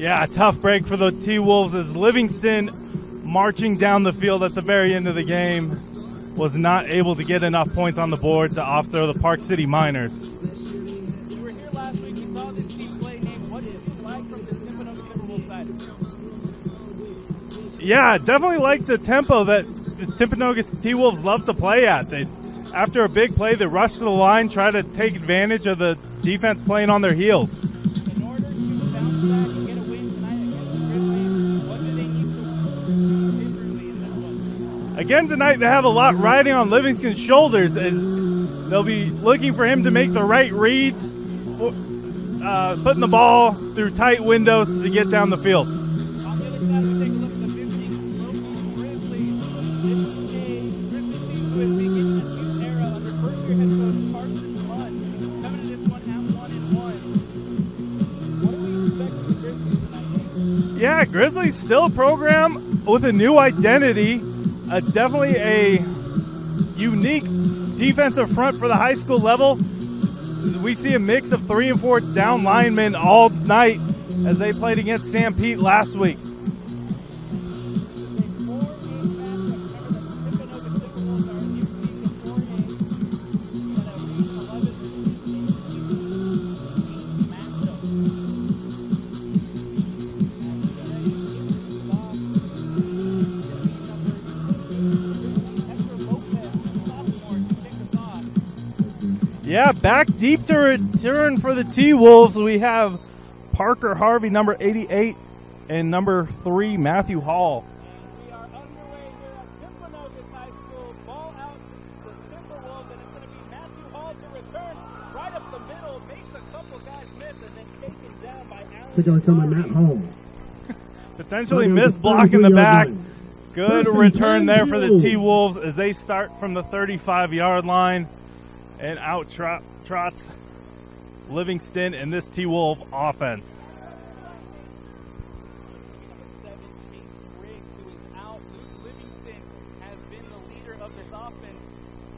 Yeah, a tough break for the T-Wolves as Livingston, marching down the field at the very end of the game, was not able to get enough points on the board to off-throw the Park City Miners. We were here last week. We saw this team play. Nate, what is it like from the Timpanogos Timberwolves side? Yeah, definitely like the tempo that the Timpanogos T-Wolves love to play at. After a big play, they rush to the line, try to take advantage of the defense playing on their heels. In order to bounce back and get a win tonight against the Grizzlies, what do they need to do differently in this one? Again tonight, they have a lot riding on Livingston's shoulders as they'll be looking for him to make the right reads, putting the ball through tight windows to get down the field. On the other side, we take a look at the visiting Logan Grizzlies. This is a Grizzlies team who has been getting a new era under first-year head coach Carson Mudd, coming to this one at 1-1. What do we expect from the Grizzlies tonight? Yeah, Grizzlies still a program with a new identity. Definitely a unique defensive front for the high school level. We see a mix of 3 and 4 down linemen all night as they played against Sam Pete last week. Yeah, back deep to return for the T-Wolves. We have Parker Harvey, number 88, and number 3, Matthew Hall. And we are underway here at Timpanogos High School. Ball out to the Timberwolves, and it's going to be Matthew Hall to return right up the middle. Makes a couple guys miss, and then taken down by Allen. They're going to come by Matt Hall. Potentially missed block in the back. Good return there for the T-Wolves as they start from the 35-yard line. And out trots Livingston and this T-Wolf offense. Livingston has been the leader of this offense.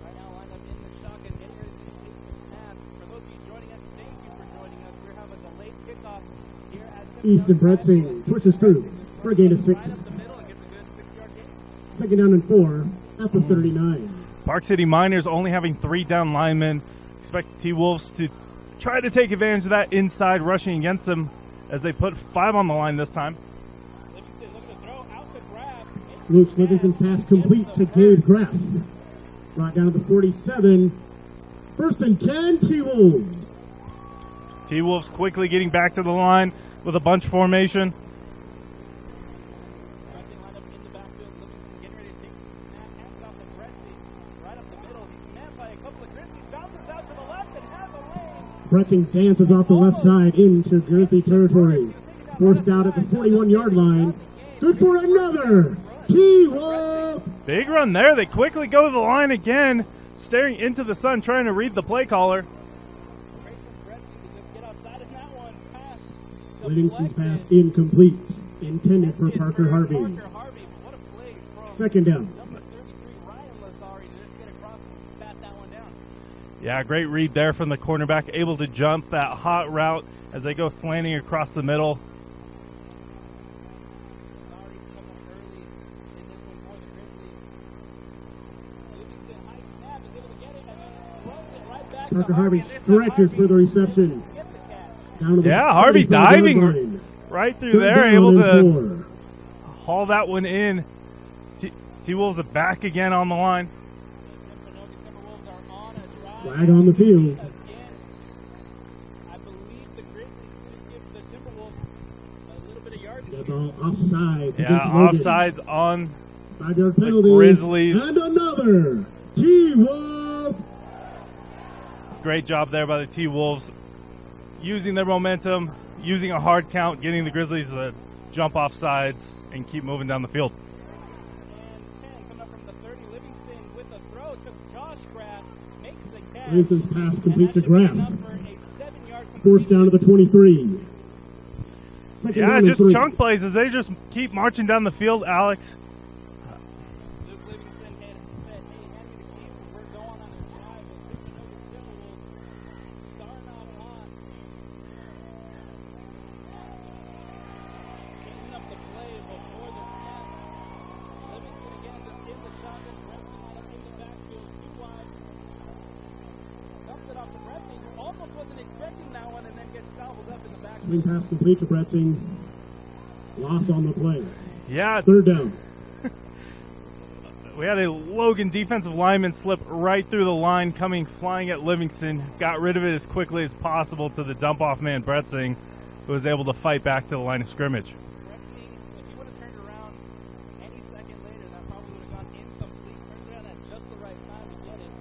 Right now, lined up in the shotgun, getting ready to take the pass. For those of you joining us, thank you for joining us. We're having a late kickoff here at Easton Bretzing pushes through for a gain of 6. Right up the middle and gets a good 6-yard gain. Second down and 4 at the 39. Park City Miners only having 3 down linemen. Expect the T-Wolves to try to take advantage of that inside rushing against them as they put 5 on the line this time. Livingston looking to throw out the grab. Luke Livingston pass complete to Gabe Graff. Brought down to the 47. First and 10, T-Wolves. T-Wolves quickly getting back to the line with a bunch formation. Bretzing dances off the left side into Grizzly territory. Forced out at the 41-yard line. Good for another. T-Wolf. Big run there. They quickly go to the line again, staring into the sun, trying to read the play caller. Livingston's pass incomplete. Intended for Parker Harvey. Second down. Yeah, great read there from the cornerback, able to jump that hot route as they go slanting across the middle. Parker Harvey stretches for the reception. Yeah, Harvey diving right through there, able to haul that one in. T-Wolves are back again on the line. Flag on the field. I believe the Grizzlies give the Timberwolves a little bit of yardage. The ball offside. Yeah, offsides on 5-yard the penalty. Grizzlies. And another. T-Wolf. Great job there by the T-Wolves. Using their momentum, using a hard count, getting the Grizzlies to jump off sides and keep moving down the field. And 10 coming up from the 30. Livingston with a throw to Josh Graff. Livingston's pass complete to Graff. Forced down to the 23. Yeah, just chunk plays as they just keep marching down the field, Alex. Swing pass complete to Bretzing. Loss on the play. Yeah, Third down. we had a Logan defensive lineman slip right through the line coming flying at Livingston. Got rid of it as quickly as possible to the dump-off man, Bretzing, who was able to fight back to the line of scrimmage. Bretzing, if he would have turned around any second later, that probably would have gone incomplete. Turned around at just the right time to get it.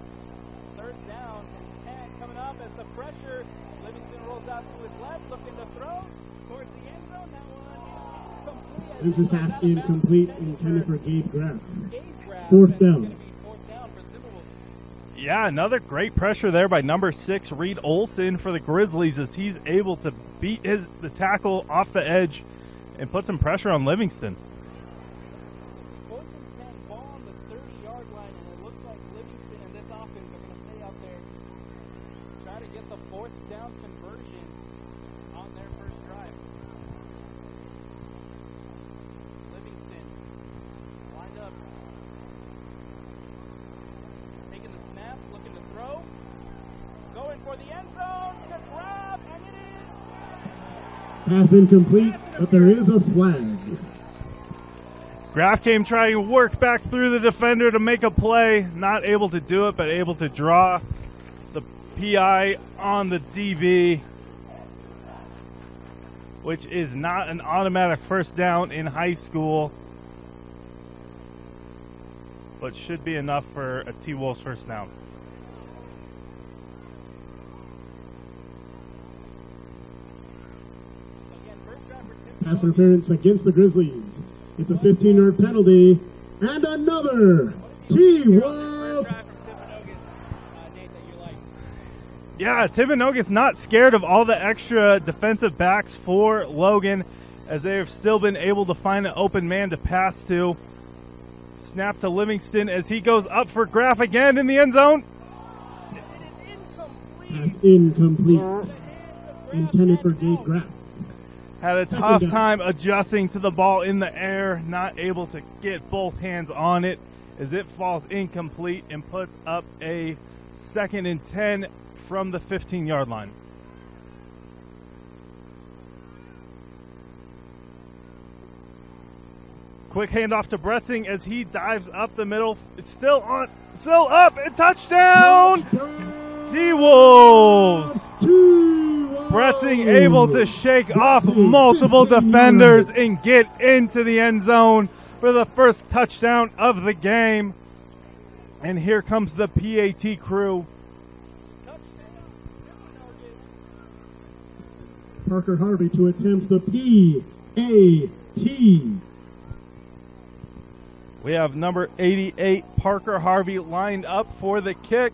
Third down and 10 coming up as the pressure. Livingston rolls out to his left, looking to throw towards the end zone. That one incomplete. This is pass incomplete, intended for Gabe Graff. Gabe Graff, Fourth down. It's going to be fourth down for the Timberwolves. Yeah, another great pressure there by number 6, Reed Olson, for the Grizzlies, as he's able to beat the tackle off the edge and put some pressure on Livingston. Fourth and 10, ball on the 30-yard line, and it looks like Livingston and this offense are going to stay out there, try to get the fourth down conversion on their first drive. Livingston lined up, taking the snap, looking to throw, going for the end zone, to grab, and it is Pass incomplete, but there is a flag. Graff came trying to work back through the defender to make a play. Not able to do it, but able to draw the PI on the DB, which is not an automatic first down in high school, but should be enough for a T-Wolves first down. again first drive for Timberwolves. Pass interference against the Grizzlies. It's a 15-yard penalty. And another T-Wolves. First drive from Timpanogos, Nate, that you like. Yeah, Timpanogos not scared of all the extra defensive backs for Logan, as they have still been able to find an open man to pass to. Snap to Livingston as he goes up for Graff again in the end zone. Pass incomplete. Intended for Gabe Graff. Had a tough time adjusting to the ball in the air, not able to get both hands on it as it falls incomplete and puts up a 2nd and 10 from the 15-yard line. Quick handoff to Bretzing as he dives up the middle. It's still up, and touchdown! T-Wolves! Bretzing able to shake off multiple defenders and get into the end zone for the first touchdown of the game. And here comes the PAT crew. Parker Harvey to attempt the PAT. We have number 88, Parker Harvey, lined up for the kick.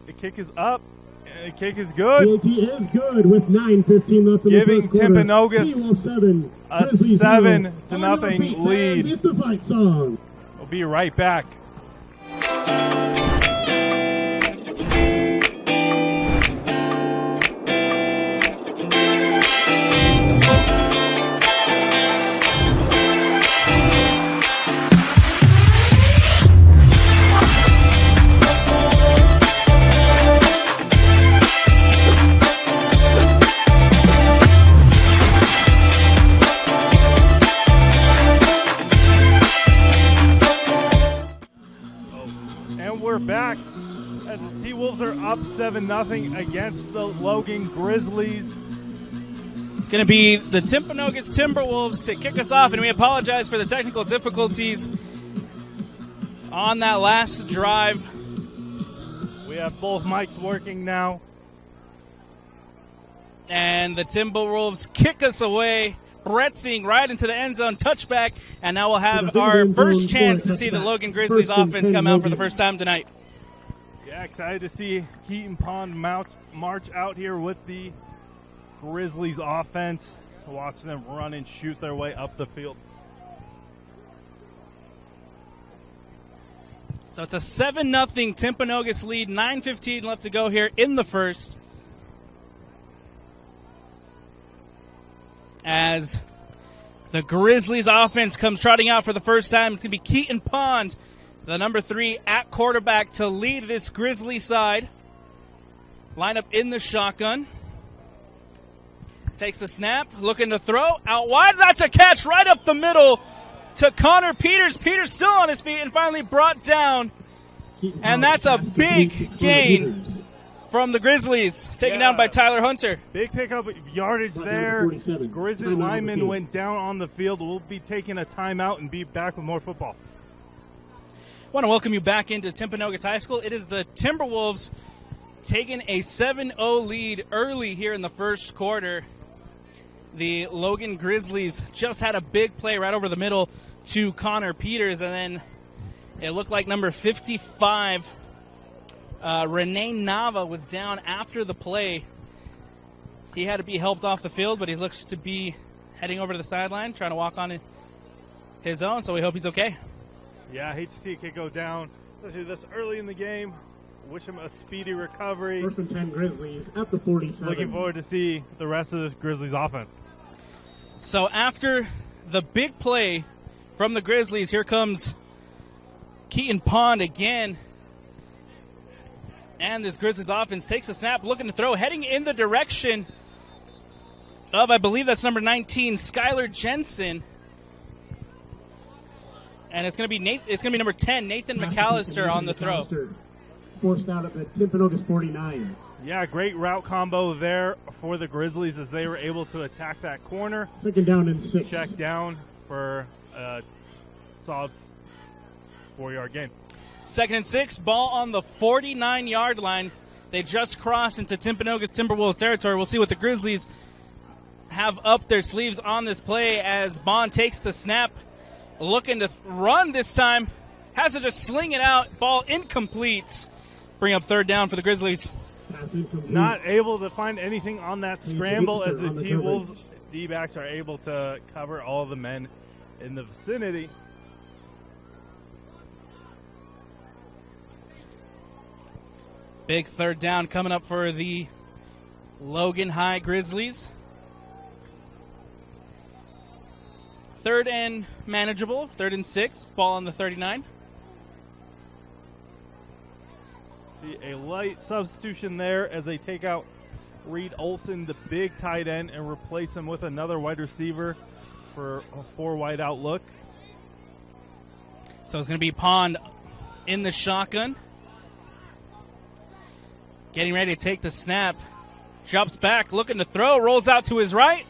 The kick is up. The kick is good. PAT is good with 9:15 left in Giving the first quarter. Timpanogos T-Wolves 7, a Grizzlies 7 0. to nothing On your feet, lead. fans, it's the fight song. We'll be right back. Back as the T-Wolves are up 7-0 against the Logan Grizzlies. It's going to be the Timpanogos Timberwolves to kick us off, and we apologize for the technical difficulties on that last drive. We have both mics working now. And the Timberwolves kick us away. Bretzing right into the end zone, touchback, and now we'll have our first chance to see the Logan Grizzlies offense come out for the first time tonight. Yeah, excited to see Keaton Pond march out here with the Grizzlies offense. Watch them run and shoot their way up the field. So it's a 7-0 Timpanogos lead, 9:15 left to go here in the first. As the Grizzlies offense comes trotting out for the first time, it's going to be Keaton Pond, the number 3 at quarterback, to lead this Grizzly side. Line up in the shotgun. Takes the snap, looking to throw, out wide. That's a catch right up the middle to Connor Peters. Peters still on his feet and finally brought down. And that's a big gain from the Grizzlies, taken down by Tyler Hunter. Big pickup yardage there. Grizzly lineman went down on the field. We'll be taking a timeout and be back with more football. I want to welcome you back into Timpanogos High School. It is the Timberwolves taking a 7-0 lead early here in the first quarter. The Logan Grizzlies just had a big play right over the middle to Connor Peters, and then it looked like number 55, Renee Nava, was down after the play. He had to be helped off the field, but he looks to be heading over to the sideline, trying to walk on his own, so we hope he's okay. Yeah, I hate to see a kid go down, especially this early in the game. Wish him a speedy recovery. First and 10 Grizzlies at the 47. Looking forward to see the rest of this Grizzlies offense. So after the big play from the Grizzlies, here comes Keaton Pond again. And this Grizzlies offense takes a snap, looking to throw, heading in the direction of, I believe that's number 19, Skylar Jensen. And it's going to be number 10, Nathan McAllister on the throw. Forced out at the Timpanogos 49. Yeah, great route combo there for the Grizzlies as they were able to attack that corner. Second down and 6. Check down for a solid 4-yard gain. 2nd and 6, ball on the 49-yard line. They just crossed into Timpanogos Timberwolves territory. We'll see what the Grizzlies have up their sleeves on this play as Bond takes the snap, looking to run this time. Has to just sling it out. Ball incomplete. Bring up 3rd down for the Grizzlies. Not able to find anything on that scramble as the T-Wolves D-backs are able to cover all the men in the vicinity. Big 3rd down coming up for the Logan High Grizzlies. 3rd and manageable. 3rd and 6. Ball on the 39. See a light substitution there as they take out Reed Olson, the big tight end, and replace him with another wide receiver for a 4-wide out look. So it's going to be Pond in the shotgun. Getting ready to take the snap. Jumps back, looking to throw, rolls out to his right.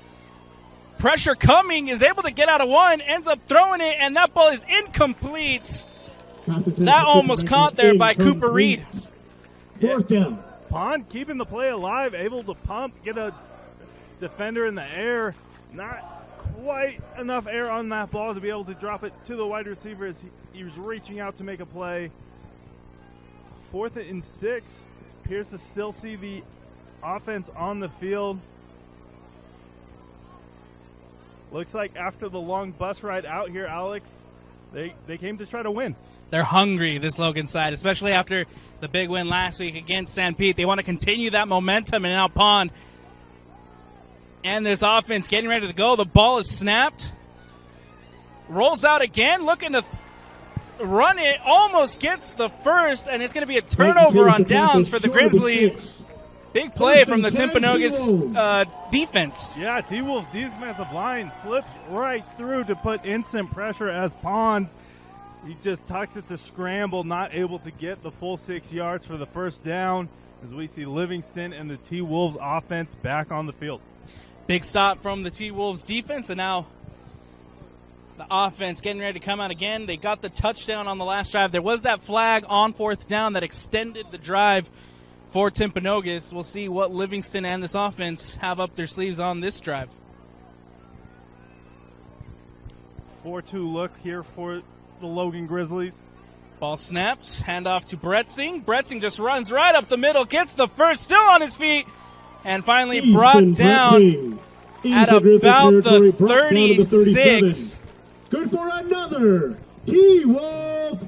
Pressure coming, is able to get out of one, ends up throwing it, and that ball is incomplete. That almost caught there by Cooper Reed. Fourth down. Pond keeping the play alive, able to pump, get a defender in the air. Not quite enough air on that ball to be able to drop it to the wide receiver as he was reaching out to make a play. 4th and 6. Appears to still see the offense on the field. Looks like after the long bus ride out here, Alex, they came to try to win. They're hungry, this Logan side, especially after the big win last week against San Pete. They want to continue that momentum, and now Pond and this offense getting ready to go. The ball is snapped. Rolls out again, looking to run it. Almost gets the first, and it's going to be a turnover on downs for the Grizzlies. Big play from the Timpanogos defense. Yeah, T-Wolf defensive line slips right through to put instant pressure as Pond. He just tucks it to scramble, not able to get the full 6 yards for the first down as we see Livingston and the T-Wolves offense back on the field. Big stop from the T-Wolves defense, and now the offense getting ready to come out again. They got the touchdown on the last drive. There was that flag on 4th down that extended the drive for Timpanogos. We'll see what Livingston and this offense have up their sleeves on this drive. 4-2 look here for the Logan Grizzlies. Ball snaps, handoff to Bretzing. Bretzing just runs right up the middle, gets the first, still on his feet, and finally brought down at about the 36. Good for another T-Wolf.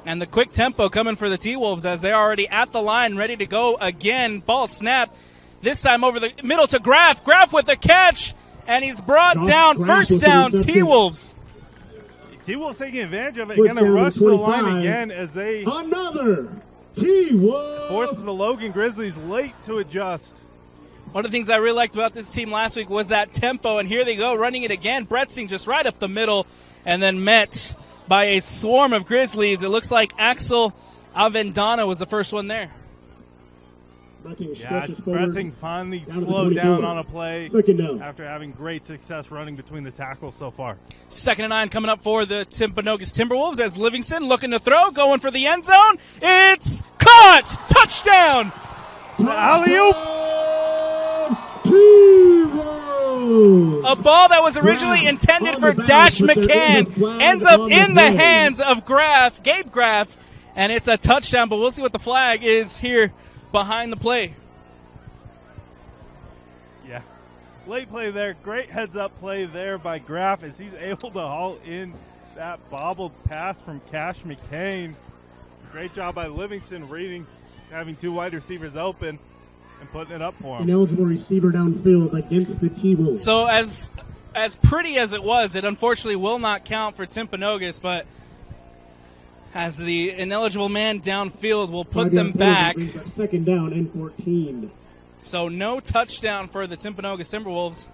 And the quick tempo coming for the T-Wolves as they're already at the line, ready to go again. Ball snapped, this time over the middle to Graff. Graff with the catch, and he's brought down. First down, T-Wolves. T-Wolves taking advantage of it, going to rush the line again as they another T-Wolf forces the Logan Grizzlies late to adjust. One of the things I really liked about this team last week was that tempo, and here they go, running it again. Bretzing just right up the middle, and then met by a swarm of Grizzlies. It looks like Axel Avendana was the first one there. Bretzing finally slowed down on a play after having great success running between the tackles so far. 2nd and 9 coming up for the Timpanogos Timberwolves as Livingston looking to throw, going for the end zone. It's caught! Touchdown! Alley-oop! A ball that was originally intended for Dash McCann ends up in the hands of Gabe Graff, and it's a touchdown, but we'll see what the flag is here behind the play. Yeah, late play there. Great heads-up play there by Graff as he's able to haul in that bobbled pass from Cash McCain. Great job by Livingston reading, having 2 wide receivers open and putting it up for him. An eligible receiver downfield against the T-Wolves. So as pretty as it was, it unfortunately will not count for Timpanogos, but as the ineligible man downfield will put them back. 2nd down and 14. So no touchdown for the Timpanogos Timberwolves.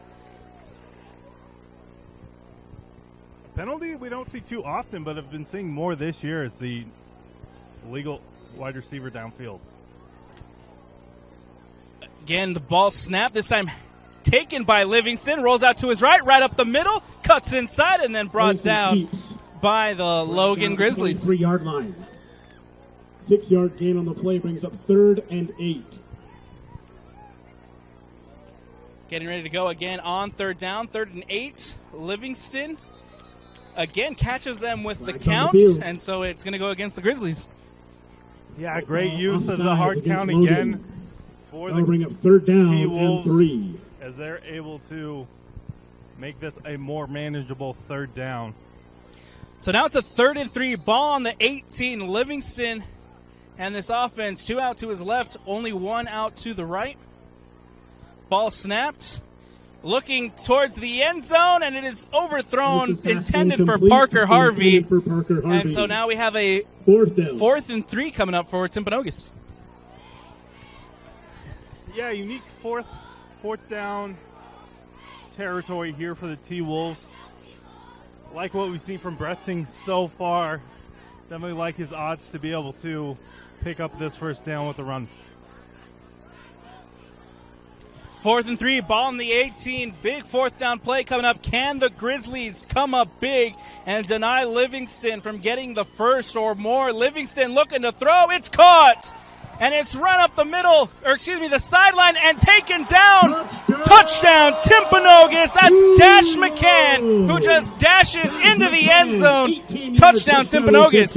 A penalty we don't see too often, but have been seeing more this year is the illegal wide receiver downfield. Again, the ball snapped, this time taken by Livingston, rolls out to his right up the middle, cuts inside, and then brought down by the Logan Grizzlies. 3-yard line. 6-yard gain on the play brings up 3rd and 8. Getting ready to go again on 3rd down, 3rd and 8. Livingston again catches them with the count, and so it's going to go against the Grizzlies. Yeah, great use of the hard count again for the bring up 3rd down T-Wolves and 3. as they're able to make this a more manageable 3rd down. So now it's a 3rd and 3, ball on the 18. Livingston and this offense, 2 out to his left, only 1 out to the right. Ball snapped, looking towards the end zone, and it is overthrown, intended for Parker Harvey. And so now we have a 4th and 3 coming up for Timpanogos. Yeah, unique fourth down territory here for the T-Wolves. Like what we've seen from Bretzing so far. Definitely like his odds to be able to pick up this 1st down with the run. 4th and 3, ball on the 18. Big 4th down play coming up. Can the Grizzlies come up big and deny Livingston from getting the 1st or more? Livingston looking to throw. It's caught. And it's run up the middle, the sideline, and taken down. Touchdown, Timpanogos. That's Dash McCann, who just dashes into the end zone. Touchdown, Timpanogos.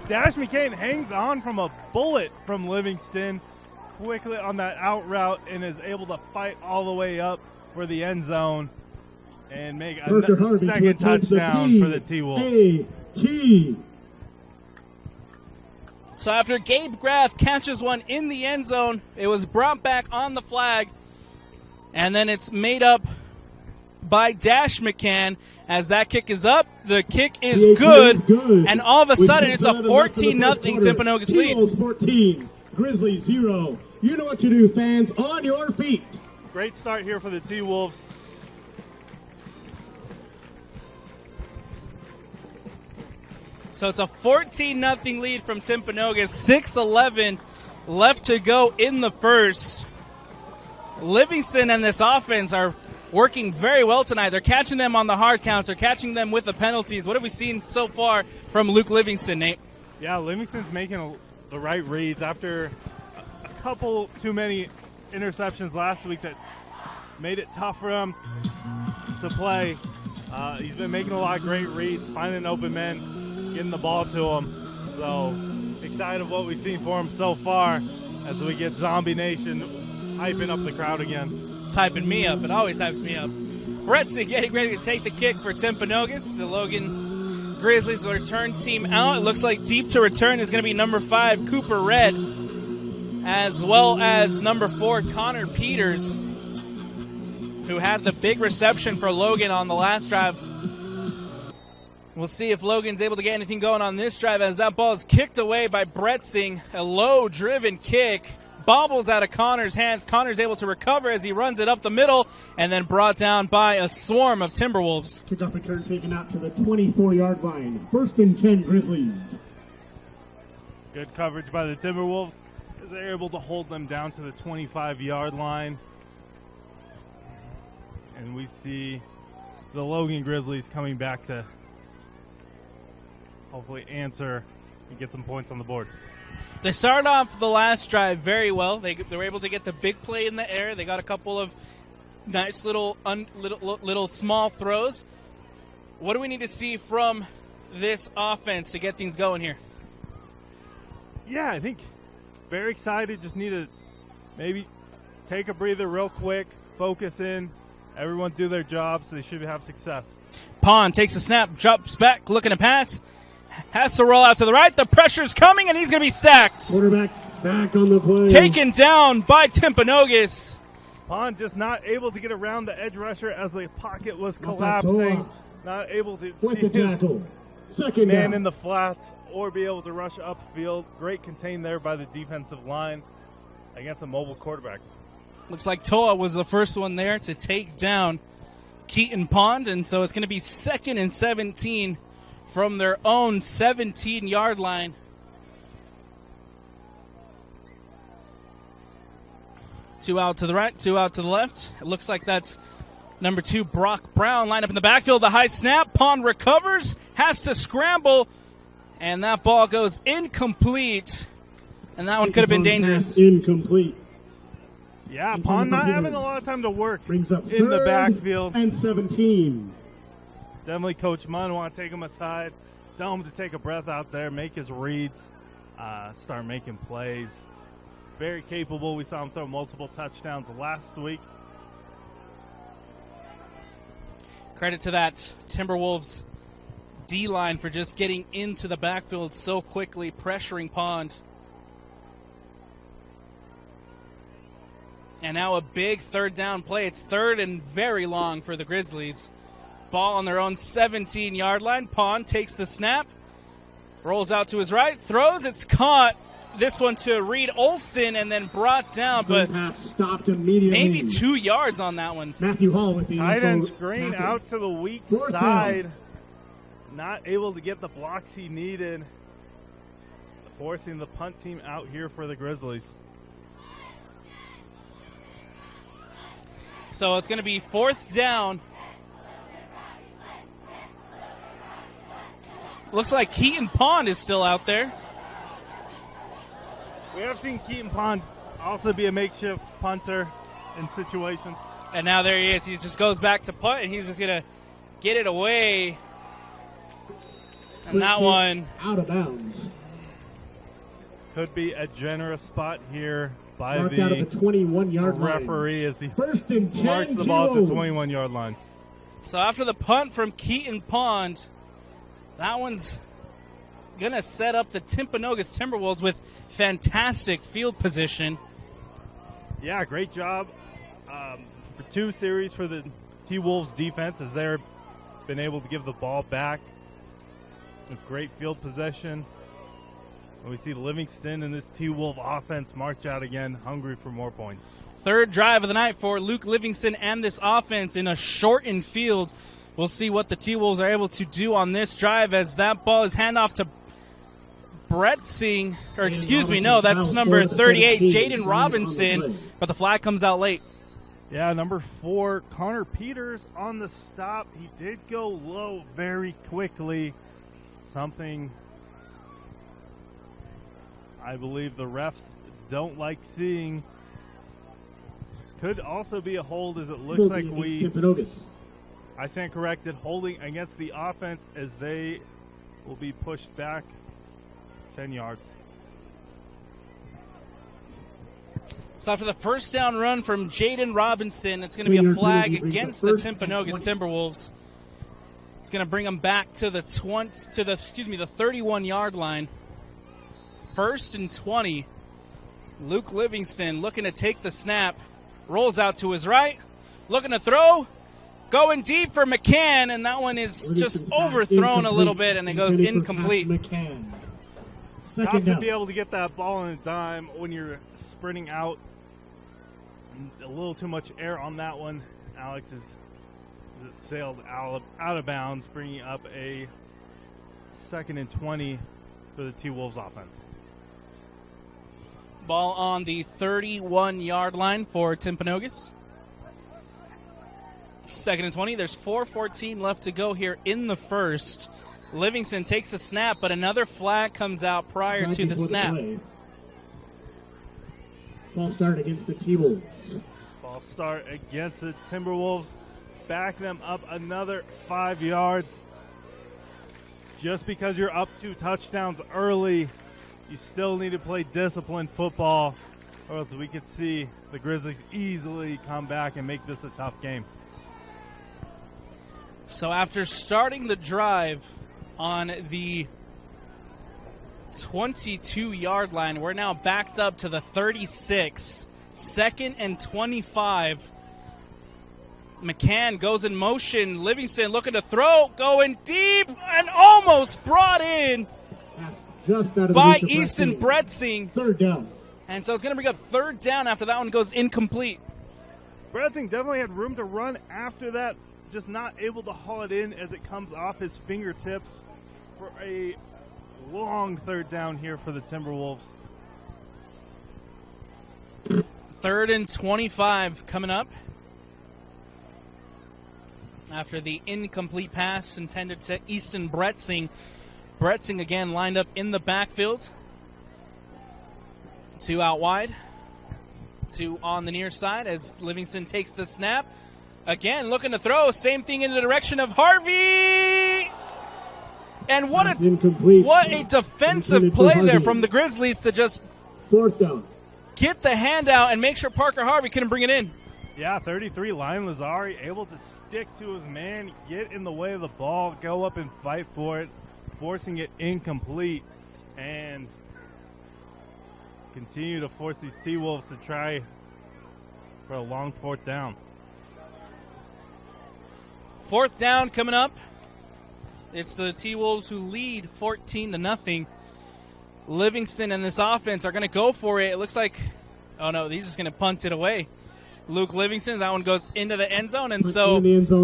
Dash McCain hangs on from a bullet from Livingston quickly on that out route and is able to fight all the way up for the end zone and make a 2nd touchdown for the T-Wolves. So after Gabe Graff catches one in the end zone, it was brought back on the flag, and then it's made up by Dash McCann as that kick is up. The kick is good, and all of a sudden it's a 14-0 Timpanogos lead. 14, Grizzlies 0. You know what to do, fans. On your feet. Great start here for the T-Wolves. So it's a 14-0 lead from Timpanogos. 6:11 left to go in the 1st. Livingston and this offense are working very well tonight. They're catching them on the hard counts. They're catching them with the penalties. What have we seen so far from Luke Livingston, Nate? Yeah, Livingston's making the right reads after a couple too many interceptions last week that made it tough for him to play. He's been making a lot of great reads, finding open men, getting the ball to him. So excited of what we've seen for him so far as we get Zombie Nation hyping up the crowd again. It's hyping me up. It always hypes me up. Bretzing getting ready to take the kick for Timpanogos. The Logan Grizzlies will return team out. It looks like deep to return is going to be number 5, Cooper Red, as well as number 4, Connor Peters, who had the big reception for Logan on the last drive. We'll see if Logan's able to get anything going on this drive as that ball is kicked away by Bretzing. A low-driven kick bobbles out of Connor's hands. Connor's able to recover as he runs it up the middle and then brought down by a swarm of Timberwolves. Kickoff return taken out to the 24-yard line. 1st and 10 Grizzlies. Good coverage by the Timberwolves as they're able to hold them down to the 25-yard line. And we see the Logan Grizzlies coming back to hopefully answer and get some points on the board. They started off the last drive very well. They were able to get the big play in the air. They got a couple of nice little small throws. What do we need to see from this offense to get things going here? Yeah, I think very excited. Just need to maybe take a breather real quick, focus in, everyone do their job, so they should have success. Pond takes a snap, jumps back, looking to pass. Has to roll out to the right. The pressure's coming, and he's going to be sacked. Quarterback sack on the play. Taken down by Timpanogos. Pond just not able to get around the edge rusher as the pocket was collapsing. Not able to see his Second man down. in the flats or be able to rush upfield. Great contain there by the defensive line against a mobile quarterback. Looks like Toa was the first one there to take down Keaton Pond, and so it's going to be 2nd and 17 from their own 17-yard line. Two out to the right, two out to the left. It looks like that's number 2, Brock Brown, lined up in the backfield. The high snap. Pond recovers, has to scramble, and that ball goes incomplete. And that one could have been dangerous. Incomplete. Yeah, Pond not having a lot of time to work Brings up in the 3rd backfield. and 17. Definitely Coach Munn want to take him aside, tell him to take a breath out there, make his reads, start making plays. Very capable. We saw him throw multiple touchdowns last week. Credit to that Timberwolves D-line for just getting into the backfield so quickly, pressuring Pond. And now a big 3rd down play. It's 3rd and very long for the Grizzlies. Ball on their own 17-yard line. Pond takes the snap, rolls out to his right, throws. It's caught. This one to Reed Olson and then brought down, but Pass stopped immediately. maybe 2 yards on that one. Matthew Hall with the Tight end intro screen tackle. out to the weak 4th side. down. Not able to get the blocks he needed. Forcing the punt team out here for the Grizzlies. So it's going to be 4th down. Looks like Keaton Pond is still out there. We have seen Keaton Pond also be a makeshift punter in situations. And now there he is. He just goes back to punt, and he's just going to get it away. And that one, out of bounds. Could be a generous spot here by Marked out of the 21-yard line. referee as he 1st and 10. marks the ball to the 21-yard line. so after the punt from Keaton Pond, that one's going to set up the Timpanogos Timberwolves with fantastic field position. Yeah, great job for 2 series for the T-Wolves defense as they're been able to give the ball back with great field possession. And we see Livingston and this T-Wolf offense march out again, hungry for more points. 3rd drive of the night for Luke Livingston and this offense in a shortened field. We'll see what the T-Wolves are able to do on this drive as that ball is handoff to Brett Singh, or excuse me, no, that's number 38, Jaden Robinson, but the flag comes out late. Yeah, number 4, Connor Peters on the stop. He did go low very quickly. Something I believe the refs don't like seeing. Could also be a hold as it looks like I stand corrected, holding against the offense as they will be pushed back 10 yards. So after the 1st down run from Jaden Robinson, it's going to be a flag against the Timpanogos Timberwolves. It's going to bring them back to the 31-yard line. 1st and 20. Luke Livingston looking to take the snap. Rolls out to his right. Looking to throw. Going deep for McCann, and that one is just overthrown a little bit, and it goes incomplete. tough Second to down. be able to get that ball in a dime when you're sprinting out. A little too much air on that one. Alex is sailed out of bounds, bringing up a 2nd and 20 for the T-Wolves offense. Ball on the 31-yard line for Timpanogos. 2nd and 20. There's 4:14 left to go here in the first. Livingston takes the snap, but another flag comes out prior to the snap. Ball start against the T-Wolves. Ball start against the Timberwolves. Back them up another 5 yards. Just because you're up 2 touchdowns early, you still need to play disciplined football, or else we could see the Grizzlies easily come back and make this a tough game. So after starting the drive on the 22-yard line, we're now backed up to the 36. 2nd and 25. McCann goes in motion. Livingston looking to throw, going deep, and almost brought in Just out of by the Easton Bretzing. 3rd down. And so it's going to bring up 3rd down after that one goes incomplete. Bretzing definitely had room to run after that, just not able to haul it in as it comes off his fingertips for a long 3rd down here for the Timberwolves. 3rd and 25 coming up after the incomplete pass intended to Easton Bretzing. Bretzing again lined up in the backfield. 2 out wide. 2 on the near side as Livingston takes the snap. Again, looking to throw. Same thing in the direction of Harvey. And what a defensive play there from the Grizzlies to just 4th down. get the handout and make sure Parker Harvey couldn't bring it in. Yeah, 33, Lion Lazari able to stick to his man, get in the way of the ball, go up and fight for it, forcing it incomplete, and continue to force these T-Wolves to try for a long 4th down. 4th down coming up. It's the T-Wolves who lead 14-0. Livingston and this offense are going to go for it. It looks like, oh no, he's just going to punt it away. Luke Livingston, that one goes into the end zone, and so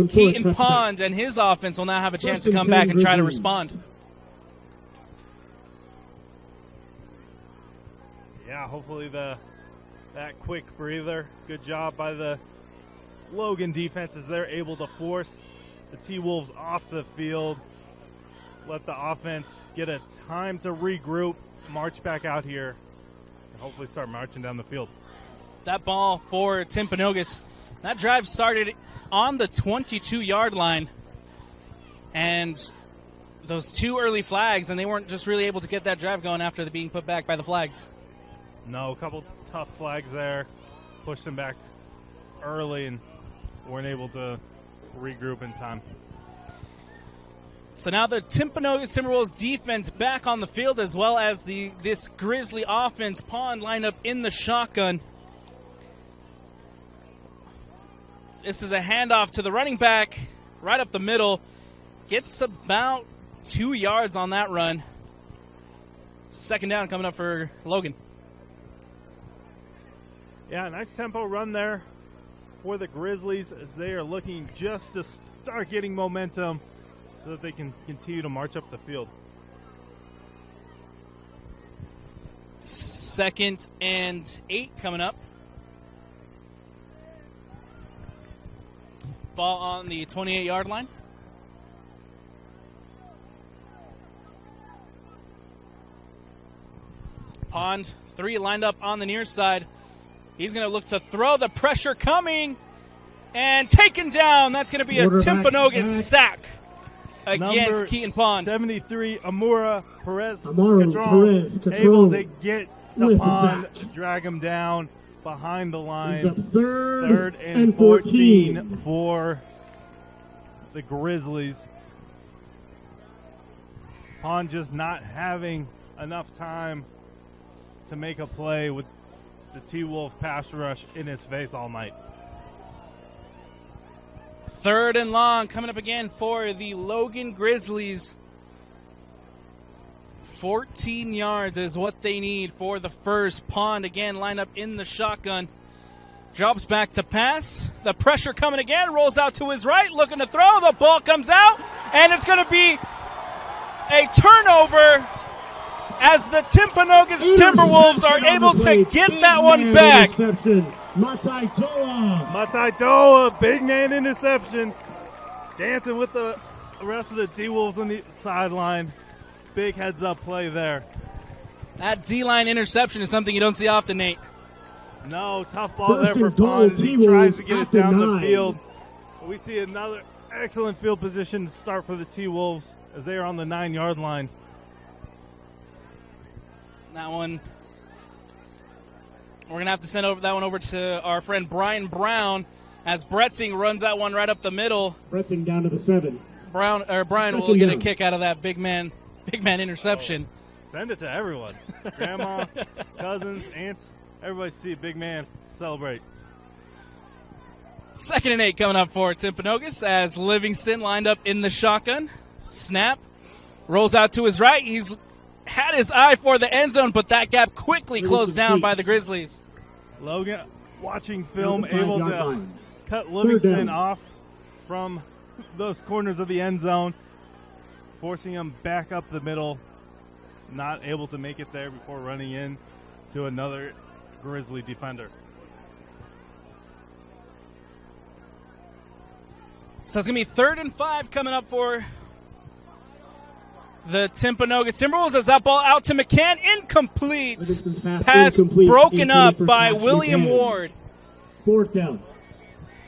Keaton Pond and his offense will now have a chance to come back and try to respond. Yeah, hopefully that quick breather. Good job by the Logan defense as they're able to force the T-Wolves off the field. Let the offense get a time to regroup, march back out here, and hopefully start marching down the field. That ball for Timpanogos. That drive started on the 22-yard line. And those 2 early flags, and they weren't just really able to get that drive going after being put back by the flags. No, a couple tough flags there. Pushed them back early and weren't able to regroup in time. So now the Timpanogos Timberwolves defense back on the field, as well as this Grizzly offense. Pond lined up in the shotgun. This is a handoff to the running back, right up the middle. Gets about 2 yards on that run. 2nd down coming up for Logan. Yeah, nice tempo run there for the Grizzlies as they are looking just to start getting momentum so that they can continue to march up the field. 2nd and 8 coming up. Ball on the 28-yard line. Pond, 3 lined up on the near side. He's going to look to throw. The pressure coming and taken down. That's going to be a Timpanogos sack against Number Keaton Pond. 73, Amura Perez Amara Perez Catron, able Catron to get to with the Pond, sack. drag him down behind the He's line. up 3rd 3rd and 14 for the Grizzlies. Pond just not having enough time to make a play with the T-Wolf pass rush in his face all night. 3rd and long coming up again for the Logan Grizzlies. 14 yards is what they need for the first. Pond again lined up in the shotgun. Drops back to pass. The pressure coming again. Rolls out to his right. Looking to throw. The ball comes out. And it's going to be a turnover as the Timpanogos Timberwolves are able to get that one back. Mataidoa, big man interception. Dancing with the rest of the T-Wolves on the sideline. Big heads-up play there. That D-line interception is something you don't see often, Nate. No, tough ball there for Pond as he tries to get it down the field. We see another excellent field position to start for the T-Wolves as they are on the 9-yard line. That one, we're going to have to send that one over to our friend Brian Brown as Bretzing runs that one right up the middle. Bretzing down to the 7. Brian will get a kick out of that big man interception. Oh, send it to everyone. Grandma, cousins, aunts, everybody see a big man celebrate. 2nd and 8 coming up for Timpanogos as Livingston lined up in the shotgun. Snap. Rolls out to his right. He's had his eye for the end zone, but that gap quickly closed down by the Grizzlies. Logan, watching film, able to cut Livingston off from those corners of the end zone, forcing him back up the middle. Not able to make it there before running in to another Grizzly defender. So it's going to be 3rd and 5 coming up for the Timpanogos Timberwolves as that ball out to McCann. Incomplete. Pass broken up by William Ward. 4th down.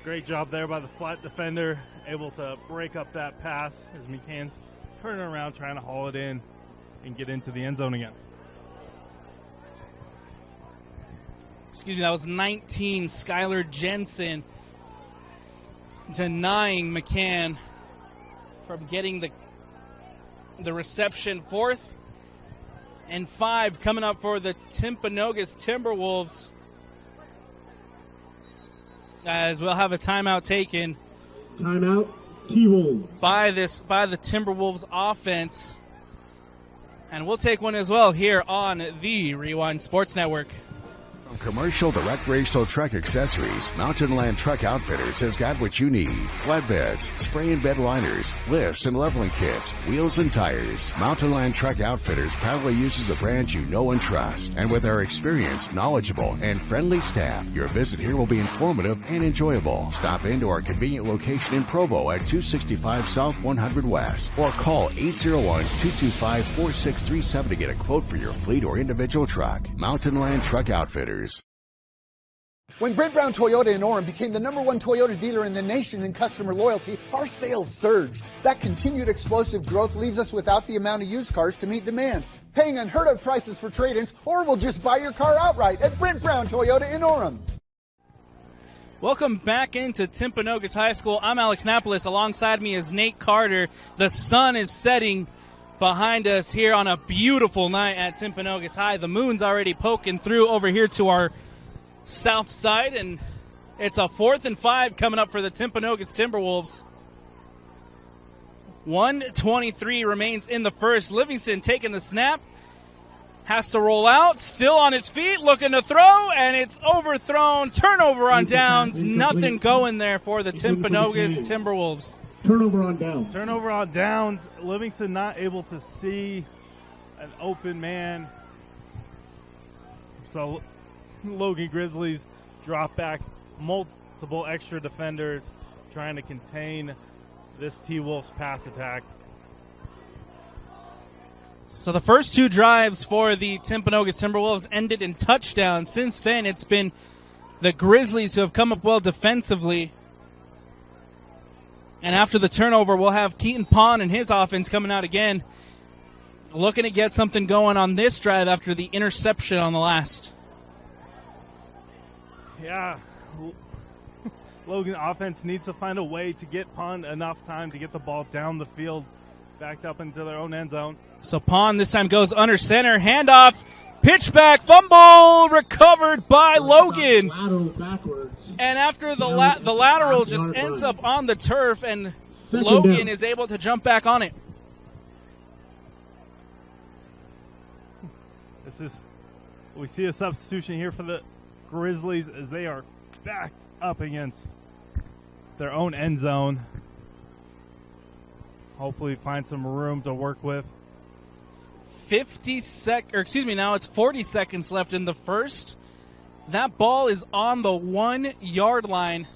Great job there by the flat defender, able to break up that pass as McCann's turning around trying to haul it in and get into the end zone again. Excuse me, that was 19, Skylar Jensen denying McCann from getting the reception. 4th and 5 coming up for the Timpanogos Timberwolves as we'll have a timeout taken. Timeout, T-Wolves. By the Timberwolves offense. And we'll take one as well here on the Rewind Sports Network. From commercial to recreational truck accessories, Mountain Land Truck Outfitters has got what you need. Flatbeds, spray and bed liners, lifts and leveling kits, wheels and tires. Mountain Land Truck Outfitters proudly uses a brand you know and trust. And with our experienced, knowledgeable, and friendly staff, your visit here will be informative and enjoyable. Stop into our convenient location in Provo at 265 South 100 West or call 801-225-4637 to get a quote for your fleet or individual truck. Mountain Land Truck Outfitters. When Brent Brown Toyota in Orem became the #1 Toyota dealer in the nation in customer loyalty, our sales surged. That continued explosive growth leaves us without the amount of used cars to meet demand, paying unheard of prices for trade-ins, or we'll just buy your car outright at Brent Brown Toyota in Orem. Welcome back into Timpanogos High School. I'm Alex Napolis. Alongside me is Nate Carter. The sun is setting behind us here on a beautiful night at Timpanogos High. The moon's already poking through over here to our south side, and it's a 4th and 5 coming up for the Timpanogos Timberwolves. 1:23 remains in the first. Livingston taking the snap, has to roll out, still on his feet, looking to throw, and it's overthrown. Turnover on downs. Nothing going there for the Timpanogos Timberwolves. Turnover on downs. Turnover on downs. Livingston not able to see an open man. So Logan Grizzlies drop back multiple extra defenders trying to contain this T-Wolves pass attack. So the first 2 drives for the Timpanogos Timberwolves ended in touchdowns. Since then, it's been the Grizzlies who have come up well defensively. And after the turnover, we'll have Keaton Pond and his offense coming out again, looking to get something going on this drive after the interception on the last. Yeah, Logan offense needs to find a way to get Pond enough time to get the ball down the field, backed up into their own end zone. So Pond this time goes under center, handoff, pitch back, fumble, recovered by Logan. Lateral backwards. And after the lateral just ends up on the turf, and Logan is able to jump back on it. We see a substitution here for the Grizzlies as they are backed up against their own end zone. Hopefully find some room to work with. Now it's 40 seconds left in the first. That ball is on the 1 yard line.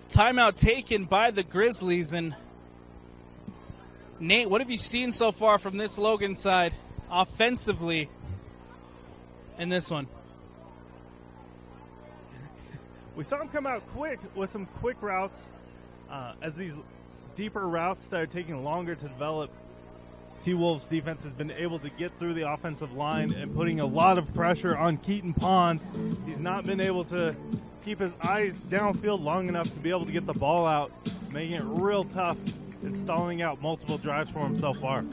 Timeout taken by the Grizzlies. And Nate, what have you seen so far from this Logan side offensively in this one? We saw him come out quick with some quick routes. As these deeper routes that are taking longer to develop, T-Wolves defense has been able to get through the offensive line and putting a lot of pressure on Keaton Pond. He's not been able to keep his eyes downfield long enough to be able to get the ball out, making it real tough and stalling out multiple drives for him so far.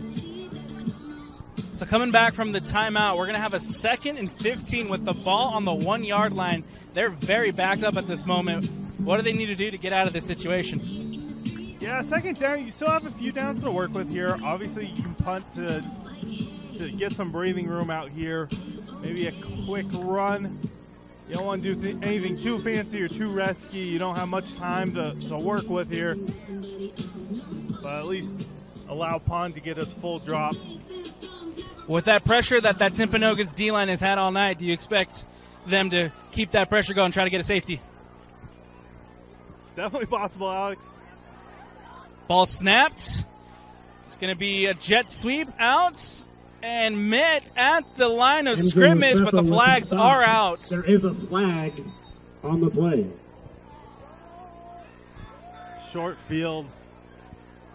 So coming back from the timeout, we're going to have a 2nd and 15 with the ball on the 1 yard line. They're very backed up at this moment. What do they need to do to get out of this situation? Yeah, 2nd down, you still have a few downs to work with here. Obviously, you can punt to get some breathing room out here. Maybe a quick run. You don't want to do anything too fancy or too risky. You don't have much time to work with here. But at least allow Pond to get his full drop. With that pressure that Timpanogos D-line has had all night, do you expect them to keep that pressure going and try to get a safety? Definitely possible, Alex. Ball snapped. It's going to be a jet sweep out and met at the line of scrimmage, but the flags are out. There is a flag on the play. Short field.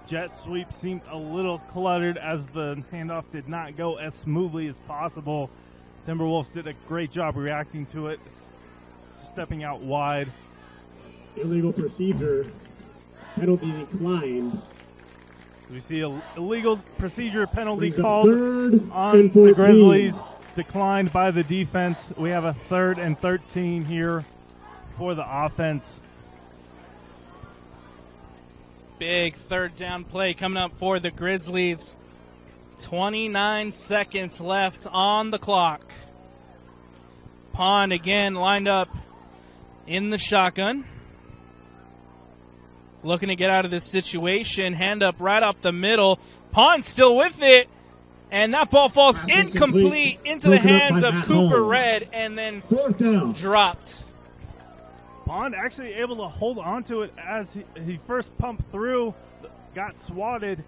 Jet sweep seemed a little cluttered as the handoff did not go as smoothly as possible. Timberwolves did a great job reacting to it, stepping out wide. Illegal procedure. Penalty declined. We see an illegal procedure penalty called Third on and the 14. Grizzlies, declined by the defense. We have a 3rd and 13 here for the offense. Big 3rd down play coming up for the Grizzlies. 29 seconds left on the clock. Pond again lined up in the shotgun. Looking to get out of this situation. Hand up right up the middle. Pond still with it. And that ball falls incomplete into the hands of Cooper Red and then dropped. Pond actually able to hold on to it as he first pumped through, got swatted,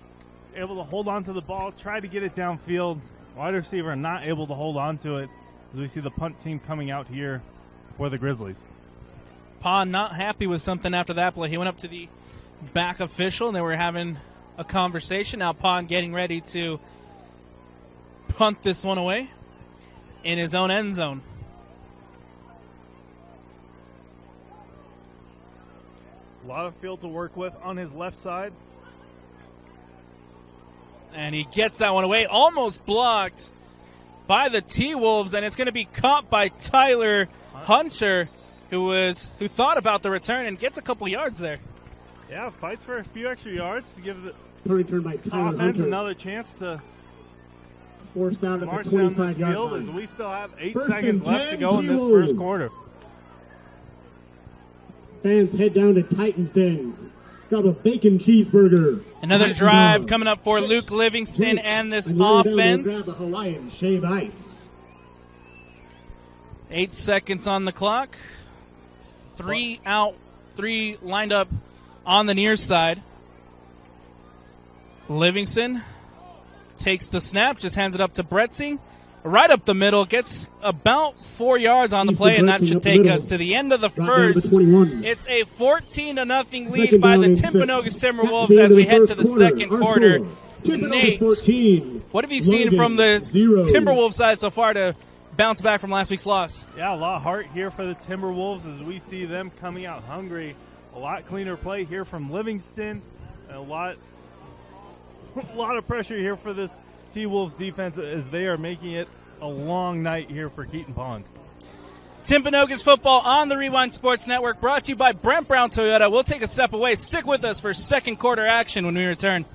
able to hold on to the ball, try to get it downfield. Wide receiver not able to hold on to it as we see the punt team coming out here for the Grizzlies. Pond not happy with something after that play. He went up to the back official and they were having a conversation. Now Pond getting ready to punt this one away in his own end zone. A lot of field to work with on his left side. And he gets that one away, almost blocked by the T-Wolves, and it's going to be caught by Tyler Hunter, who thought about the return and gets a couple yards there. Yeah, fights for a few extra yards to give the Tyler offense Hunter. another chance to Forced out at march the down this 25-yard field line. as we still have 8 First seconds and left to 10 go in this T-Wolves. first quarter. Fans head down to Titans Den. Got a bacon cheeseburger. Another drive coming up for Luke Livingston and this offense. Grab a Hawaiian shave ice. 8 seconds on the clock. 3 out, 3 lined up on the near side. Livingston takes the snap, just hands it up to Bretzi. Right up the middle, gets about 4 yards on the play, and that should take us to the end of the first. It's a 14-0 lead by the Timpanogos Timberwolves as we head to the second quarter. Nate, what have you seen from the Timberwolves side so far to bounce back from last week's loss? Yeah, a lot of heart here for the Timberwolves as we see them coming out hungry. A lot cleaner play here from Livingston, and a lot of pressure here for this T-Wolves defense as they are making it a long night here for Keaton Pond. Timpanogos football on the Rewind Sports Network, brought to you by Brent Brown Toyota. We'll take a step away. Stick with us for second quarter action when we return.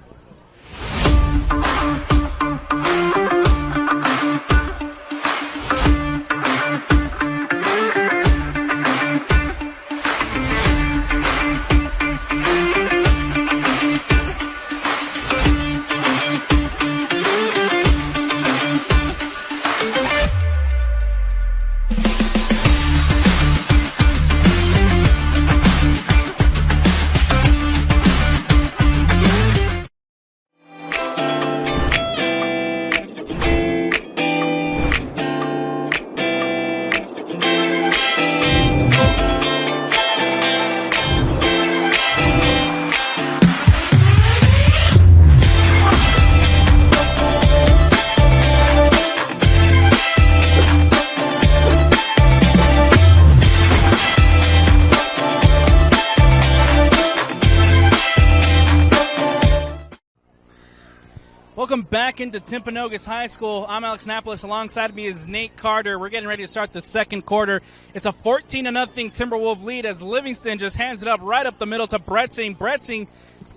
Welcome back into Timpanogos High School. I'm Alex Napolis. Alongside me is Nate Carter. We're getting ready to start the second quarter. It's a 14-0 Timberwolf lead as Livingston just hands it up right up the middle to Bretzing. Bretzing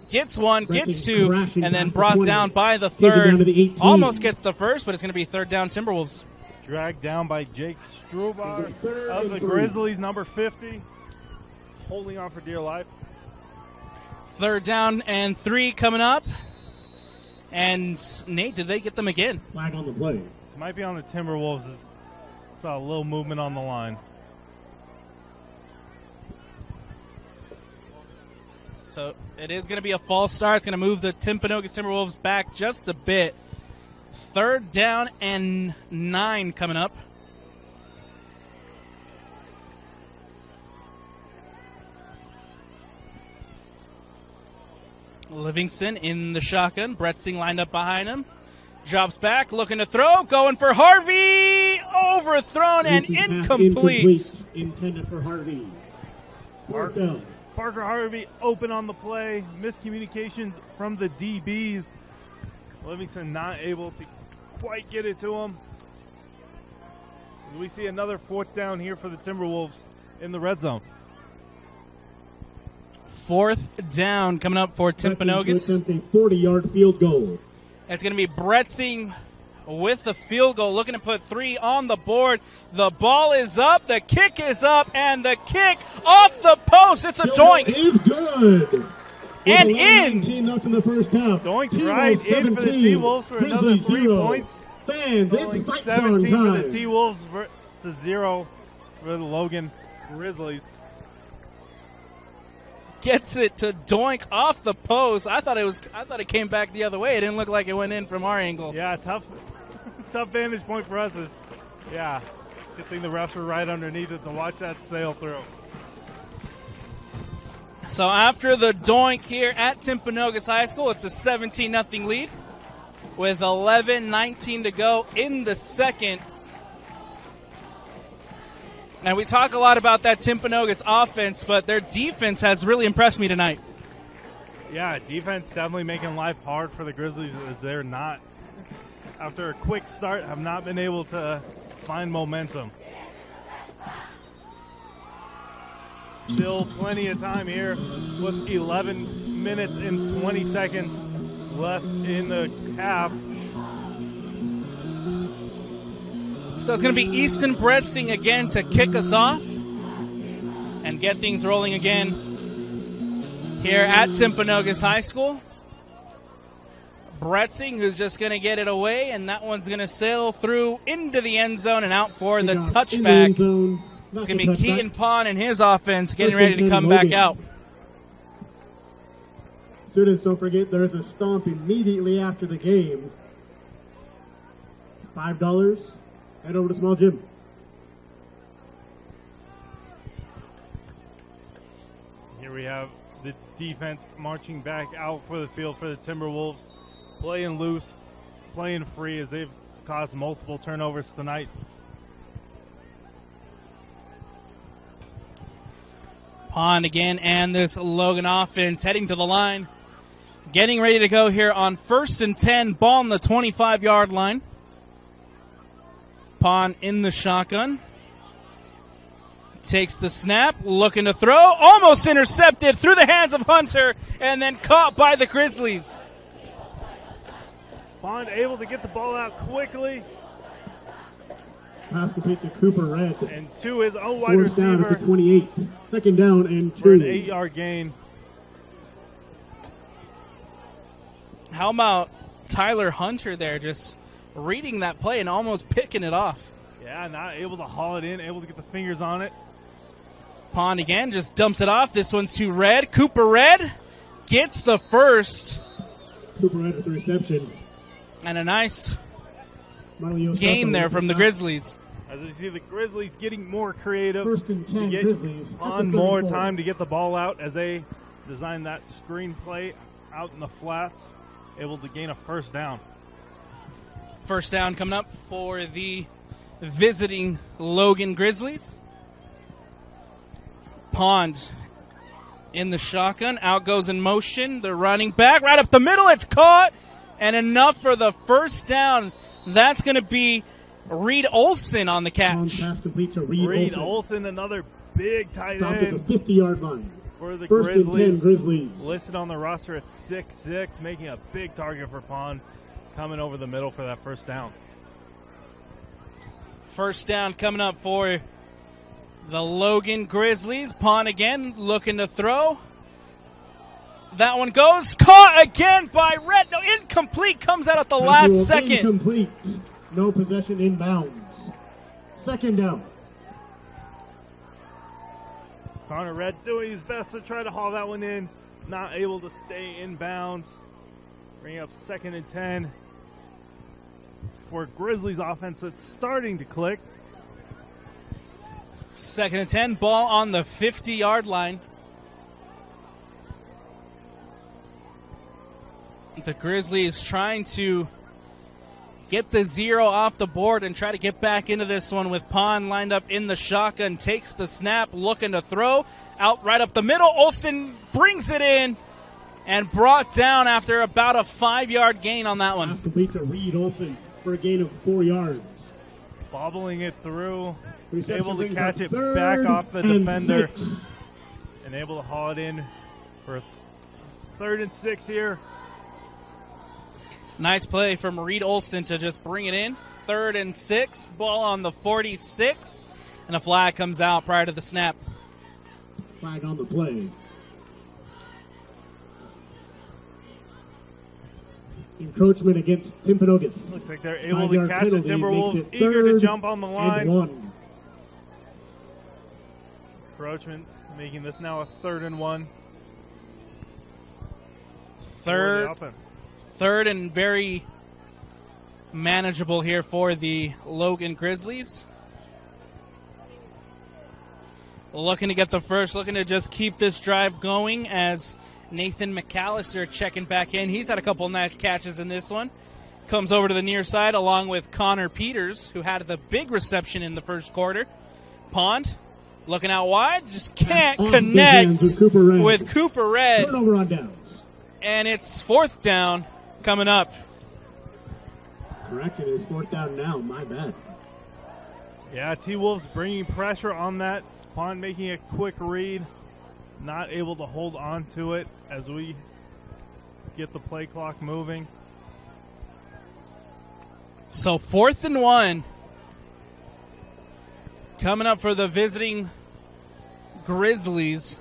gets one, gets two, and then brought down by the third. Almost gets the first, but it's going to be third down Timberwolves. Dragged down by Jake Strubar of the Grizzlies, number 50. Holding on for dear life. Third down and 3 coming up. And, Nate, did they get them again? Flag on the play. This might be on the Timberwolves. Saw a little movement on the line. So it is going to be a false start. It's going to move the Timpanogos Timberwolves back just a bit. Third down and 9 coming up. Livingston in the shotgun. Bretzing lined up behind him. Drops back, looking to throw. Going for Harvey. Overthrown and incomplete. Intended for Harvey. Parker Harvey open on the play. Miscommunication from the DBs. Livingston not able to quite get it to him. We see another fourth down here for the Timberwolves in the red zone. Fourth down coming up for Timpanogos. A 40-yard field goal. It's going to be Bretzing with the field goal, looking to put 3 on the board. The ball is up, the kick is up, and the kick off the post. It's a doink. Is good. And in. 19 left in the first half. Doink right in for the T-Wolves for another 3 points. Fans, it's fight 17 time. for the T-Wolves to 0 for the Logan Grizzlies. Gets it to doink off the post. I thought it came back the other way. It didn't look like it went in from our angle. Yeah, tough vantage point for us is, yeah, good thing the refs were right underneath it to watch that sail through. So after the doink here at Timpanogos High School, it's a 17-0 lead with 11:19 to go in the second. And we talk a lot about that Timpanogos offense, but their defense has really impressed me tonight. Yeah, defense definitely making life hard for the Grizzlies as they're not, after a quick start, have not been able to find momentum. Still plenty of time here with 11 minutes and 20 seconds left in the half. So it's going to be Easton Bretzing again to kick us off and get things rolling again here at Timpanogos High School. Bretzing, who's just going to get it away, and that one's going to sail through into the end zone and out for the touchback. It's going to be Keaton Pond and his offense getting ready to come back out. Students, don't forget there is a stomp immediately after the game. $5. Head over to small gym. Here we have the defense marching back out for the field for the Timberwolves, playing loose, playing free as they've caused multiple turnovers tonight. Pond again, and this Logan offense heading to the line. Getting ready to go here on 1st and 10, ball on the 25-yard line. Pond in the shotgun. Takes the snap, looking to throw. Almost intercepted through the hands of Hunter, and then caught by the Grizzlies. Pond able to get the ball out quickly. Pass complete to Cooper Red. And to his own wide Fourth down receiver. at the 28. Second down and 2. For an 8-yard gain. How about Tyler Hunter there just reading that play and almost picking it off? Yeah, not able to haul it in, able to get the fingers on it. Pond again just dumps it off. This one's to Red. Cooper Red gets the first. Cooper Red with the reception. And a nice game there from the Grizzlies. As we see the Grizzlies getting more creative. 1st and 10 to get Grizzlies. on more time to get the ball out as they design that screen play out in the flats, able to gain a first down. First down coming up for the visiting Logan Grizzlies. Pond in the shotgun. Out goes in motion. The running back right up the middle. It's caught and enough for the first down. That's going to be Reed Olson on the catch. Pass complete to Reed Olson, another big tight Stopped at end the 50-yard line. for the First and 10 Grizzlies. Grizzlies. Listed on the roster at 6'6", making a big target for Pond, coming over the middle for that first down. First down coming up for the Logan Grizzlies. Pond again looking to throw. That one goes. Caught again by Red. No, incomplete. Comes out at the last second. Incomplete. No possession inbounds. Second down. Connor Red doing his best to try to haul that one in. Not able to stay in bounds. Bringing up 2nd and 10 for Grizzlies offense that's starting to click. 2nd and 10. Ball on the 50-yard line. The Grizzlies trying to get the 0 off the board and try to get back into this one with Pond lined up in the shotgun. Takes the snap, looking to throw. Out right up the middle. Olsen brings it in and brought down after about a 5-yard gain on that one. Pass complete to Reed Olson for a gain of 4 yards. Bobbling it through. Reception Able to brings catch up it third back off the and defender. 6. And able to haul it in for 3rd and 6 here. Nice play from Reed Olson to just bring it in. 3rd and 6. Ball on the 46. And a flag comes out prior to the snap. Flag on the play. Encroachment against Timpanogos. Looks like they're able to 5-yard catch the penalty Timberwolves. makes it Eager to 3rd jump on the line. and 1. Encroachment making this now a 3rd and 1. Third and very manageable here for the Logan Grizzlies. Looking to get the first, looking to just keep this drive going as Nathan McAllister checking back in. He's had a couple nice catches in this one. Comes over to the near side along with Connor Peters, who had the big reception in the first quarter. Pond looking out wide, just can't connect with Cooper Red. Turnover on downs. And it's 4th down coming up. Correction, it's 4th down now. My bad. Yeah, T-Wolves bringing pressure on that. Pond making a quick read. Not able to hold on to it as we get the play clock moving. So 4th and 1 coming up for the visiting Grizzlies.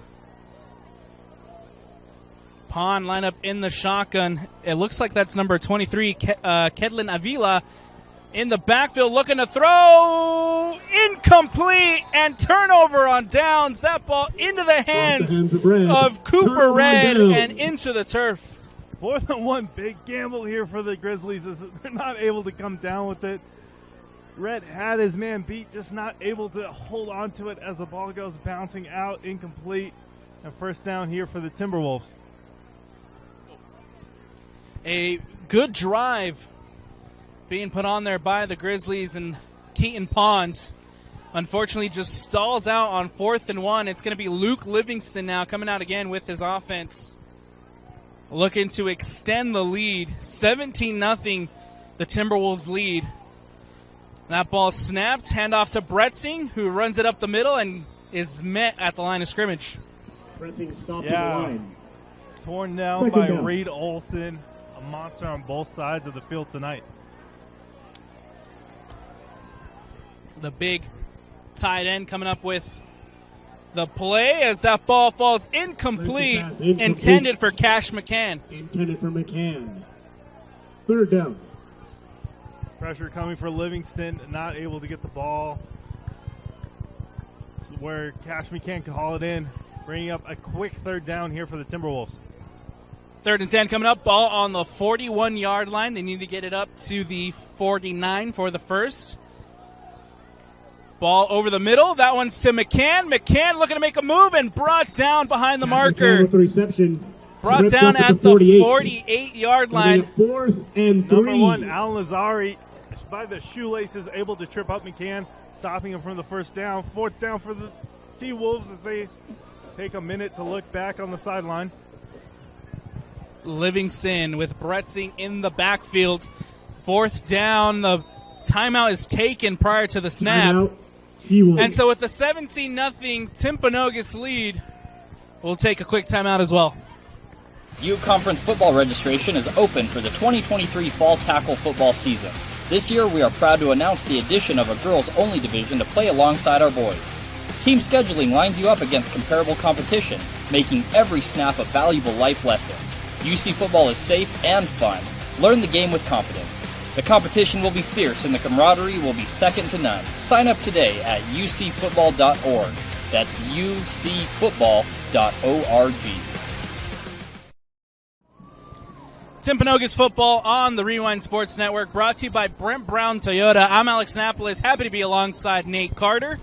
Pond line up in the shotgun. It looks like that's number 23, Kedlin Avila, in the backfield looking to throw. Incomplete and turnover on downs. That ball into the hands of Cooper Red and into the turf. 4th and 1, big gamble here for the Grizzlies as they're not able to come down with it. Red had his man beat, just not able to hold on to it as the ball goes bouncing out, incomplete. And 1st down here for the Timberwolves. A good drive being put on there by the Grizzlies, and Keaton Pond unfortunately just stalls out on 4th and 1. It's going to be Luke Livingston now coming out again with his offense, looking to extend the lead. 17-0, the Timberwolves lead. That ball snapped, handoff to Bretzing, who runs it up the middle and is met at the line of scrimmage. Bretzing stopped at the line. Torn down by Reed Olson. A monster on both sides of the field tonight. The big tight end coming up with the play as that ball falls incomplete. Intended for Cash McCann. Intended for McCann. 3rd down. Pressure coming for Livingston, not able to get the ball. This is where Cash McCann can haul it in, bringing up a quick 3rd down here for the Timberwolves. 3rd and 10 coming up. Ball on the 41-yard line. They need to get it up to the 49 for the first. Ball over the middle. That one's to McCann. McCann looking to make a move and brought down behind the marker. With the reception. Brought down at the 48-yard line. 4th and 3. Number 1, Alan Lazari, by the shoelaces, able to trip up McCann, stopping him from the 1st down. 4th down for the T-Wolves as they take a minute to look back on the sideline. Livingston with Bretzing in the backfield. 4th down. The timeout is taken prior to the snap. And so with the 17-0 Timpanogos lead, we'll take a quick timeout as well. U Conference football registration is open for the 2023 fall tackle football season. This year, we are proud to announce the addition of a girls-only division to play alongside our boys. Team scheduling lines you up against comparable competition, making every snap a valuable life lesson. UC football is safe and fun. Learn the game with confidence. The competition will be fierce and the camaraderie will be second to none. Sign up today at ucfootball.org. That's ucfootball.org. Timpanogos football on the Rewind Sports Network, brought to you by Brent Brown Toyota. I'm Alex Napolis, happy to be alongside Nate Carter.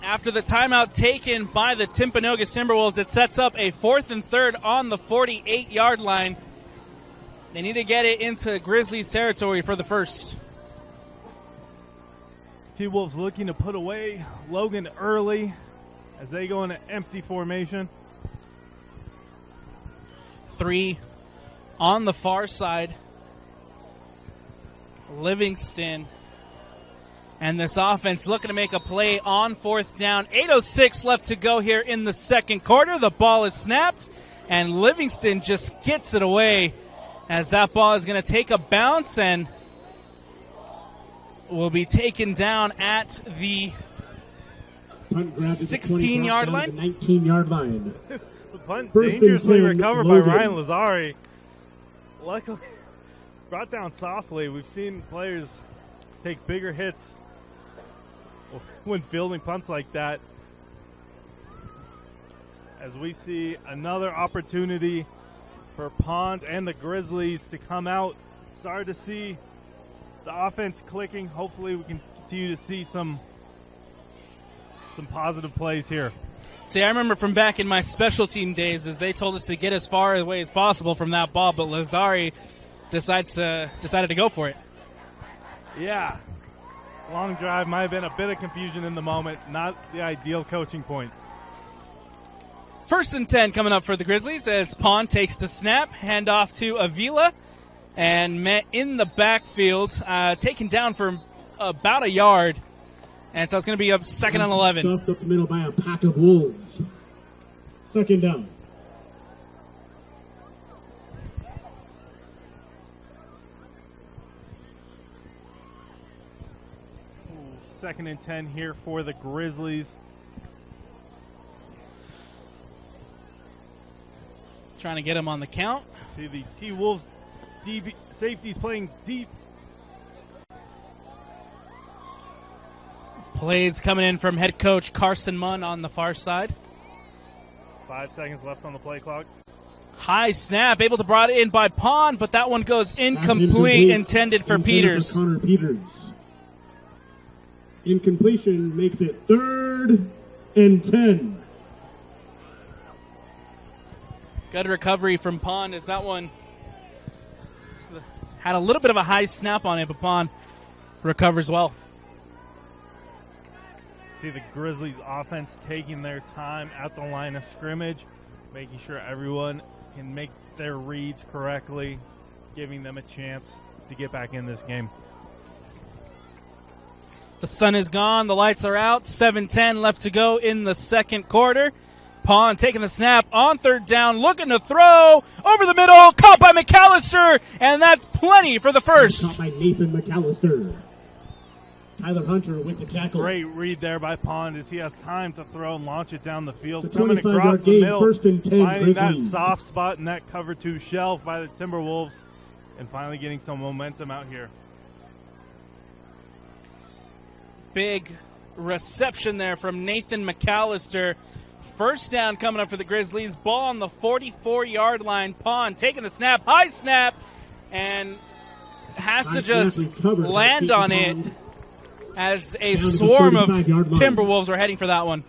After the timeout taken by the Timpanogos Timberwolves, it sets up a 4th and 3rd on the 48-yard line. They need to get it into Grizzlies territory for the first. T-Wolves looking to put away Logan early as they go into empty formation. 3 on the far side. Livingston. And this offense looking to make a play on 4th down. 8:06 left to go here in the second quarter. The ball is snapped, and Livingston just gets it away as that ball is going to take a bounce and will be taken down at the 16-yard line. 19-yard line. The punt dangerously recovered by Ryan Lazari. Luckily, brought down softly. We've seen players take bigger hits when fielding punts like that. As we see another opportunity for Pond and the Grizzlies to come out. Sorry to see the offense clicking. Hopefully we can continue to see some positive plays here. See, I remember from back in my special team days as they told us to get as far away as possible from that ball, but Lazari decided to go for it. Yeah. Long drive might have been a bit of confusion in the moment. Not the ideal coaching point. 1st and 10 coming up for the Grizzlies as Pond takes the snap, handoff to Avila, and met in the backfield, taken down for about a yard. And so it's going to be up 2nd and 11. Stuffed up the middle by a pack of wolves. 2nd down. Ooh, 2nd and 10 here for the Grizzlies. Trying to get him on the count. See the T-Wolves DB safeties playing deep. Plays coming in from head coach Carson Munn on the far side. 5 seconds left on the play clock. High snap, able to brought in by Pond, but that one goes incomplete, intended for Peters. Connor Peters. Incompletion makes it 3rd and 10. Good recovery from Pond as that one had a little bit of a high snap on it, but Pond recovers well. See the Grizzlies offense taking their time at the line of scrimmage, making sure everyone can make their reads correctly, giving them a chance to get back in this game. The sun is gone, the lights are out, 7:10 left to go in the second quarter. Pond taking the snap on 3rd down, looking to throw over the middle, caught by McAllister, and that's plenty for the first. Caught by Nathan McAllister. Tyler Hunter with the tackle. Great read there by Pond as he has time to throw and launch it down the field. The Coming across the gain, middle, 1st and 10 finding that Grizzlies. soft spot in that cover 2 shelf by the Timberwolves, and finally getting some momentum out here. Big reception there from Nathan McAllister. 1st down coming up for the Grizzlies. Ball on the 44-yard line. Pond taking the snap, high snap, and has to just land on it as a swarm of Timberwolves are heading for that one.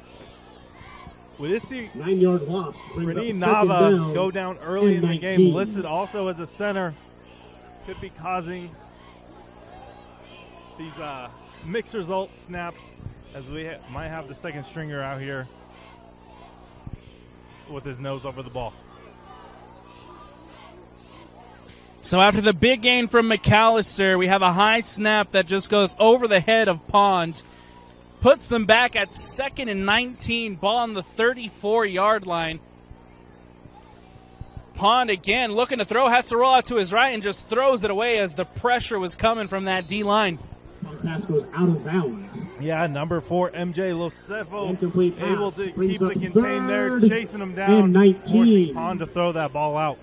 We did see 9-yard loss. Renee Nava go down early in the game, listed also as a center. Could be causing these mixed result snaps as we might have the second stringer out here with his nose over the ball. So after the big gain from McAllister, we have a high snap that just goes over the head of Pond. Puts them back at 2nd and 19. Ball on the 34-yard line. Pond again looking to throw, has to roll out to his right and just throws it away as the pressure was coming from that D-line. Pass goes out of bounds. Yeah, number 4, MJ Losefo, Incomplete pass. able to Brings keep up it contained there, third chasing him down, and 19. forcing Pond to throw that ball out.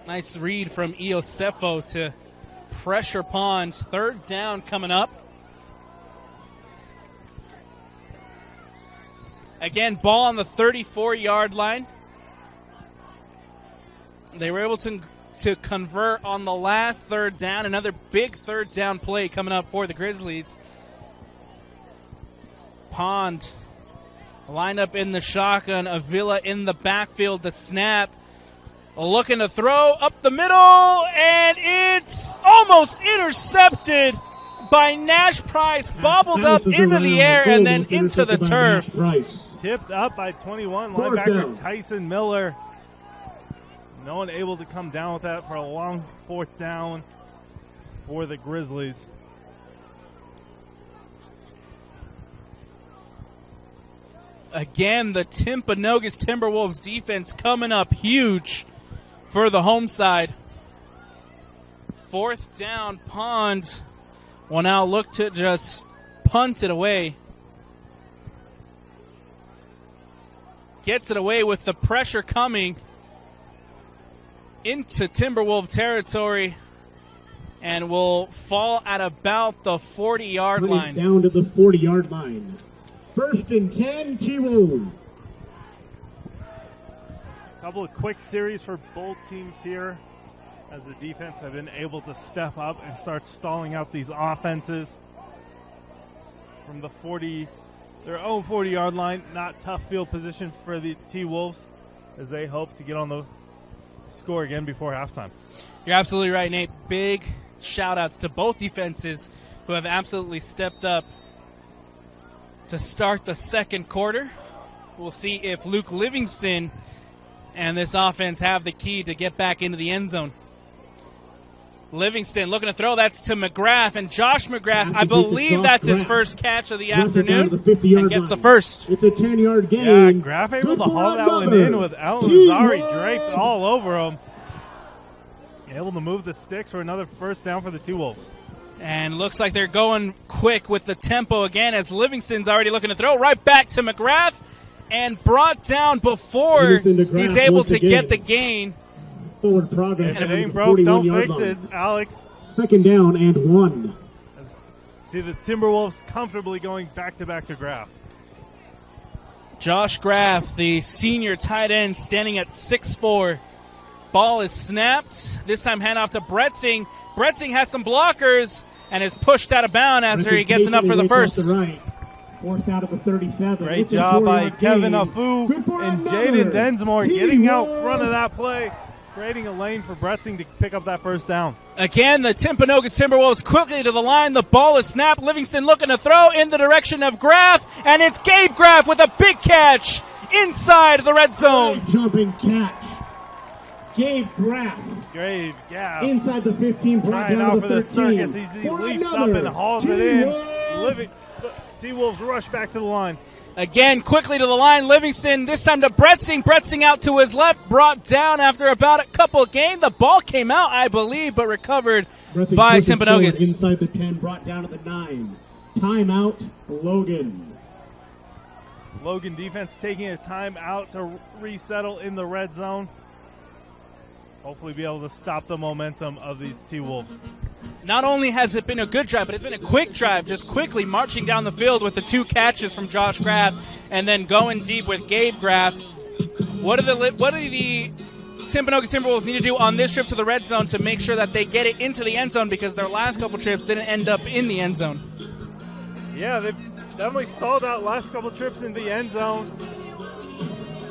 Nice read from Iosefo to pressure Pond. 3rd down coming up. Again, ball on the 34-yard line. They were able to convert on the last 3rd down. Another big 3rd down play coming up for the Grizzlies. Pond lined up in the shotgun. Avila in the backfield. The snap. Looking to throw up the middle, and it's almost intercepted by Nash Price. Bobbled up into the air and then into the turf. Tipped up by 21, linebacker Tyson Miller. No one able to come down with that for a long 4th down for the Grizzlies. Again, the Timpanogos Timberwolves defense coming up huge for the home side. 4th down, Pond will now look to just punt it away. Gets it away with the pressure coming into Timberwolf territory and will fall at about the 40-yard line. Down to the 40-yard line. 1st and 10, T-Wolves. Couple of quick series for both teams here as the defense have been able to step up and start stalling out these offenses from the 40, their own 40-yard line. Not tough field position for the T-Wolves as they hope to get on the score again before halftime. You're absolutely right, Nate. Big shout-outs to both defenses who have absolutely stepped up to start the 2nd quarter. We'll see if Luke Livingston and this offense have the key to get back into the end zone. Livingston looking to throw. That's to McGrath. And Josh McGrath, I believe that's his first catch of the afternoon, and gets the first. It's a 10-yard gain. Yeah, Graff able to haul that one in with Alan Lazari draped all over him. Able to move the sticks for another 1st down for the T-Wolves. And looks like they're going quick with the tempo again as Livingston's already looking to throw. Right back to McGrath. And brought down before he's able to get the gain. Forward progress. If it ain't broke, don't fix it, Alex. 2nd down and 1. See the Timberwolves comfortably going back-to-back to Graff. Josh Graff, the senior tight end, standing at 6'4". Ball is snapped. This time handoff to Bretzing. Bretzing has some blockers and is pushed out of bounds after he gets enough for the first. Forced out of the 37. Great job by Kevin Afu and Jaden Densmore getting out front of that play, creating a lane for Bretzing to pick up that 1st down. Again, the Timpanogos Timberwolves quickly to the line. The ball is snapped. Livingston looking to throw in the direction of Graff, and it's Gabe Graff with a big catch inside the red zone. Great jumping catch. Gabe Graff. Great, yeah. Inside the 15, brought trying down out to for the the 13. circus. He leaps up and hauls it in. T-Wolves rush back to the line. Again, quickly to the line. Livingston, this time to Bretzing. Bretzing out to his left, brought down after about a couple of gains. The ball came out, I believe, but recovered by Timpanogos. Inside the 10, brought down to the 9. Timeout, Logan. Logan defense taking a timeout to resettle in the red zone. Hopefully be able to stop the momentum of these T-Wolves. Not only has it been a good drive, but it's been a quick drive, just quickly marching down the field with the 2 catches from Josh Graff and then going deep with Gabe Graff. What do the Timpanogos Timberwolves need to do on this trip to the red zone to make sure that they get it into the end zone, because their last couple trips didn't end up in the end zone? Yeah, they've definitely stalled out last couple trips in the end zone.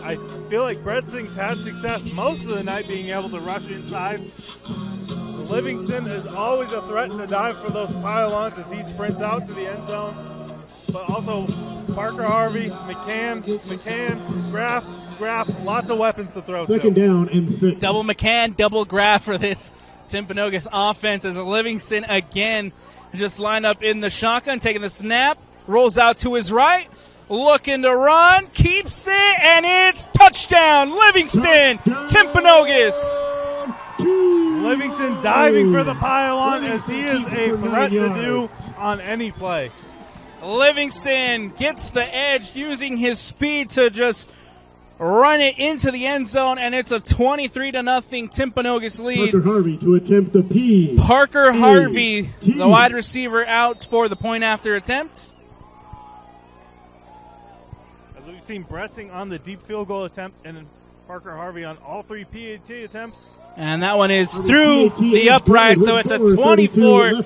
I feel like Bretzing's had success most of the night being able to rush inside. Livingston is always a threat to dive for those pylons as he sprints out to the end zone. But also, Parker Harvey, McCann, Graff, lots of weapons to throw Second to. down and 6. Double McCann, double Graff for this Timpanogos offense as Livingston again just lined up in the shotgun, taking the snap, rolls out to his right, looking to run, keeps it, and it's touchdown, Livingston, Timpanogos. Livingston diving for the pylon as he is a threat to do on any play. Livingston gets the edge using his speed to just run it into the end zone, and it's a 23-0 Timpanogos lead. Parker Harvey to attempt the P. Parker Harvey, the wide receiver, out for the point after attempt. As we've seen Bretzing on the deep field goal attempt and Parker Harvey on all 3 PAT attempts. And that one is through the upright, so it's a 24-0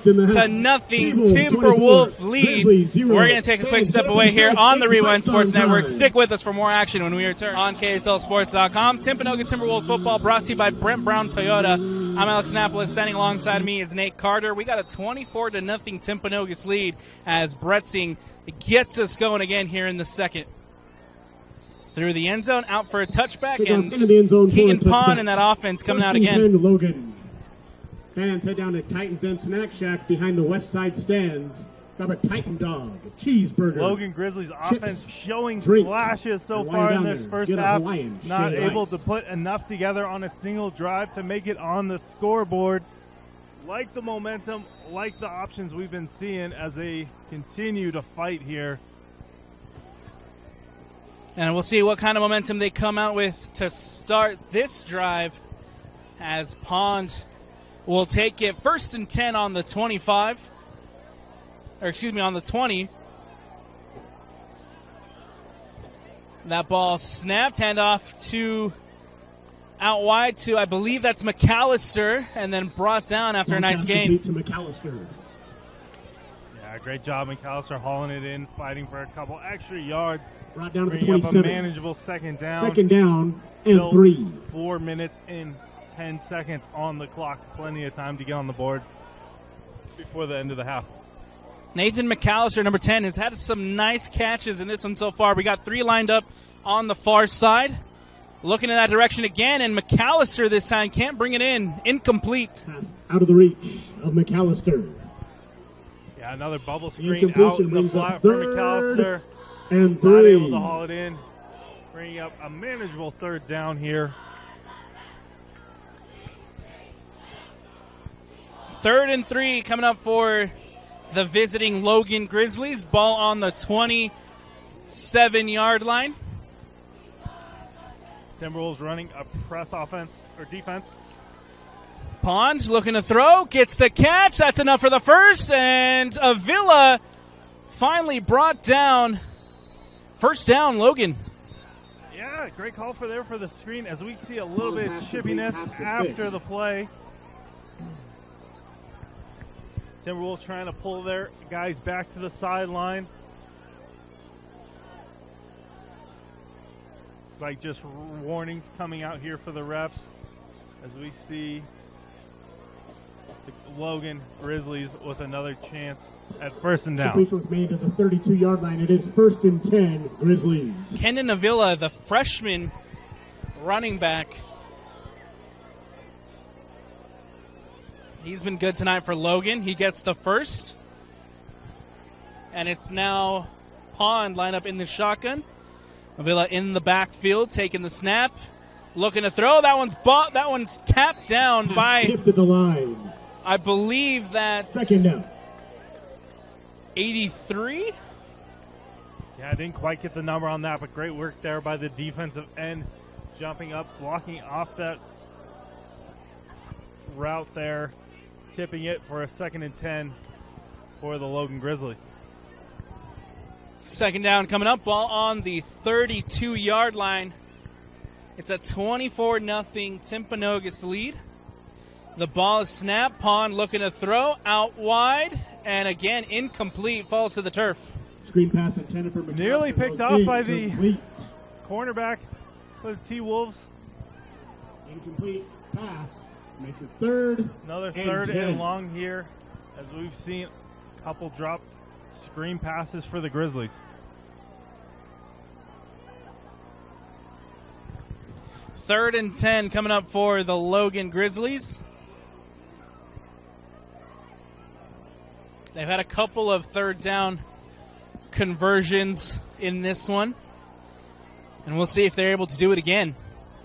Timberwolf lead. We're going to take a quick step away here on the Rewind Sports Network. Stick with us for more action when we return on KSLSports.com. Timpanogos Timberwolves football brought to you by Brent Brown Toyota. I'm Alex Annapolis. Standing alongside me is Nate Carter. We got a 24-0 Timpanogos lead as Bretzing gets us going again here in the second. Through the end zone, out for a touchback, and Keegan Pond and that offense coming out again. Logan. Fans head down to Titans Den Snack Shack behind the west side stands. Grab a Titan dog, a cheeseburger. Logan Grizzlies offense showing drink, flashes so far in this first half. Hawaiian, Not able ice. to put enough together on a single drive to make it on the scoreboard. Like the momentum, like the options we've been seeing as they continue to fight here. And we'll see what kind of momentum they come out with to start this drive as Pond will take it 1st and 10 on the 25. Or excuse me, on the 20. That ball snapped, handoff to out wide to, I believe that's McAllister, and then brought down after a nice gain. To McAllister. Yeah, great job, McAllister hauling it in, fighting for a couple extra yards. Brought down to the Bringing up a 27. manageable second down. Second down and Still 3. 4 minutes and 10 seconds on the clock. Plenty of time to get on the board before the end of the half. Nathan McAllister, number 10, has had some nice catches in this one so far. We got 3 lined up on the far side. Looking in that direction again, and McAllister this time can't bring it in. Incomplete. Pass out of the reach of McAllister. Yeah, another bubble screen out in the flat for McAllister. And Not 3. able to haul it in. Bringing up a manageable third down here. 3rd and 3 coming up for the visiting Logan Grizzlies. Ball on the 27-yard line. Timberwolves running a press offense or defense. Pond looking to throw, gets the catch. That's enough for the first, and Avila finally brought down. First down, Logan. Yeah, great call for the screen as we see a little bit of chippiness after the play. Timberwolves trying to pull their guys back to the sideline. It's like just warnings coming out here for the refs as we see the Logan Grizzlies with another chance at 1st and down. Completion was made to the 32-yard line. It is 1st and 10, Grizzlies. Kendon Avila, the freshman running back. He's been good tonight for Logan. He gets the first. And it's now Pond lined up in the shotgun. Avila in the backfield, taking the snap. Looking to throw. That one's tapped down by, Shifted the line. I believe that's Second down. 83. Yeah, I didn't quite get the number on that, but great work there by the defensive end. Jumping up, blocking off that route there. Tipping it for a 2nd and 10 for the Logan Grizzlies. Second down coming up. Ball on the 32-yard line. It's a 24-0 Timpanogos lead. The ball is snapped. Pond looking to throw out wide. And again, incomplete. Falls to the turf. Screen pass intended for McAllister. Nearly picked off by the cornerback for the T-Wolves. Incomplete pass. Makes it 3rd. Another and 3rd 10. and long here as we've seen a couple dropped screen passes for the Grizzlies. 3rd and 10 coming up for the Logan Grizzlies. They've had a couple of 3rd down conversions in this one. And we'll see if they're able to do it again.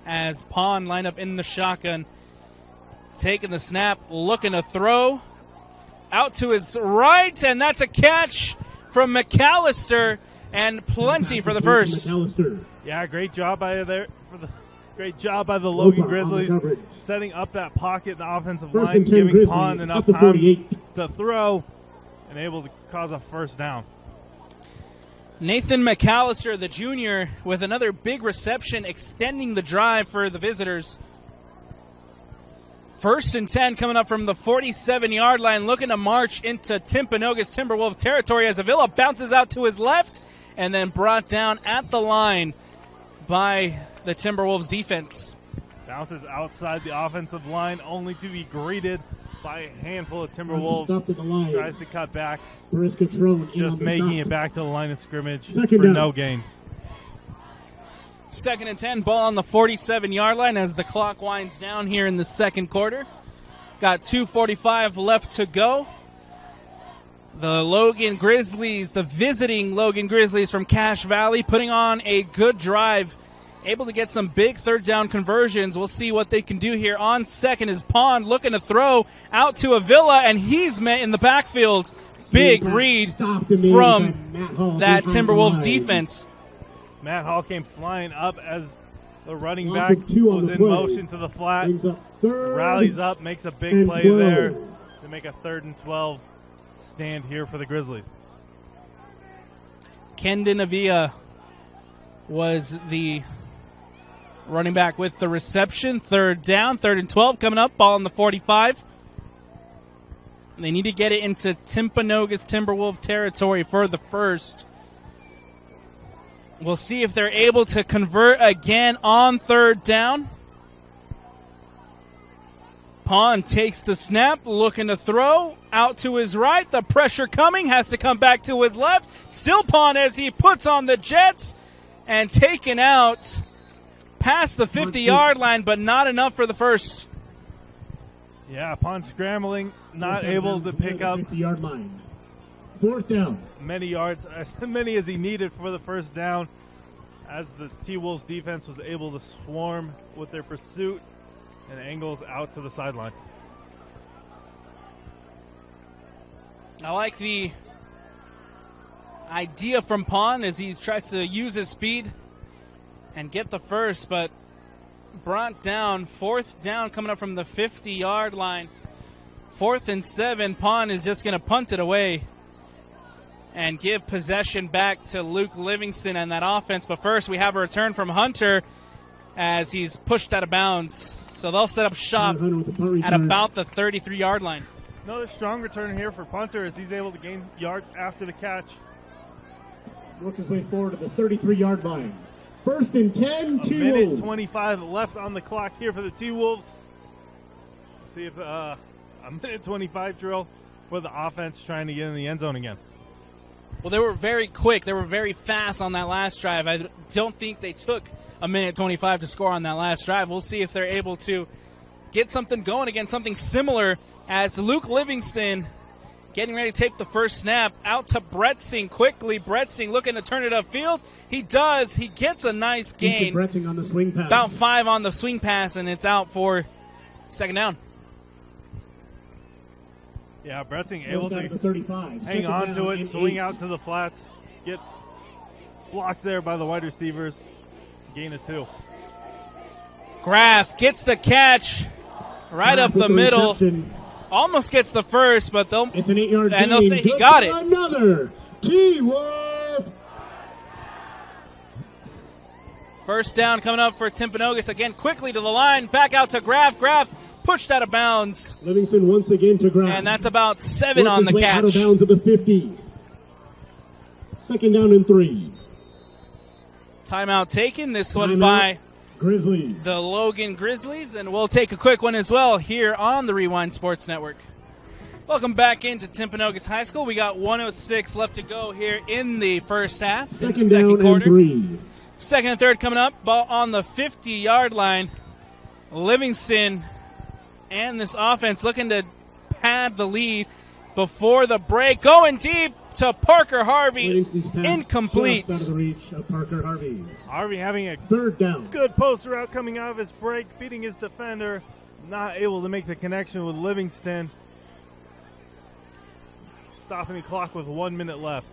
As Pond lined up in the shotgun, taking the snap, looking to throw. Out to his right, and that's a catch from McAllister, and plenty for the first. Yeah, great job by the Logan Grizzlies, setting up that pocket in the offensive line, giving Pond enough time to throw, and able to cause a first down. Nathan McAllister, the junior, with another big reception, extending the drive for the visitors. 1st and 10 coming up from the 47-yard line, looking to march into Timpanogos Timberwolves territory as Avila bounces out to his left and then brought down at the line by the Timberwolves defense. Bounces outside the offensive line, only to be greeted by a handful of Timberwolves. Tries to cut back, just making it back to the line of scrimmage for no gain. 2nd and 10, ball on the 47-yard line as the clock winds down here in the second quarter. Got 2:45 left to go. The Logan Grizzlies, the visiting Logan Grizzlies from Cache Valley, putting on a good drive, able to get some big 3rd down conversions. We'll see what they can do here. On second is Pond looking to throw out to Avila, and he's met in the backfield. Big read from that Timberwolves defense. Matt Hall came flying up as the running back was in motion to the flat. Rallies up, makes a big play there to make a 3rd and 12 stand here for the Grizzlies. Kendon Avila was the running back with the reception. 3rd down, 3rd and 12 coming up. Ball on the 45. They need to get it into Timpanogos Timberwolves territory for the first. We'll see if they're able to convert again on 3rd down. Pond takes the snap, looking to throw out to his right. The pressure coming, has to come back to his left. Still Pond as he puts on the Jets and taken out past the 50-yard line, but not enough for the first. Yeah, Pond scrambling, not able to pick up 50-yard line. 4th down. Many yards, as many as he needed for the first down, as the T-Wolves defense was able to swarm with their pursuit and angles out to the sideline. I like the idea from Pond as he tries to use his speed and get the first, but brought down. 4th down coming up from the 50-yard line. 4th and 7. Pond is just going to punt it away and give possession back to Luke Livingston and that offense. But first, we have a return from Hunter as he's pushed out of bounds. So they'll set up shop at about the 33-yard line. Another strong return here for punter as he's able to gain yards after the catch. Works his way forward to the 33-yard line. 1st and 10, T-Wolves. Minute 25 left on the clock here for the T-Wolves. See if a minute 25 drill for the offense trying to get in the end zone again. Well, they were very quick. They were very fast on that last drive. I don't think they took a minute 25 to score on that last drive. We'll see if they're able to get something going again, something similar as Luke Livingston getting ready to take the first snap out to Bretzing quickly. Bretzing looking to turn it upfield. He does. He gets a nice gain. Bretzing on the swing pass. About 5 on the swing pass, and it's out for 2nd down. Yeah, Bretzing able to 35. hang on to it, swing out to the flats, get blocked there by the wide receivers, gain of 2. Graff gets the catch right up the middle. Reception. Almost gets the first, but they'll It's an 8-yard gain. and they'll say he got it. Another T-Wolf. First down coming up for Timpanogos again. Quickly to the line, back out to Graff. Graff pushed out of bounds, Livingston once again to Graff. and that's about 7 on the Out catch. of bounds at the 50. 2nd down and 3. Timeout taken. This one Timeout. by Grizzlies. the Logan Grizzlies, and we'll take a quick one as well here on the Rewind Sports Network. Welcome back into Timpanogos High School. We got 1:06 left to go here in the first half, in the Second second down quarter. and 3. Second and third coming up. Ball on the 50-yard line. Livingston and this offense looking to pad the lead before the break. Going deep to Parker Harvey. Incomplete. Just out of the reach of Parker Harvey. Harvey having a Third down. good post route coming out of his break, beating his defender. Not able to make the connection with Livingston. Stopping the clock with 1 minute left.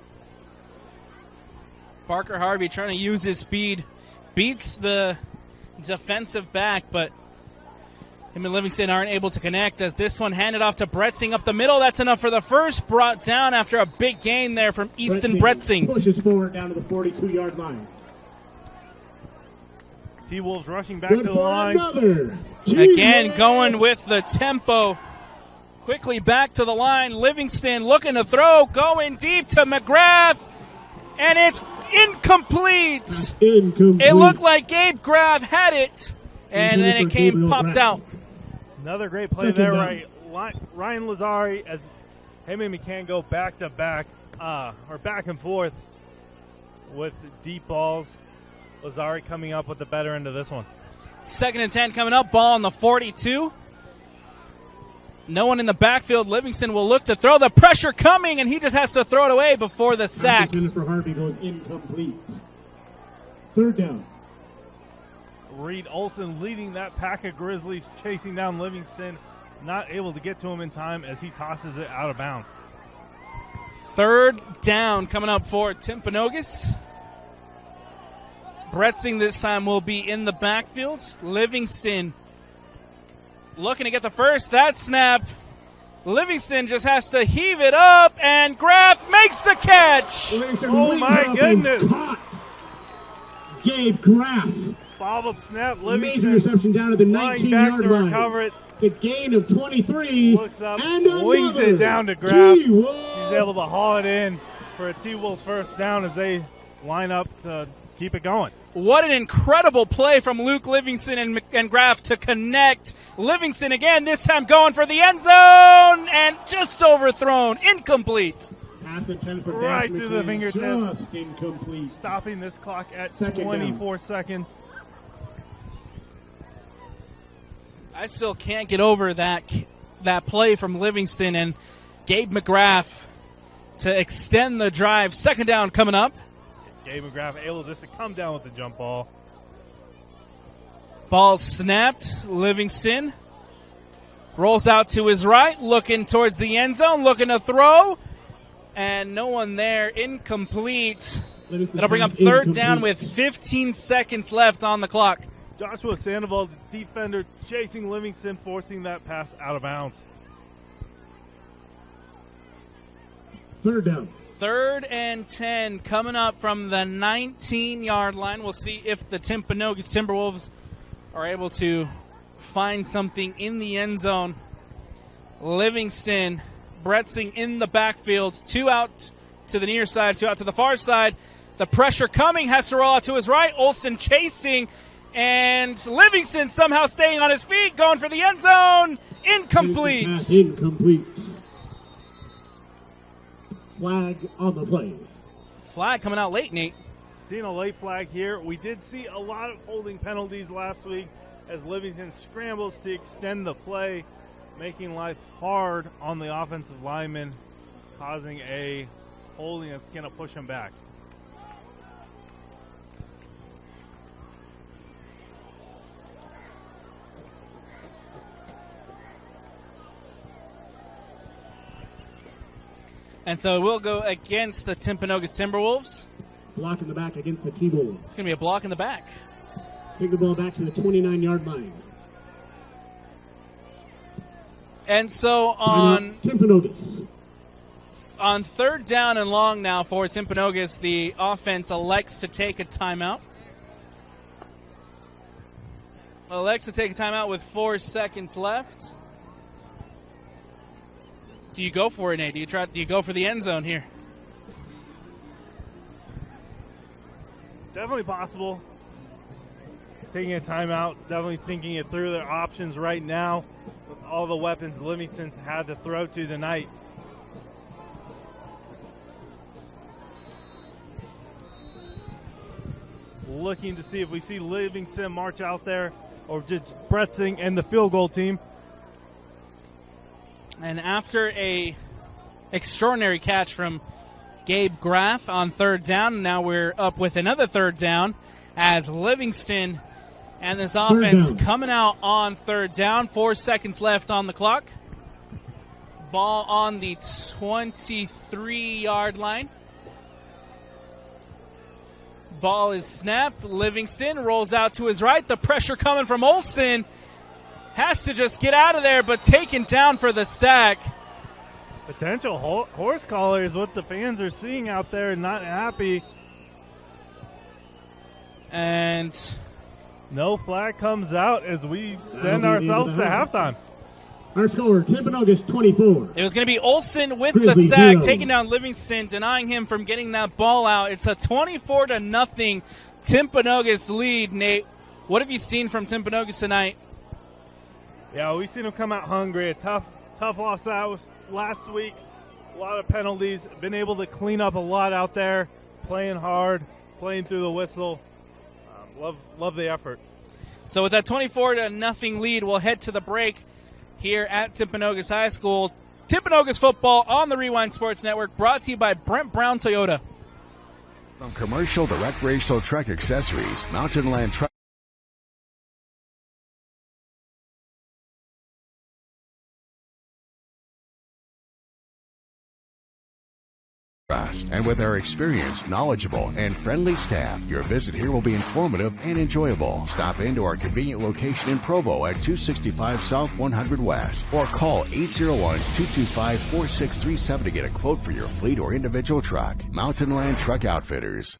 Parker Harvey trying to use his speed. Beats the defensive back, but him and Livingston aren't able to connect as this one handed off to Bretzing up the middle. That's enough for the first. Brought down after a big gain there from Easton Bretzing. Pushes forward down to the 42-yard line. T-Wolves rushing back to the line. Again, going with the tempo. Quickly back to the line. Livingston looking to throw. Going deep to McGrath. And it's incomplete. It looked like Gabe Graff had it. And then it came popped out. Another great play there, right? Ryan Lazari, as him and McCann go back to back, or back and forth with deep balls. Lazari coming up with the better end of this one. Second and 10 coming up. Ball on the 42. No one in the backfield. Livingston will look to throw. The pressure coming, and he just has to throw it away before the sack. For Harvey goes incomplete. Third down. Reed Olson leading that pack of Grizzlies, chasing down Livingston. Not able to get to him in time as he tosses it out of bounds. Third down coming up for Timpanogos. Bretzing this time will be in the backfield. Livingston looking to get the first. That snap. Livingston just has to heave it up, and Graff makes the catch. Oh, my goodness. Gabe Graff. Bobbled snap. Major reception down to the 19-yard line. Recover it. The gain of 23. Looks up, and wings it down to Graff. He's able to haul it in for a T-Wolves first down as they line up to keep it going. What an incredible play from Luke Livingston and Graff to connect. Livingston again, this time going for the end zone, and just overthrown. Incomplete. Pass intended for right Dash through McCann, the fingertips. Just incomplete. Stopping this clock at Second 24 seconds. I still can't get over that play from Livingston and Gabe McGrath to extend the drive. Second down coming up. Gabe McGrath able just to come down with the jump ball. Ball snapped. Livingston rolls out to his right, looking towards the end zone, looking to throw. And no one there. Incomplete. That'll bring up third down with 15 seconds left on the clock. Joshua Sandoval, the defender, chasing Livingston, forcing that pass out of bounds. Third down. Third and 10 coming up from the 19-yard line. We'll see if the Timpanogos Timberwolves are able to find something in the end zone. Livingston, Bretzing in the backfield. Two out to the near side, two out to the far side. The pressure coming, has to roll out to his right. Olsen chasing, and Livingston somehow staying on his feet, going for the end zone. Incomplete. Incomplete. Flag on the play. Flag coming out late, Nate. Seeing a late flag here. We did see a lot of holding penalties last week as Livingston scrambles to extend the play, making life hard on the offensive lineman, causing a holding that's going to push him back. And so we'll go against the Timpanogos Timberwolves. Block in the back against the T-Wolves. It's going to be a block in the back. Take the ball back to the 29-yard line. And so on Timpanogos. On third down and long now for Timpanogos, the offense elects to take a timeout. Elects to take a timeout with 4 seconds left. Do you go for it, Nate? Do you go for the end zone here? Definitely possible. Taking a timeout, definitely thinking it through their options right now with all the weapons Livingston's had to throw to tonight. looking to see if we see Livingston march out there or just Bretzing and the field goal team. And after a extraordinary catch from Gabe Graff on third down, now we're up with another third down as Livingston and this offense coming out on third down. 4 seconds left on the clock. Ball on the 23-yard line. Ball is snapped. Livingston rolls out to his right. The pressure coming from Olsen. Has to just get out of there, but taken down for the sack. Potential horse collar is what the fans are seeing out there, not happy. And no flag comes out as we send ourselves to halftime. Our score, Timpanogos 24. It was going to be Olsen with Grizzlies the sack, 0. taking down Livingston, denying him from getting that ball out. It's a 24-0 Timpanogos lead. Nate, what have you seen from Timpanogos tonight? Yeah, we've seen them come out hungry. A tough loss that was last week. A lot of penalties. Been able to clean up a lot out there. Playing hard, playing through the whistle. Love the effort. So with that 24-0 lead, we'll head to the break here at Timpanogos High School. Timpanogos football on the Rewind Sports Network, brought to you by Brent Brown Toyota. From commercial to recreational truck accessories, Mountain Land Truck. And with our experienced, knowledgeable, and friendly staff, your visit here will be informative and enjoyable. Stop into our convenient location in Provo at 265 South 100 West or call 801-225-4637 to get a quote for your fleet or individual truck. Mountain Land Truck Outfitters.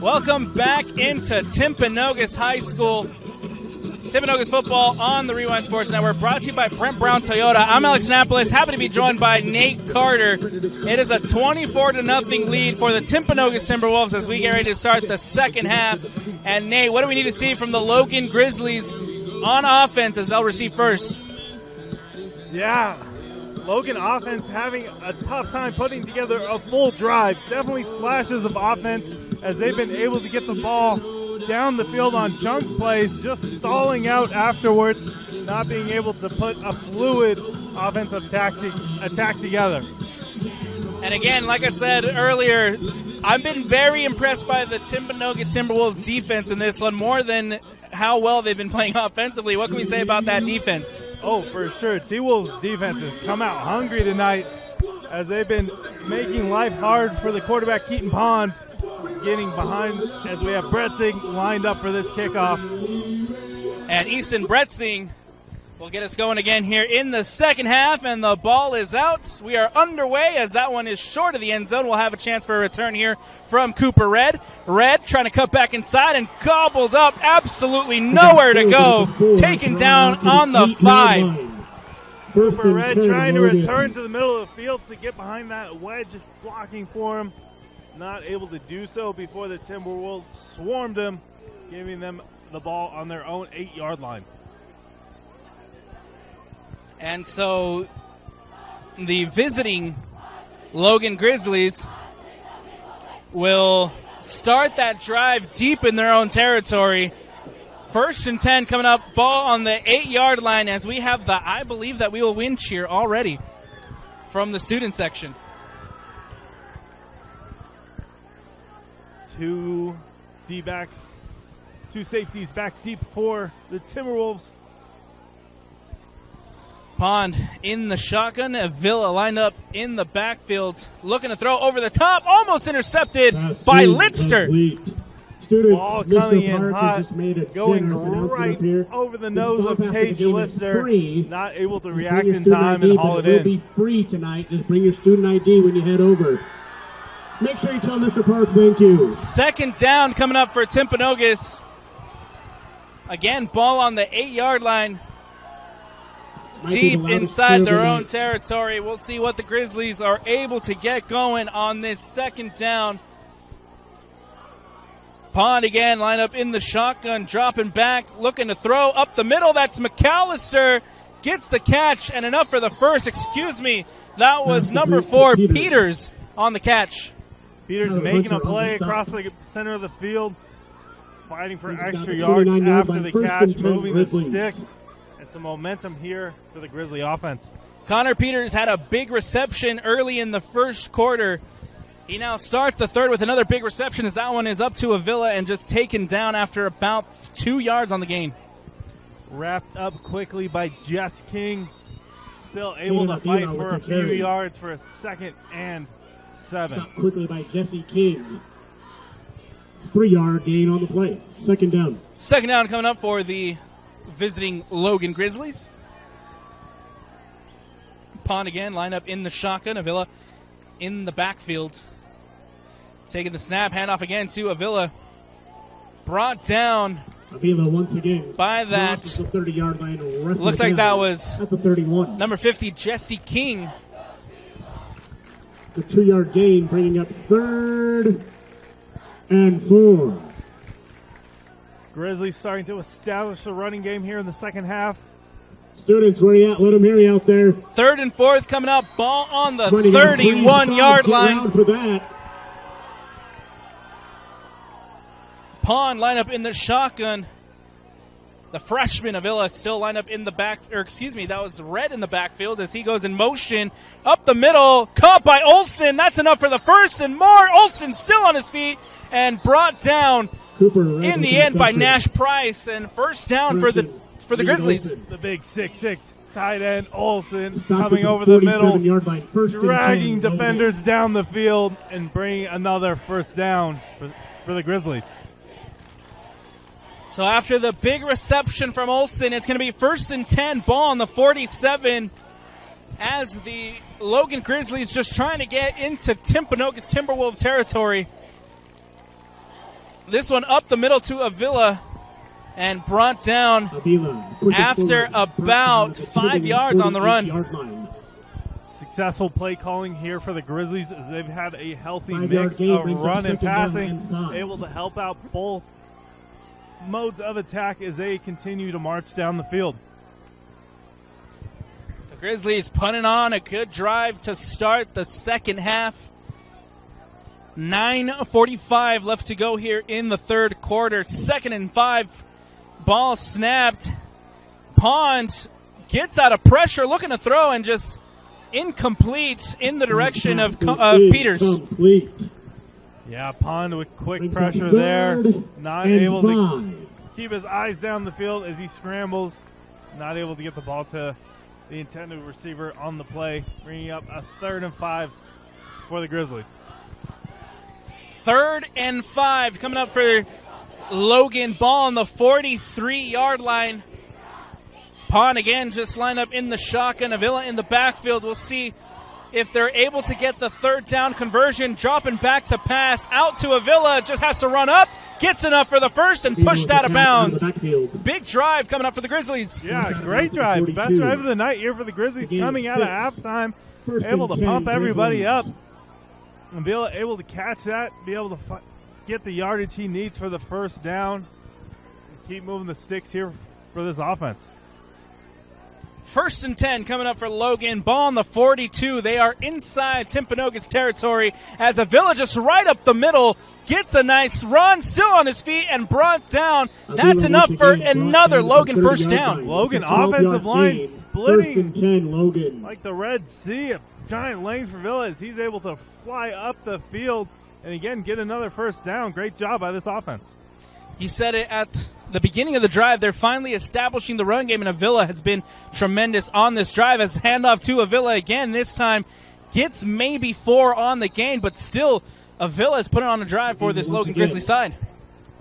Welcome back into Timpanogos High School. Timpanogos football on the Rewind Sports Network, brought to you by Brent Brown Toyota. I'm Alex Napolis, happy to be joined by Nate Carter. It is a 24-0 lead for the Timpanogos Timberwolves as we get ready to start the second half. And Nate, what do we need to see from the Logan Grizzlies on offense as they'll receive first? Yeah, Logan offense having a tough time putting together a full drive. Definitely flashes of offense as they've been able to get the ball down the field on chunk plays, just stalling out afterwards, not being able to put a fluid offensive attack together. And again, like I said earlier, I've been very impressed by the Timpanogos Timberwolves defense in this one, more than how well they've been playing offensively. What can we say about that defense? Oh, for sure. T-Wolves defense has come out hungry tonight as they've been making life hard for the quarterback, Keaton Pond, getting behind as we have Bretzing lined up for this kickoff. And Easton Bretzing will get us going again here in the second half, and the ball is out. We are underway as that one is short of the end zone. We'll have a chance for a return here from Cooper Red. Red trying to cut back inside and gobbled up. Absolutely nowhere to go. Taken down on the 5. Cooper Red trying to return to the middle of the field to get behind that wedge blocking for him. Not able to do so before the Timberwolves swarmed him, giving them the ball on their own 8-yard line. And so the visiting Logan Grizzlies will start that drive deep in their own territory. 1st and 10 coming up, ball on the 8-yard line as we have the I believe that we will win cheer already from the student section. two D-backs, two safeties back deep for the Timberwolves. Pond in the shotgun. Avila lined up in the backfield, looking to throw over the top, almost intercepted by Lister. Ball coming in hot, going right over the nose of Paige Lister. Not able to react in time and haul it in. It will be free tonight. Just bring your student ID when you head over. Make sure you tell Mr. Parks thank you. Second down coming up for Timpanogos. Again, ball on the 8-yard line. Deep inside their own territory. We'll see what the Grizzlies are able to get going on this second down. Pond again, line up in the shotgun, dropping back, looking to throw up the middle. That's McAllister, gets the catch, and enough for the first. Excuse me, that was number 4, Peters, on the catch. Peters making a play across the center of the field, fighting for extra yards after the catch, moving the sticks, and some momentum here for the Grizzly offense. Connor Peters had a big reception early in the first quarter. He now starts the third with another big reception as that one is up to Avila and just taken down after about 2 yards on the gain. Wrapped up quickly by Jess King. Still able to fight for a few yards for a 2nd and 7. Stopped quickly by Jesse King. 3-yard gain on the play. Second down. Second down coming up for the visiting Logan Grizzlies. Pond again, lined up in the shotgun. Avila in the backfield. Taking the snap, handoff again to Avila. Brought down Avila once again by that. The 30-yard line. Looks like that was at the 31. Number 50, Jesse King. The 2-yard gain, bringing up 3rd and 4. Grizzlies starting to establish a running game here in the second half. Students, where you at? Let them hear you out there. 3rd and 4th coming up. Ball on the 31-yard line. For that. Pond line up in the shotgun. The freshman Avila still lined up in the back, or excuse me, that was Red in the backfield as he goes in motion up the middle. Caught by Olsen. That's enough for the first and more. Olsen still on his feet and brought down Cooper, in the end by Nash Price, and first down for the Grizzlies. The big 6'6" tight end Olsen coming over the middle, dragging defenders down the field and bringing another first down for the Grizzlies. So after the big reception from Olsen, it's going to be 1st and 10, ball on the 47 as the Logan Grizzlies just trying to get into Timpanogos Timberwolves territory. This one up the middle to Avila and brought down after about 5 yards on the run. Successful play calling here for the Grizzlies as they've had a healthy mix of run and passing, able to help out both modes of attack as they continue to march down the field. The Grizzlies punting on a good drive to start the second half. 9:45 left to go here in the third quarter. 2nd and 5. Ball snapped. Pond gets out of pressure, looking to throw, and just incomplete in the direction of Peters. Yeah, Pond with quick pressure there. Not able to keep his eyes down the field as he scrambles. Not able to get the ball to the intended receiver on the play, bringing up a 3rd and 5 for the Grizzlies. 3rd and 5 coming up for Logan. Ball on the 43-yard line. Pond again just lined up in the shotgun. Avila in the backfield. We'll see if they're able to get the 3rd down conversion. Dropping back to pass out to Avila. Just has to run up. Gets enough for the first and pushed out of bounds. Big drive coming up for the Grizzlies. Yeah, great drive. Best drive of the night here for the Grizzlies coming out of halftime. Able to pump everybody up. Avila able to catch that, be able to get the yardage he needs for the first down. And keep moving the sticks here for this offense. 1st and 10 coming up for Logan. Ball on the 42. They are inside Timpanogos territory as Avila just right up the middle gets a nice run, still on his feet and brought down. That's enough for another Logan first down. Logan offensive line splitting 1st and 10, Logan. Like the Red Sea, a giant lane for Avila as he's able to fly up the field, and again get another first down. Great job by this offense. You said it at the beginning of the drive. They're finally establishing the run game, and Avila has been tremendous on this drive. As handoff to Avila again, this time gets maybe 4 on the gain, but still Avila is putting on a drive for this Logan Grizzlies side.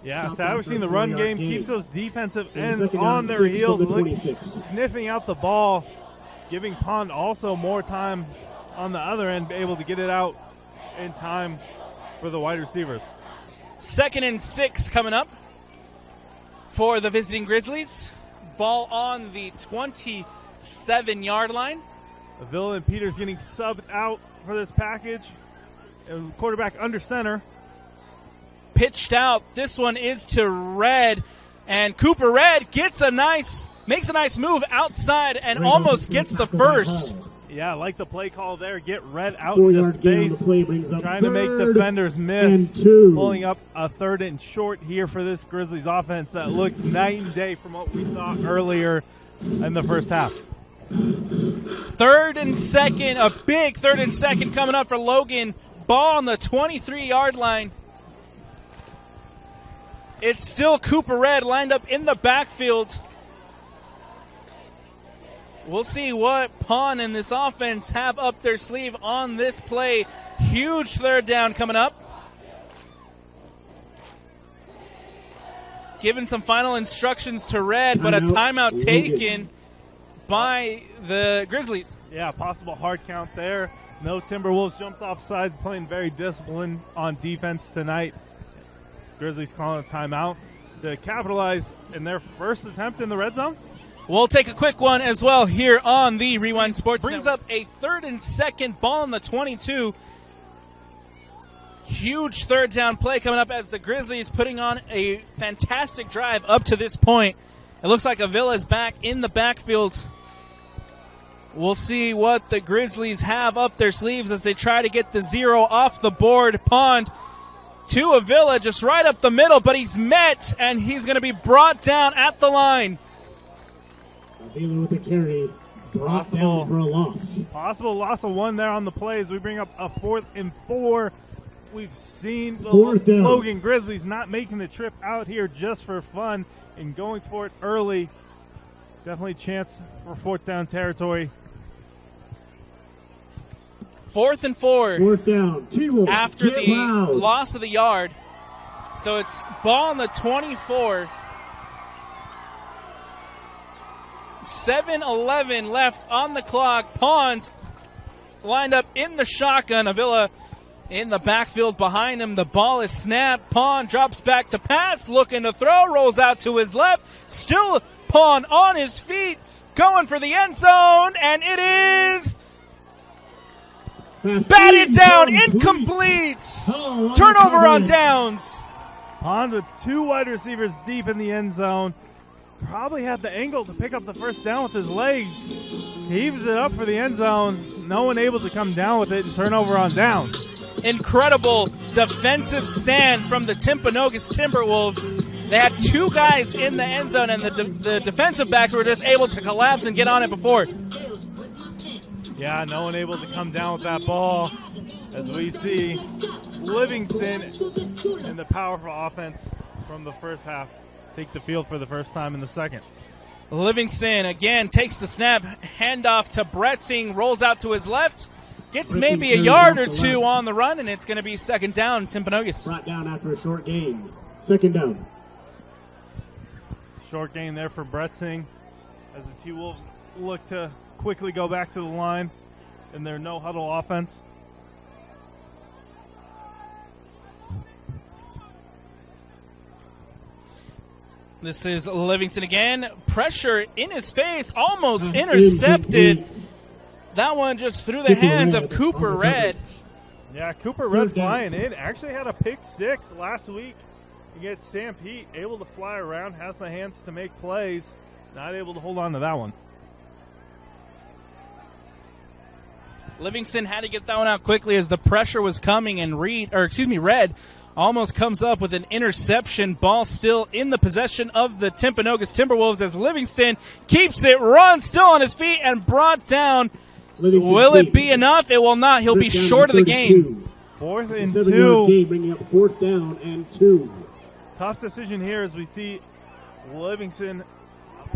Yeah, establishing the run game keeps those defensive ends on their heels, sniffing out the ball, giving Pond also more time on the other end, able to get it out in time for the wide receivers. 2nd and 6 coming up for the visiting Grizzlies. Ball on the 27-yard line. Avila and Peters getting subbed out for this package. And quarterback under center. Pitched out. This one is to Red. And Cooper Red makes a nice move outside and almost gets the first. Yeah, I like the play call there. Get Red out into space. Trying to make defenders miss. Pulling up a 3rd and short here for this Grizzlies offense that looks night and day from what we saw earlier in the first half. 3rd and 2nd, a big 3rd and 2nd coming up for Logan. Ball on the 23-yard line. It's still Cooper Red lined up in the backfield. We'll see what Pond and this offense have up their sleeve on this play. Huge 3rd down coming up. Giving some final instructions to Red, but a timeout taken by the Grizzlies. Yeah, possible hard count there. No Timberwolves jumped off sides, playing very disciplined on defense tonight. Grizzlies calling a timeout to capitalize in their first attempt in the red zone. We'll take a quick one as well here on the Rewind Sports. Brings up a 3rd and 2nd, ball on the 22. Huge 3rd down play coming up as the Grizzlies putting on a fantastic drive up to this point. It looks like Avila is back in the backfield. We'll see what the Grizzlies have up their sleeves as they try to get the 0 off the board. Pond to Avila, just right up the middle, but he's met, and he's going to be brought down at the line. Avila with the carry, brought down for a loss. Possible loss of 1 there on the plays. We bring up a 4th and 4. We've seen the Logan Grizzlies not making the trip out here just for fun and going for it early. Definitely chance for 4th down territory. 4th and 4. 4th down. T-Wolves after the loss of the yard. So it's ball on the 24. 7:11 left on the clock. Pond lined up in the shotgun. Avila in the backfield behind him. The ball is snapped. Pond drops back to pass, looking to throw, rolls out to his left. Still Pond on his feet, going for the end zone, and it is batted down, incomplete. Turnover on downs. Pond with 2 wide receivers deep in the end zone. Probably had the angle to pick up the first down with his legs. Heaves it up for the end zone. No one able to come down with it and turnover on downs. Incredible defensive stand from the Timpanogos Timberwolves. They had 2 guys in the end zone, and the defensive backs were just able to collapse and get on it before. Yeah, no one able to come down with that ball as we see Livingston and the powerful offense from the first half take the field for the first time in the second. Livingston again takes the snap, handoff to Bretzing, rolls out to his left, gets maybe a yard or 2 on the run, and it's going to be 2nd down, Timpanogos. Brought down after a short gain. 2nd down. Short gain there for Bretzing as the T-Wolves look to quickly go back to the line in their no-huddle offense. This is Livingston again. Pressure in his face, almost intercepted. That one just through the hands of Cooper Red. Yeah, Cooper Red flying in. Actually had a pick 6 last week against Sam Pete. Able to fly around, has the hands to make plays. Not able to hold on to that one. Livingston had to get that one out quickly as the pressure was coming, and Red almost comes up with an interception. Ball still in the possession of the Timpanogos Timberwolves as Livingston keeps it, runs still on his feet, and brought down. Will it be enough? It will not. He'll be short of the game. 4th and 7-yard 2. gain, bringing up 4th down and 2. Tough decision here as we see Livingston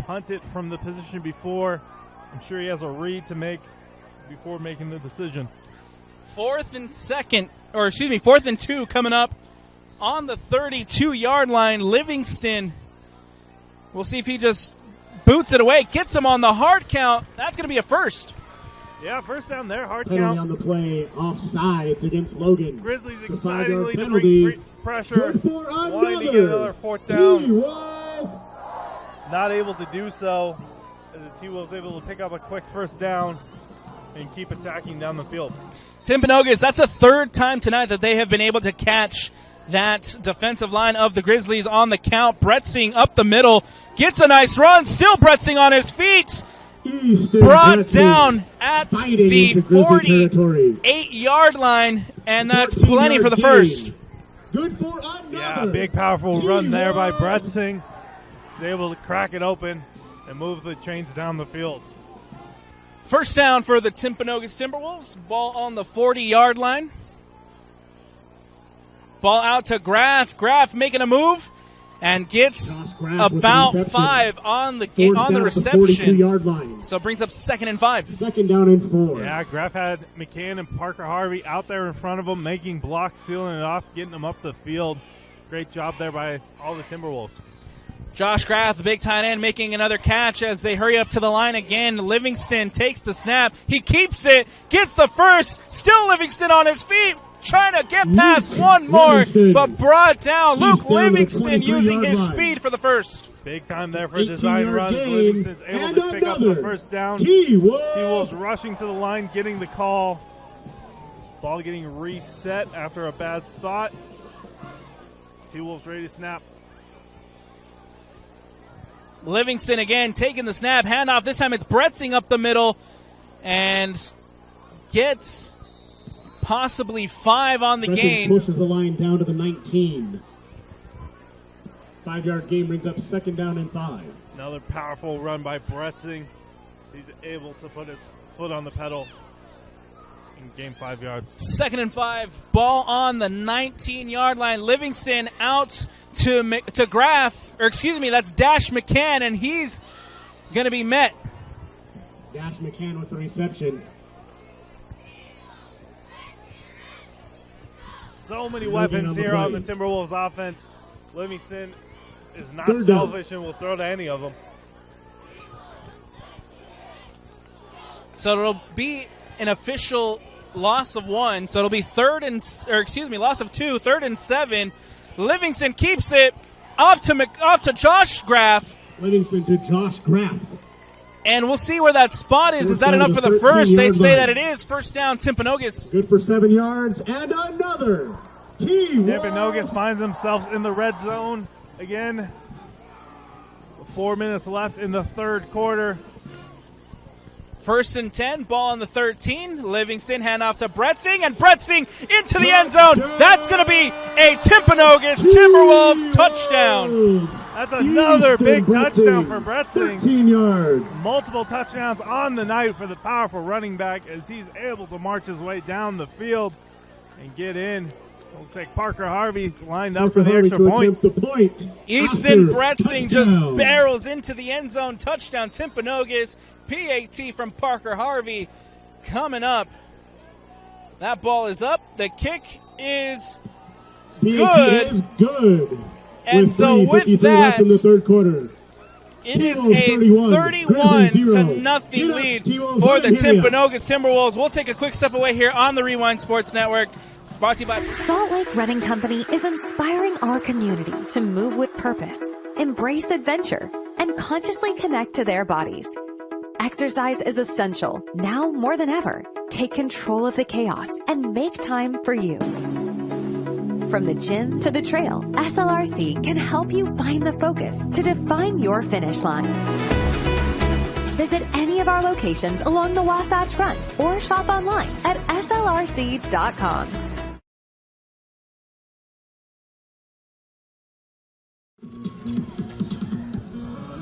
punt it from the position before. I'm sure he has a read to make before making the decision. 4th and 2 coming up on the 32-yard line. Livingston, we'll see if he just boots it away, gets him on the hard count. That's going to be a first. Yeah, first down there, hard Penalty count. on the play, offside. It's against Logan. Grizzlies The 5-yard excitingly to penalty. bring pressure, Good for wanting to get another 4th down. T-Wolves. Not able to do so, as the T-Wolves able to pick up a quick first down and keep attacking down the field. Timpanogos, that's the 3rd time tonight that they have been able to catch that defensive line of the Grizzlies on the count. Bretzing up the middle, gets a nice run, still Bretzing on his feet. Easton Brought Bretzing down at fighting the into Grizzly territory. 48-yard line, and that's 14-yard plenty for the gain. first. Good for another. Yeah, big powerful run there by T-Wolves. Bretzing. He's able to crack it open and move the chains down the field. First down for the Timpanogos Timberwolves. Ball on the 40-yard line. Ball out to Graff. Graff making a move and gets Josh Graff with about the reception. 5 on the Fourth on the down at the reception. 42-yard line. So it brings up 2nd and 5. 2nd down and 4. Yeah, Graff had McCann and Parker Harvey out there in front of him, making blocks, sealing it off, getting them up the field. Great job there by all the Timberwolves. Josh Graff, the big tight end, making another catch as they hurry up to the line again. Livingston takes the snap. He keeps it, gets the first. Still Livingston on his feet, trying to get past one more, Livingston. but brought down. Luke He's down to the Livingston using 23-yard his line. speed for the first. Big time there for a design 18-yard run. gain, Livingston's able and to pick up the another. first down. T-Wolves. T-Wolves rushing to the line, getting the call. Ball getting reset after a bad spot. T-Wolves ready to snap. Livingston again taking the snap, handoff. This time it's Bretzing up the middle and gets possibly 5 on the Bretzing gain. pushes the line down to the 19. 5-yard gain brings up 2nd down and 5. Another powerful run by Bretzing. He's able to put his foot on the pedal and gain 5 yards. 2nd and 5. Ball on the 19-yard line. Livingston out to Graff, or excuse me, that's Dash McCann, and he's going to be met. Dash McCann with the reception. So many Logan weapons on the here on the play. Timberwolves offense. Livingston is not 3rd down. selfish and will throw to any of them. So it'll be an official loss of 1. So it'll be loss of 2, 3rd and 7. Livingston keeps it off to Josh Graff, Livingston to Josh Graff. and we'll see where that spot is. Is First that down enough to for the the first? They 13-yard say line. that it is. First down, Timpanogos. Good for 7 yards and another. Timpanogos finds themselves in the red zone again. 4 minutes left in the 3rd quarter. 1st and 10, ball on the 13. Livingston handoff to Bretzing, and Bretzing into the end zone. That's going to be a Timpanogos Timberwolves touchdown. That's another Easton big Bretzing, touchdown for Bretzing. 13 yards. Multiple touchdowns on the night for the powerful running back as he's able to march his way down the field and get in. Looks like Parker Harvey's lined up for the Harvey extra to point. attempt the point. Easton After Bretzing just touchdown. barrels into the end zone. Touchdown, Timpanogos. PAT from Parker Harvey coming up. That ball is up. The kick is PAT is good. And With so with 3:53 left in the that, 3rd quarter. it is T-Wolves a 31, 31 Grizzlies 0. to nothing Get up, lead T-Wolves, for let the me hear ya. Timpanogos Timberwolves. We'll take a quick step away here on the Rewind Sports Network. Brought to you by Salt Lake Running Company is inspiring our community to move with purpose, embrace adventure, and consciously connect to their bodies. Exercise is essential, now more than ever. Take control of the chaos and make time for you. From the gym to the trail, SLRC can help you find the focus to define your finish line. Visit any of our locations along the Wasatch Front or shop online at slrc.com.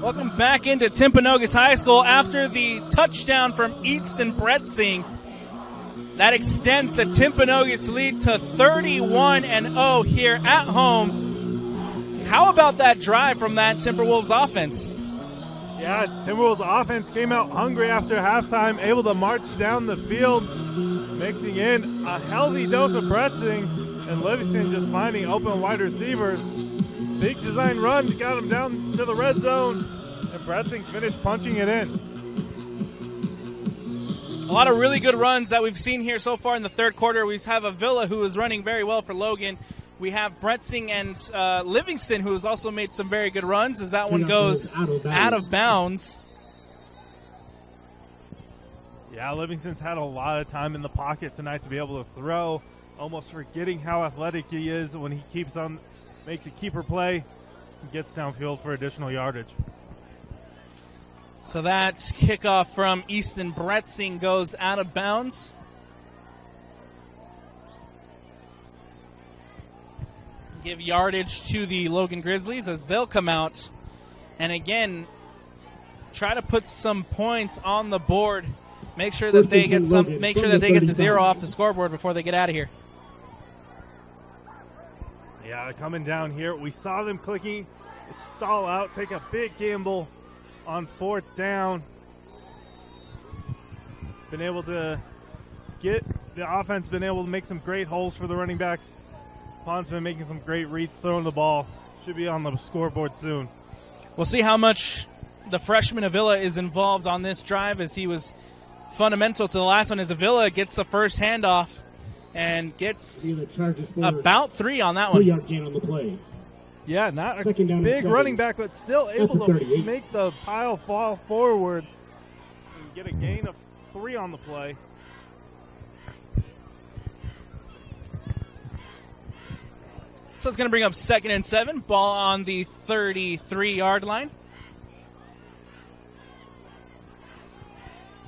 Welcome back into Timpanogos High School after the touchdown from Easton Bretzing. That extends the Timpanogos lead to 31-0 here at home. How about that drive from that Timberwolves offense? Yeah, Timberwolves offense came out hungry after halftime, able to march down the field, mixing in a healthy dose of Bretzing, and Livingston just finding open wide receivers. Big design run got him down to the red zone, and Bretzing finished punching it in. A lot of really good runs that we've seen here so far in the third quarter. We have Avila, who is running very well for Logan. We have Bretzing and Livingston, who has also made some very good runs as that one goes out of bounds. Yeah, Livingston's had a lot of time in the pocket tonight to be able to throw, almost forgetting how athletic he is when he keeps on, makes a keeper play, and gets downfield for additional yardage. So that kickoff from Easton Bretzing goes out of bounds. Give yardage to the Logan Grizzlies as they'll come out and again try to put some points on the board. Make sure that they get some. Make sure that they get the 0 off the scoreboard before they get out of here. Yeah, coming down here, we saw them clicking, stall out, take a big gamble on 4th down. Been able to get the offense, been able to make some great holes for the running backs. Pond's been making some great reads, throwing the ball. Should be on the scoreboard soon. We'll see how much the freshman Avila is involved on this drive, as he was fundamental to the last one. As Avila gets the first handoff and gets about 3 on that one. 3-yard gain on the play. Yeah, not a big running back, but still able to make the pile fall forward and get a gain of 3 on the play. So it's going to bring up 2nd and 7. Ball on the 33-yard line.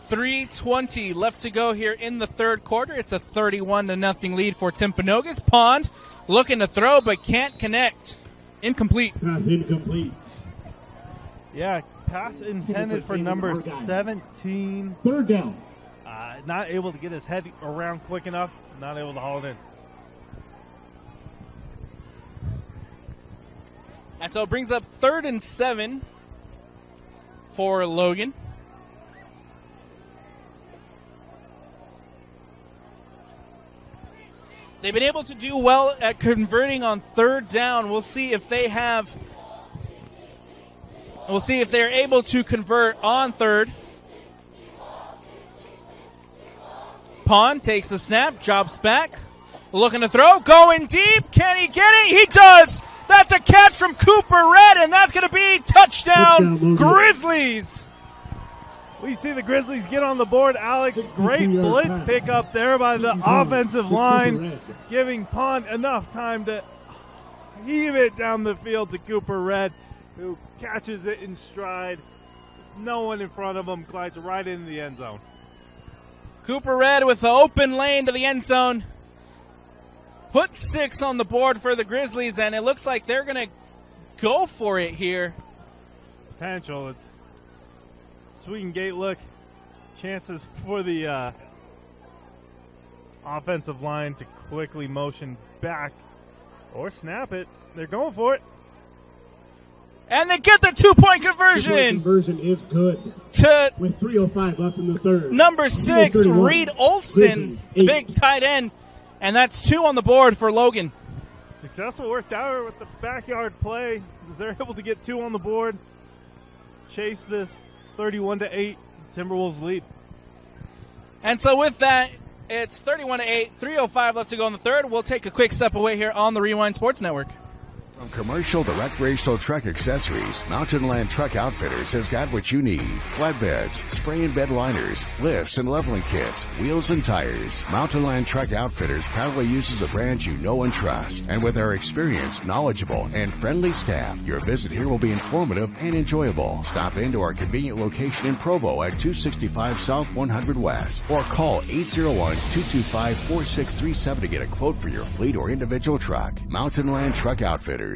3:20 left to go here in the third quarter. It's a 31-0 lead for Timpanogos. Pond looking to throw but can't connect. Incomplete. Pass incomplete. Yeah, pass intended for number 17. 3rd down. Not able to get his head around quick enough. Not able to haul it in. And so it brings up 3rd and 7 for Logan. They've been able to do well at converting on 3rd down. We'll see if they have. We'll see if they're able to convert on 3rd. Pond takes the snap, drops back, looking to throw, going deep. Can he get it? He does. That's a catch from Cooper Red, and that's going to be touchdown Grizzlies. We see the Grizzlies get on the board, Alex. Great blitz pickup there by the offensive line, giving Pond enough time to heave it down the field to Cooper Red, who catches it in stride. No one in front of him, glides right into the end zone. Cooper Red with the open lane to the end zone. Put 6 on the board for the Grizzlies, and it looks like they're going to go for it here. Potential. It's swing gate look. Chances for the offensive line to quickly motion back or snap it. They're going for it. And they get the 2-point conversion. 2-point conversion is good. With 3:05 left in the third. Number 6, Reed Olson, the big tight end. And that's 2 on the board for Logan. Successful work out with the backyard play. They're able to get 2 on the board. Chase this 31-8 Timberwolves lead. And so with that, it's 31-8, 3:05 left to go in the third. We'll take a quick step away here on the Rewind Sports Network. From commercial to recreational truck accessories, Mountain Land Truck Outfitters has got what you need. Flatbeds, spray and bed liners, lifts and leveling kits, wheels and tires. Mountain Land Truck Outfitters proudly uses a brand you know and trust. And with our experienced, knowledgeable, and friendly staff, your visit here will be informative and enjoyable. Stop into our convenient location in Provo at 265 South 100 West or call 801-225-4637 to get a quote for your fleet or individual truck. Mountain Land Truck Outfitters.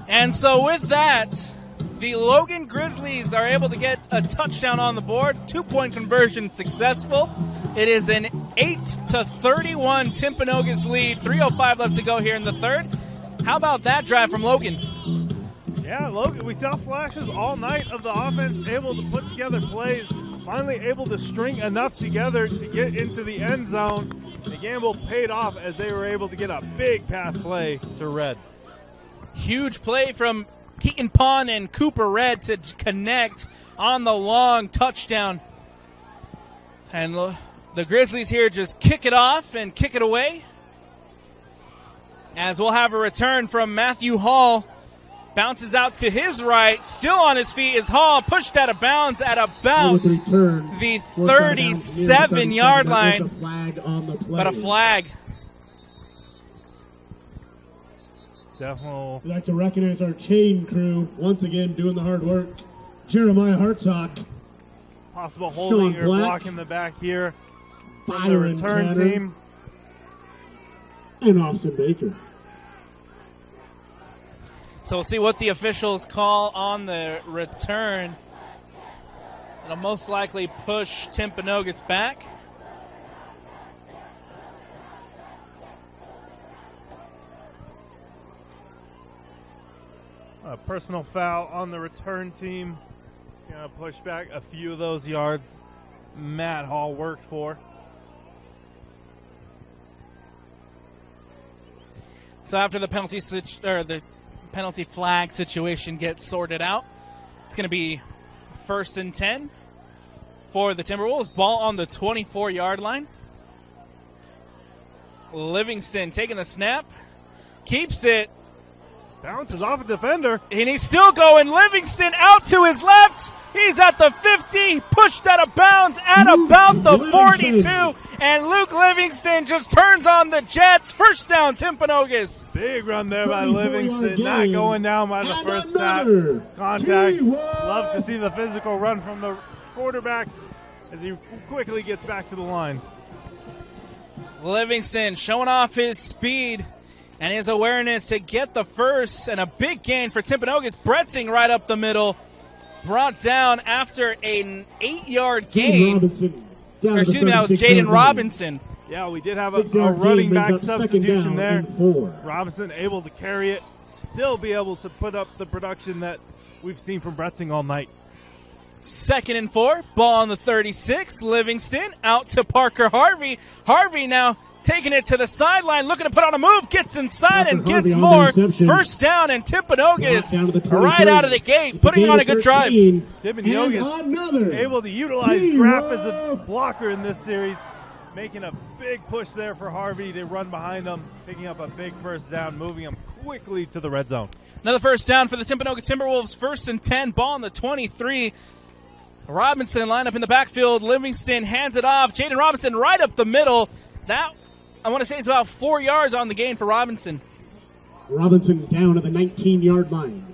And so with that, the Logan Grizzlies are able to get a touchdown on the board. 2-point conversion successful. It is an 8-31 Timpanogos lead. 3:05 left to go here in the third. How about that drive from Logan? Yeah, Logan, we saw flashes all night of the offense able to put together plays, finally able to string enough together to get into the end zone. The gamble paid off as they were able to get a big pass play to Red. Huge play from Keaton Pond and Cooper Red to connect on the long touchdown. And the Grizzlies here just kick it off and kick it away. As we'll have a return from Matthew Hall. Bounces out to his right. Still on his feet is Hall. Pushed out of bounds at about the 37-yard line. But a flag. Definitely. We'd like to recognize our chain crew once again doing the hard work. Jeremiah Hartsock. Possible holding Sean or Black, blocking the back here from the Byron return Cannon, team. And Austin Baker. So we'll see what the officials call on the return. It'll most likely push Timpanogos back. A personal foul on the return team. Gonna push back a few of those yards Matt Hall worked for. So after the penalty flag situation gets sorted out, it's going to be 1st and 10 for the Timberwolves. Ball on the 24-yard line. Livingston taking the snap, keeps it. Bounces off a defender. And he's still going. Livingston out to his left. He's at the 50, pushed out of bounds at about the 42. And Luke Livingston just turns on the Jets. First down, Timpanogos. Big run there by Livingston. Not going down by the first snap. Contact. Love to see the physical run from the quarterback as he quickly gets back to the line. Livingston showing off his speed and his awareness to get the first, and a big gain for Timpanogos. Bretzing right up the middle, brought down after an 8-yard gain. Or excuse me, that was Jaden Robinson. Yeah, we did have a running back substitution there. Robinson able to carry it, still be able to put up the production that we've seen from Bretzing all night. 2nd and 4, ball on the 36. Livingston out to Parker Harvey. Harvey now taking it to the sideline, looking to put on a move, gets inside and gets more. First down, and Timpanogos right out of the gate, putting on a good drive. Timpanogos able to utilize Graff as a blocker in this series, making a big push there for Harvey. They run behind him, picking up a big first down, moving him quickly to the red zone. Another first down for the Timpanogos Timberwolves. 1st and 10, ball on the 23. Robinson lined up in the backfield. Livingston hands it off. Jaden Robinson right up the middle. That, I want to say, it's about 4 yards on the gain for Robinson. Robinson down at the 19-yard line.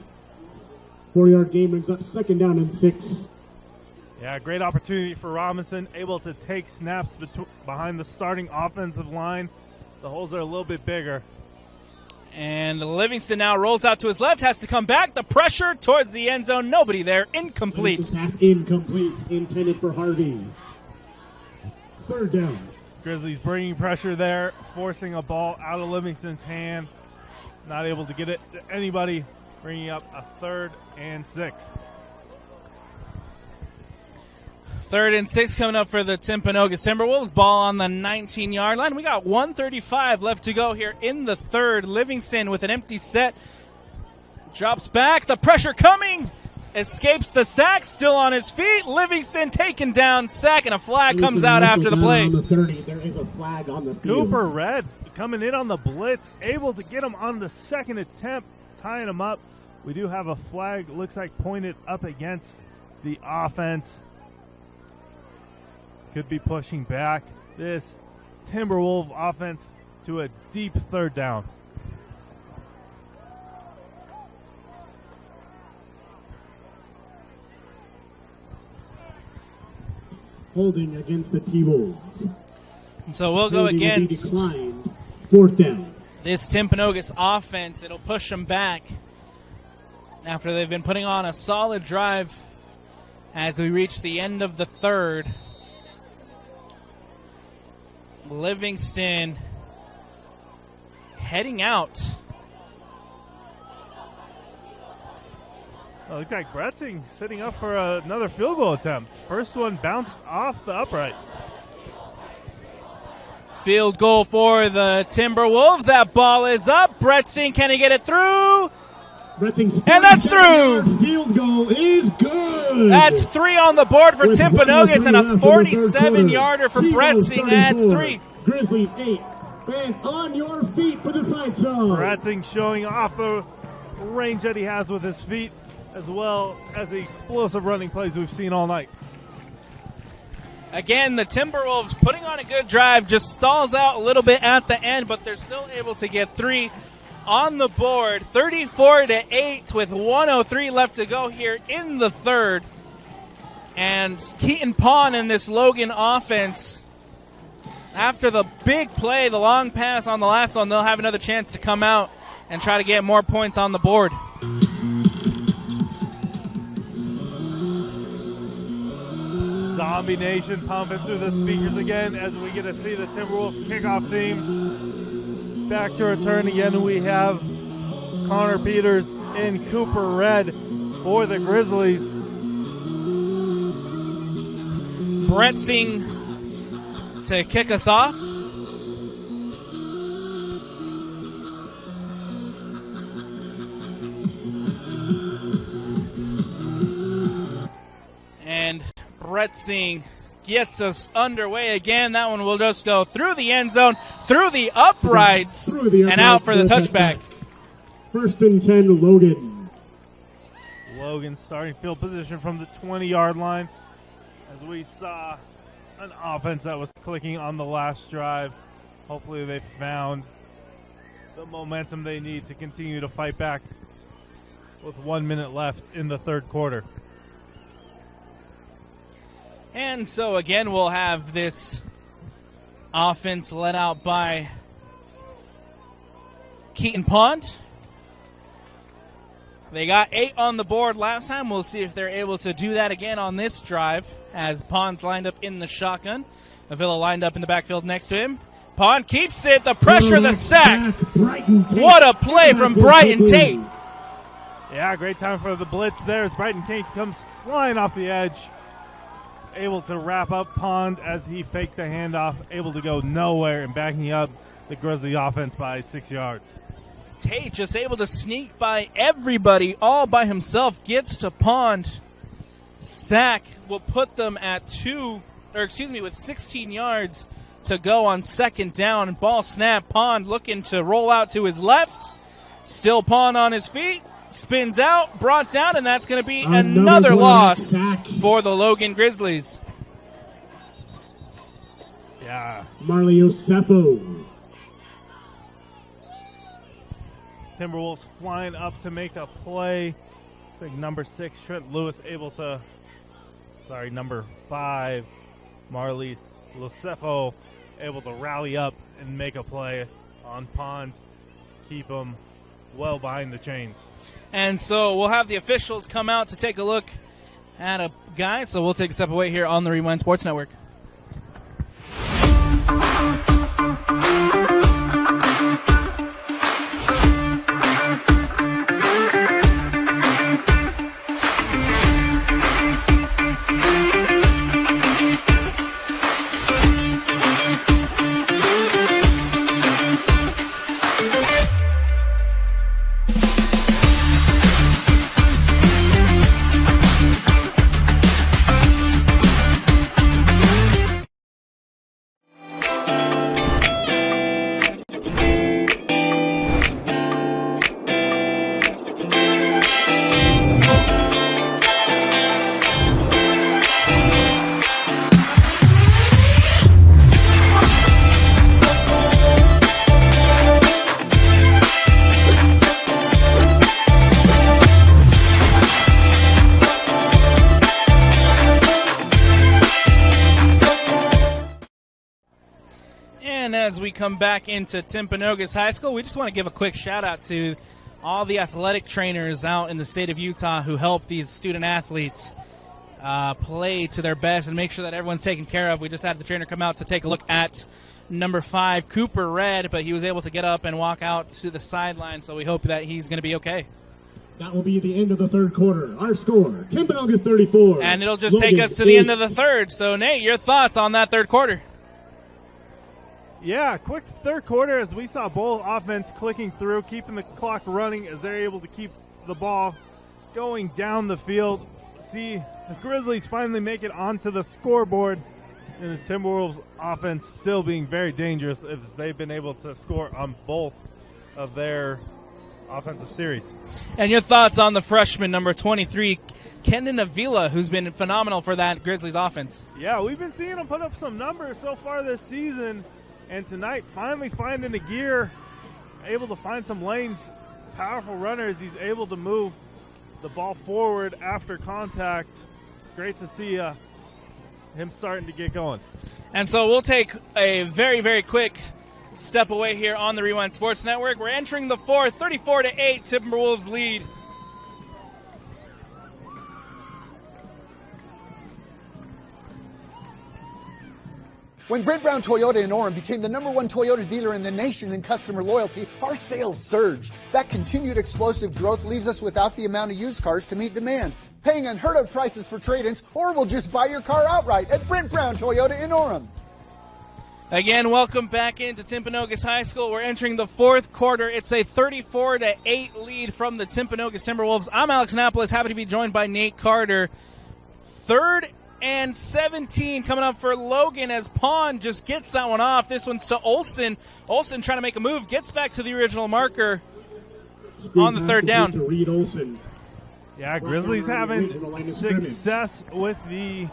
4-yard gain brings up 2nd down and 6. Yeah, great opportunity for Robinson, able to take snaps behind the starting offensive line. The holes are a little bit bigger. And Livingston now rolls out to his left, has to come back. The pressure towards the end zone, nobody there, incomplete. Pass incomplete, intended for Harvey. 3rd down. Grizzlies bringing pressure there, forcing a ball out of Livingston's hand. Not able to get it to anybody, bringing up a 3rd and 6. 3rd and 6 coming up for the Timpanogos Timberwolves. Ball on the 19-yard line. We got 1:35 left to go here in the third. Livingston with an empty set. Drops back. The pressure coming. Escapes the sack. Still on his feet. Livingston taken down. Sack, and a flag comes out after the play. On the 30. There is a flag on the field. Cooper Red coming in on the blitz. Able to get him on the 2nd attempt. Tying him up. We do have a flag. Looks like pointed up against the offense. Could be pushing back this Timberwolves offense to a deep 3rd down. Holding against the T-Wolves. So we'll go against 4th down. This Timpanogos offense. It'll push them back after they've been putting on a solid drive as we reach the end of the third. Livingston heading out. Oh, looks like Bretzing sitting up for another field goal attempt. First one bounced off the upright. Field goal for the Timberwolves. That ball is up. Bretzing, can he get it through? And that's through. Field goal is good. That's 3 on the board for Timpanogos and a 47-yarder for Bretzing. That's 3. Grizzlies 8. And on your feet for the fight zone. Bretzing showing off the range that he has with his feet, as well as the explosive running plays we've seen all night. Again, the Timberwolves putting on a good drive, just stalls out a little bit at the end, but they're still able to get 3 on the board. 34-8 with 1:03 left to go here in the third. And Keaton Pond in this Logan offense, after the big play, the long pass on the last one, they'll have another chance to come out and try to get more points on the board. Zombie Nation pumping through the speakers again as we get to see the Timberwolves kickoff team back to return again. We have Connor Peters and Cooper Red for the Grizzlies. Bretzing to kick us off. And Bretzing gets us underway again. That one will just go through the end zone, through the uprights, and out for the touchback. 1st and 10, Logan. Logan starting field position from the 20-yard line as we saw an offense that was clicking on the last drive. Hopefully they found the momentum they need to continue to fight back with 1 minute left in the third quarter. And so again, we'll have this offense led out by Keaton Pond. They got 8 on the board last time. We'll see if they're able to do that again on this drive as Pond's lined up in the shotgun. Avila lined up in the backfield next to him. Pond keeps it. The pressure, the sack. What a play from Brighton Tate. Yeah, great time for the blitz there as Brighton Tate comes flying off the edge. Able to wrap up Pond as he faked the handoff, able to go nowhere and backing up the Grizzly offense by 6 yards. Tate just able to sneak by everybody all by himself, gets to Pond. Sack will put them at with 16 yards to go on 2nd down. Ball snap, Pond looking to roll out to his left. Still Pond on his feet. Spins out, brought down, and that's going to be another loss for the Logan Grizzlies. Yeah. Marley Yosefo. Timberwolves flying up to make a play. I think number 6, Trent Lewis, number 5, Marley Yosefo, able to rally up and make a play on Pond to keep him well behind the chains. And so we'll have the officials come out to take a look at a guy. So we'll take a step away here on the Rewind Sports Network. As we come back into Timpanogos High School, we just want to give a quick shout out to all the athletic trainers out in the state of Utah who help these student athletes play to their best and make sure that everyone's taken care of. We just had the trainer come out to take a look at number 5, Cooper Red, but he was able to get up and walk out to the sideline, so we hope that he's going to be okay. That will be the end of the third quarter. Our score, Timpanogos 34. And it'll just take us to the end of the third. So, Nate, your thoughts on that third quarter? Yeah, quick third quarter as we saw both offense clicking through, keeping the clock running as they're able to keep the ball going down the field. See the Grizzlies finally make it onto the scoreboard, and the Timberwolves offense still being very dangerous as they've been able to score on both of their offensive series. And your thoughts on the freshman, number 23, Kendon Avila, who's been phenomenal for that Grizzlies offense? Yeah, we've been seeing him put up some numbers so far this season, and tonight finally finding the gear, able to find some lanes, powerful runners. He's able to move the ball forward after contact. Great to see him starting to get going. And so we'll take a very, very quick step away here on the Rewind Sports Network. We're entering the fourth, 34-8, Timberwolves lead. When Brent Brown Toyota in Orem became the #1 Toyota dealer in the nation in customer loyalty, our sales surged. That continued explosive growth leaves us without the amount of used cars to meet demand, paying unheard of prices for trade-ins, or we'll just buy your car outright at Brent Brown Toyota in Orem. Again, welcome back into Timpanogos High School. We're entering the fourth quarter. It's a 34-8 lead from the Timpanogos Timberwolves. I'm Alex Annapolis, happy to be joined by Nate Carter. 3rd and 17 coming up for Logan as Pond just gets that one off. This one's to Olsen. Olsen trying to make a move, gets back to the original marker on the 3rd down. Yeah, Grizzlies having success with the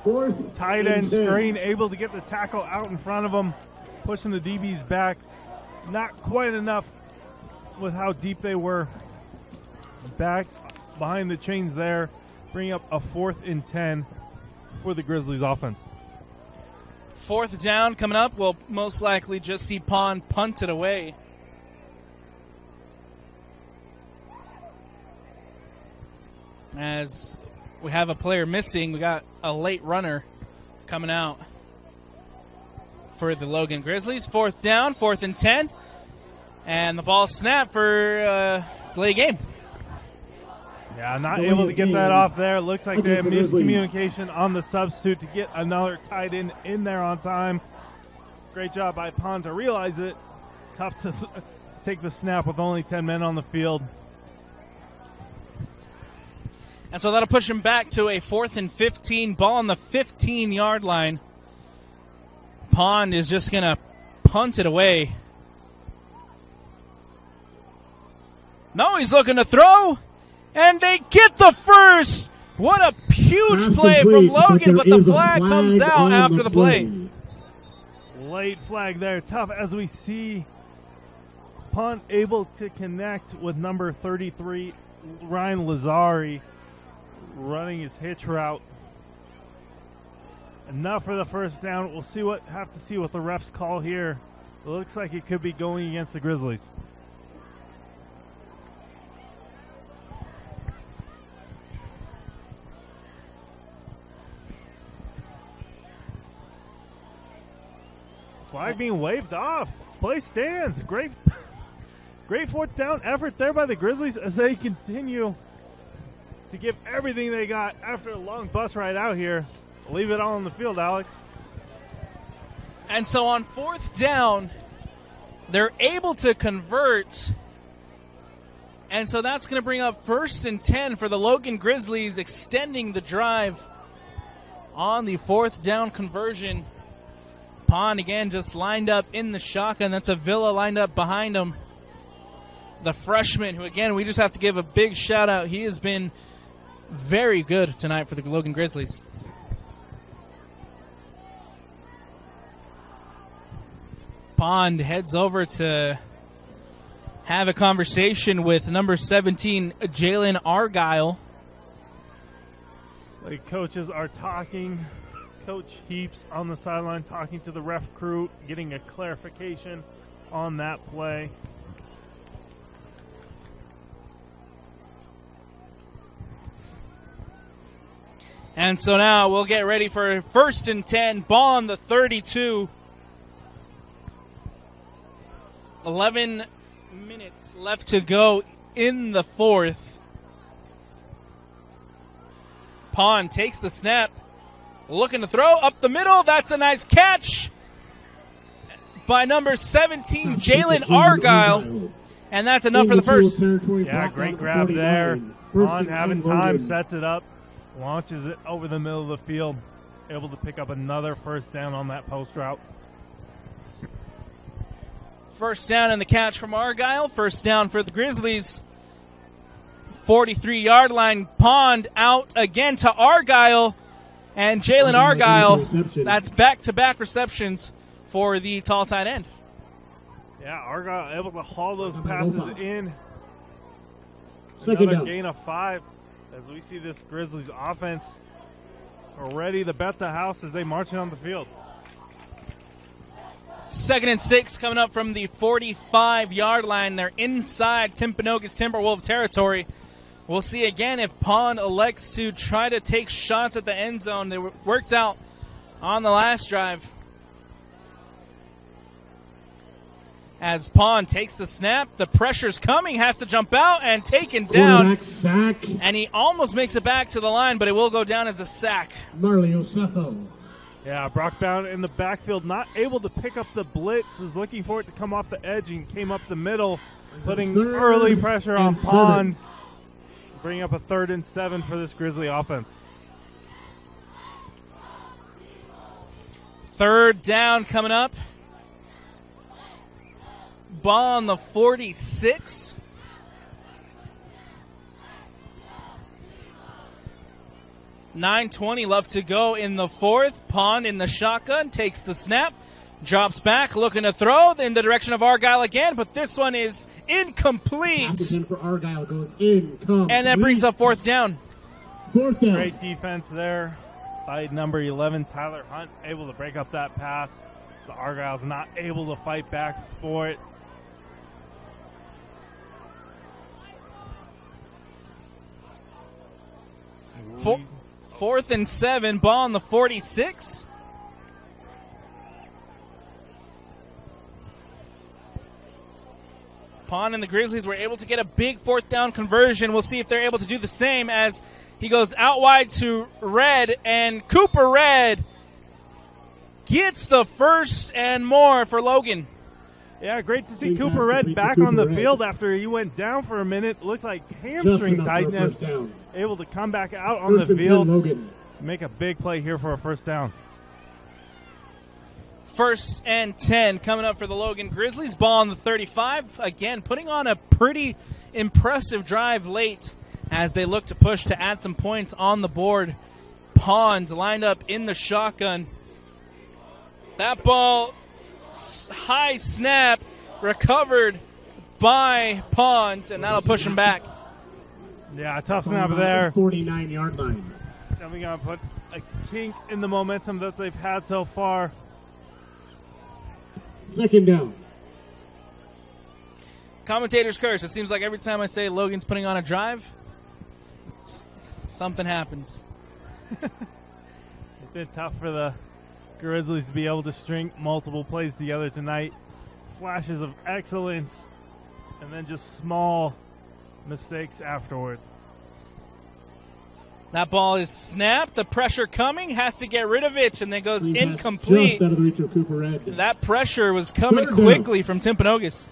tight end screen, able to get the tackle out in front of them, pushing the DBs back. Not quite enough with how deep they were back behind the chains there, bringing up a 4th and 10 for the Grizzlies offense. 4th down coming up. We'll most likely just see Pond punt it away. As we have a player missing, we got a late runner coming out for the Logan Grizzlies. 4th down, 4th and 10. And the ball snapped for delay game. Yeah, not able to get that off there. Looks like they have miscommunication on the substitute to get another tight end in there on time. Great job by Pond to realize it. Tough to take the snap with only 10 men on the field. And so that'll push him back to a 4th and 15. Ball on the 15-yard line. Pond is just going to punt it away. No, he's looking to throw. And they get the first. What a huge play from Logan, but the flag comes out after the play. Late flag there. Tough as we see Punt able to connect with number 33, Ryan Lazari, running his hitch route. Enough for the first down. We'll have to see what the refs call here. It looks like it could be going against the Grizzlies. Flag being waved off. Play stands. Great 4th down effort there by the Grizzlies as they continue to give everything they got after a long bus ride out here. Leave it all on the field, Alex. And so on 4th down, they're able to convert. And so that's going to bring up 1st and 10 for the Logan Grizzlies, extending the drive on the 4th down conversion. Pond again just lined up in the shotgun. That's Avila lined up behind him. The freshman, who again, we just have to give a big shout out. He has been very good tonight for the Logan Grizzlies. Pond heads over to have a conversation with number 17, Jalen Argyle. The coaches are talking. Coach Heaps on the sideline talking to the ref crew, getting a clarification on that play. And so now we'll get ready for 1st and 10. Ball on the 32. 11 minutes left to go in the fourth. Pond takes the snap, looking to throw up the middle. That's a nice catch by number 17, Jalen Argyle, and that's enough for the first. Yeah, great grab there. Pond having time, sets it up, launches it over the middle of the field, able to pick up another first down on that post route. First down and the catch from Argyle. First down for the Grizzlies. 43-yard line. Pond out again to Argyle. And Jalen Argyle, that's back-to-back receptions for the tall tight end. Yeah, Argyle able to haul those passes in. Another gain of 5 as we see this Grizzlies offense ready to bet the house as they march on the field. 2nd and 6 coming up from the 45-yard line. They're inside Timpanogos Timberwolves territory. We'll see again if Pond elects to try to take shots at the end zone. They worked out on the last drive. As Pond takes the snap, the pressure's coming, has to jump out and taken down. Sack. And he almost makes it back to the line, but it will go down as a sack. Marley Osefo. Yeah, Brock Bound in the backfield, not able to pick up the blitz, was looking for it to come off the edge and came up the middle, putting early pressure on Pond, bringing up a 3rd and 7 for this Grizzly offense. 3rd down coming up. Ball on the 46. .920 left to go in the fourth. Pond in the shotgun, takes the snap, drops back, looking to throw in the direction of Argyle again, but this one is incomplete. For Argyle goes incomplete. And that brings up 4th down. 4th down. Great defense there by number 11, Tyler Hunt, able to break up that pass. So Argyle's not able to fight back for it. Fourth and 7, ball on the 46. Pond and the Grizzlies were able to get a big 4th down conversion. We'll see if they're able to do the same as he goes out wide to Red, and Cooper Red gets the first and more for Logan. Yeah, great to see Cooper Red back on the field after he went down for a minute. Looked like hamstring tightness. Able to come back out on the field. Make a big play here for a first down. 1st and 10 coming up for the Logan Grizzlies. Ball on the 35. Again, putting on a pretty impressive drive late as they look to push to add some points on the board. Pond lined up in the shotgun. That ball, high snap, recovered by Pond, and that'll push him back. Yeah, tough snap there. 49-yard line. Definitely going to put a kink in the momentum that they've had so far. 2nd down. Commentators curse. It seems like every time I say Logan's putting on a drive, something happens. It's been tough for the Grizzlies to be able to string multiple plays together tonight. Flashes of excellence, and then just small mistakes afterwards. That ball is snapped. The pressure coming, has to get rid of it, and then goes incomplete. Just out of the reach of Cooper Red. That pressure was coming quickly from Timpanogos.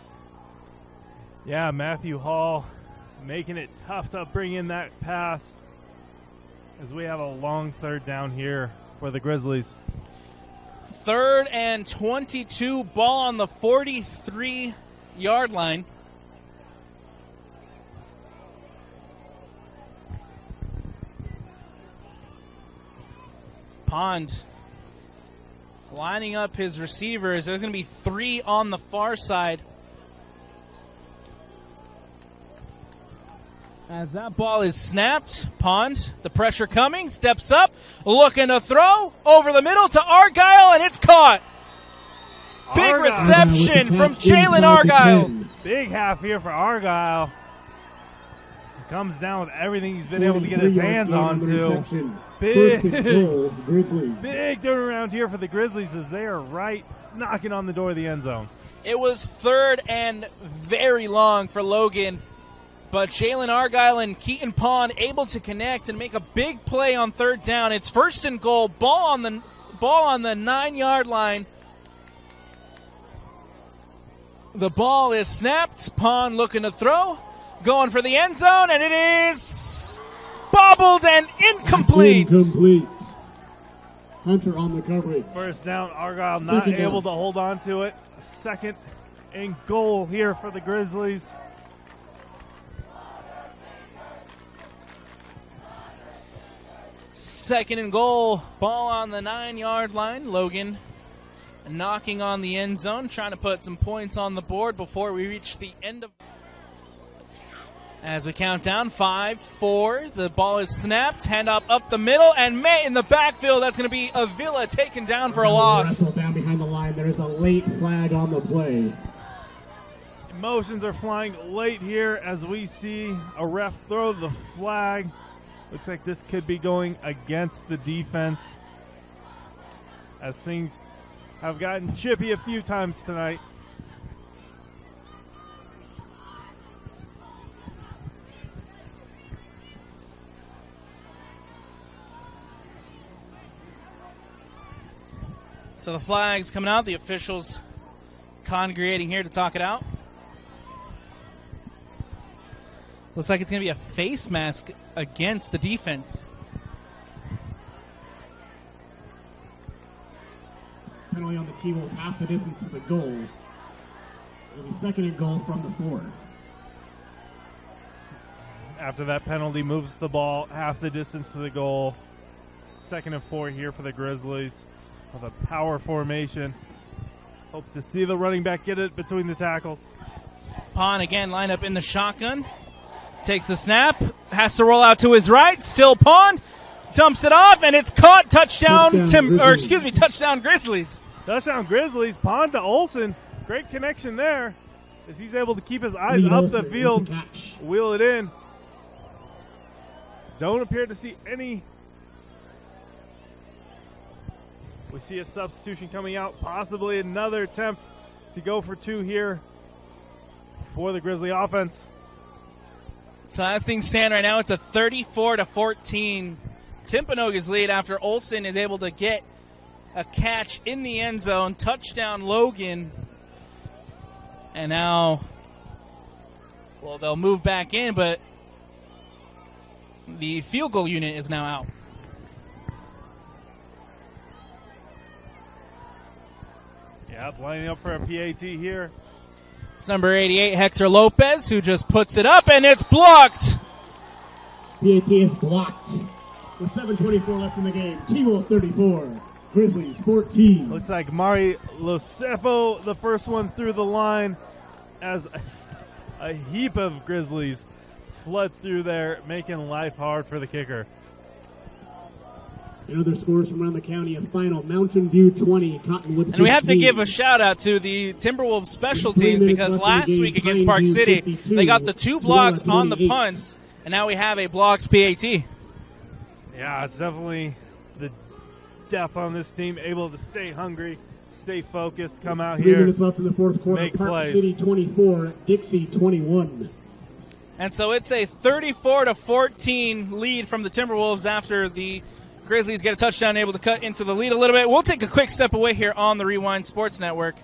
Yeah, Matthew Hall making it tough to bring in that pass as we have a long 3rd down here for the Grizzlies. 3rd and 22, ball on the 43-yard line. Pond lining up his receivers. There's going to be 3 on the far side. As that ball is snapped, Pond, the pressure coming, steps up, looking to throw over the middle to Argyle, and it's caught. Big reception from Jalen Argyle. Big half here for Argyle. Comes down with everything he's been able to get his hands on to. Big Grizzlies. Big turnaround here for the Grizzlies as they are right knocking on the door of the end zone. It was third and very long for Logan, but Jalen Argyle and Keaton Pond able to connect and make a big play on third down. It's first and goal, ball on the 9-yard line. The ball is snapped. Pond looking to throw, going for the end zone, and it is bobbled and incomplete. Hunter on the coverage. First down, Argyle not able to hold on to it. Second and goal here for the Grizzlies. Second and goal, ball on the 9-yard line. Logan knocking on the end zone, trying to put some points on the board before we reach the end of. As we count down, 5, 4, the ball is snapped, handoff up the middle, and May in the backfield. That's going to be Avila taken down for a loss. Wrestle down behind the line. There is a late flag on the play. Emotions are flying late here as we see a ref throw the flag. Looks like this could be going against the defense as things have gotten chippy a few times tonight. So the flag's coming out, the officials congregating here to talk it out. Looks like it's going to be a face mask against the defense. Penalty on the T-Wolves, half the distance to the goal. It'll be second and goal from the 4. After that penalty, moves the ball half the distance to the goal. Second and 4 here for the Grizzlies with a power formation. Hope to see the running back get it between the tackles. Pond again lined up in the shotgun. Takes the snap, has to roll out to his right. Still Pond, dumps it off, and it's caught. Touchdown Grizzlies. Touchdown Grizzlies. Pond to Olsen. Great connection there as he's able to keep his eyes up the field, wheel it in. Don't appear to see any. We see a substitution coming out, possibly another attempt to go for 2 here for the Grizzly offense. So as things stand right now, it's a 34-14 Timpanogos lead after Olsen is able to get a catch in the end zone. Touchdown Logan. And now, well, they'll move back in, but the field goal unit is now out. Yeah, lining up for a PAT here. It's number 88, Hector Lopez, who just puts it up, and it's blocked. PAT is blocked. With 7:24 left in the game. T-Wolves 34, Grizzlies 14. Looks like Mari Losefo, the first one through the line, as a heap of Grizzlies flood through there, making life hard for the kicker. And other scores from around the county, a final Mountain View 20, Cottonwood 15. And we have to give a shout out to the Timberwolves special teams because last week against Park City, they got the 2 blocks on the punts, and now we have a blocked PAT. Yeah, it's definitely the depth on this team, able to stay hungry, stay focused, come out 3 here, minutes left in the fourth quarter. make Park plays. City 24, Dixie 21. And so it's a 34-14 lead from the Timberwolves after the Grizzlies get a touchdown, able to cut into the lead a little bit. We'll take a quick step away here on the Rewind Sports Network.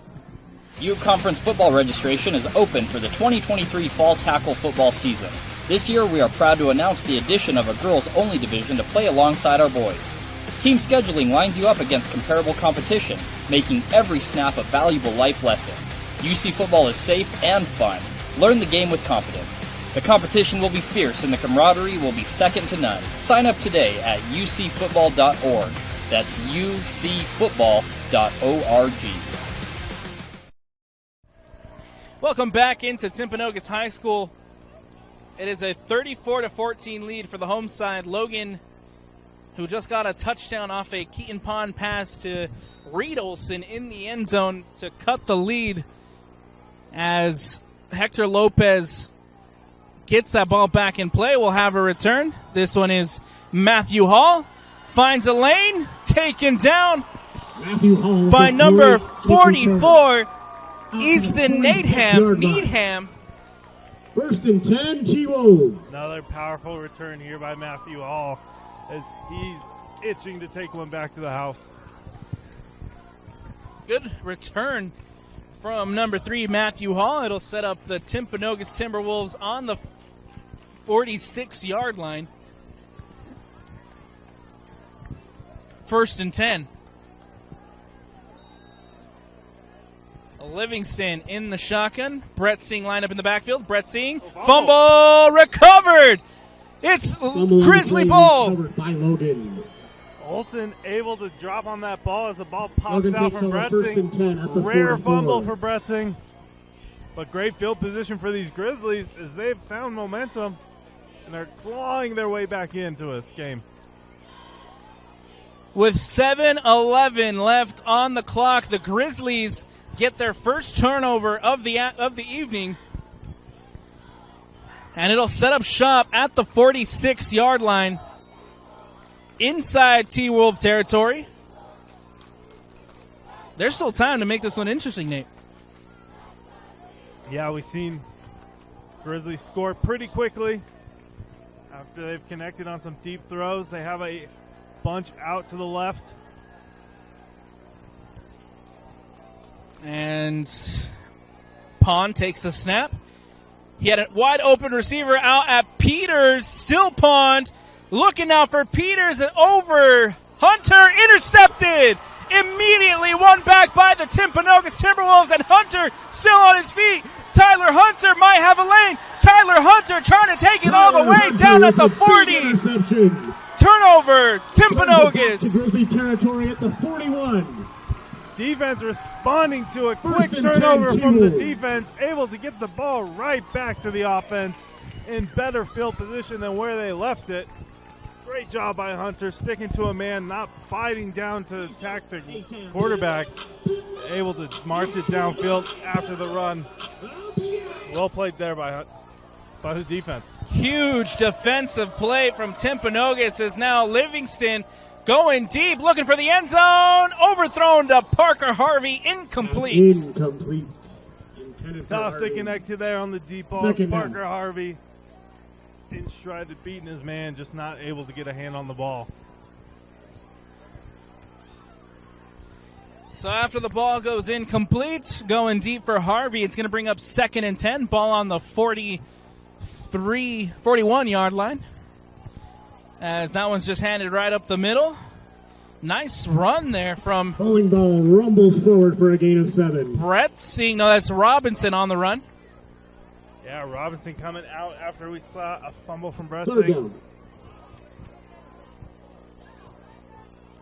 U Conference football registration is open for the 2023 fall tackle football season. This year, we are proud to announce the addition of a girls-only division to play alongside our boys. Team scheduling lines you up against comparable competition, making every snap a valuable life lesson. UC football is safe and fun. Learn the game with confidence. The competition will be fierce and the camaraderie will be second to none. Sign up today at ucfootball.org. That's ucfootball.org. Welcome back into Timpanogos High School. It is a 34-14 lead for the home side. Logan, who just got a touchdown off a Keaton Pond pass to Reed Olsen in the end zone to cut the lead as Hector Lopez gets that ball back in play. We'll have a return. This one is Matthew Hall. Finds a lane. Taken down by number 44, Easton Needham. 1st and 10, T-Wolves. Another powerful return here by Matthew Hall as he's itching to take one back to the house. Good return from number 3, Matthew Hall. It'll set up the Timpanogos Timberwolves on the 46-yard line. 1st and 10. Livingston in the shotgun. Brett Singh lined up in the backfield. Brett Singh, fumble recovered. It's Grizzly Ball. By Logan. Olsen able to drop on that ball as the ball pops Logan out takes from over Brett 1st Singh. and 10 at the Rare 44. fumble for Brett Singh. But great field position for these Grizzlies as they've found momentum and are clawing their way back into this game. With 7:11 left on the clock, the Grizzlies get their first turnover of the evening. And it'll set up shop at the 46-yard line inside T-Wolf territory. There's still time to make this one interesting, Nate. Yeah, we've seen Grizzlies score pretty quickly after they've connected on some deep throws. They have a bunch out to the left. And Pond takes the snap. He had a wide open receiver out at Peters. Still Pond looking out for Peters and over. Hunter intercepted. Immediately won back by the Timpanogos Timberwolves, and Hunter still on his feet. Tyler Hunter might have a lane. Tyler Hunter trying to take it all the way down at the 40. Turnover, Timpanogos. Grizzly territory at the 41. Defense responding to a quick turnover from the defense, able to get the ball right back to the offense in better field position than where they left it. Great job by Hunter, sticking to a man, not fighting down to attack the quarterback. Able to march it downfield after the run. Well played there by the defense. Huge defensive play from Timpanogos as now Livingston going deep, looking for the end zone. Overthrown to Parker Harvey, incomplete. Incomplete. Tough to connect to there on the deep ball. Parker Harvey in stride to beating his man, just not able to get a hand on the ball. So after the ball goes incomplete, going deep for Harvey, it's going to bring up 2nd and 10. Ball on the 41-yard line. As that one's just handed right up the middle. Nice run there from bowling ball rumbles forward for a gain of 7. Brett Singh. No, that's Robinson on the run. Yeah, Robinson coming out after we saw a fumble from Brett Third Singh. down.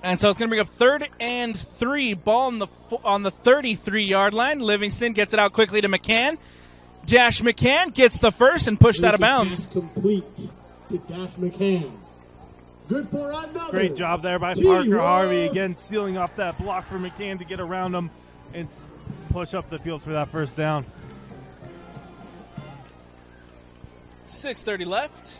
And so it's going to bring up 3rd and 3. Ball on the 33-yard line. Livingston gets it out quickly to McCann. Dash McCann gets the first and pushed out of bounds. Complete to Dash McCann. Good for another. Great job there by Parker Harvey. Again, sealing off that block for McCann to get around him and push up the field for that first down. 6:30 left.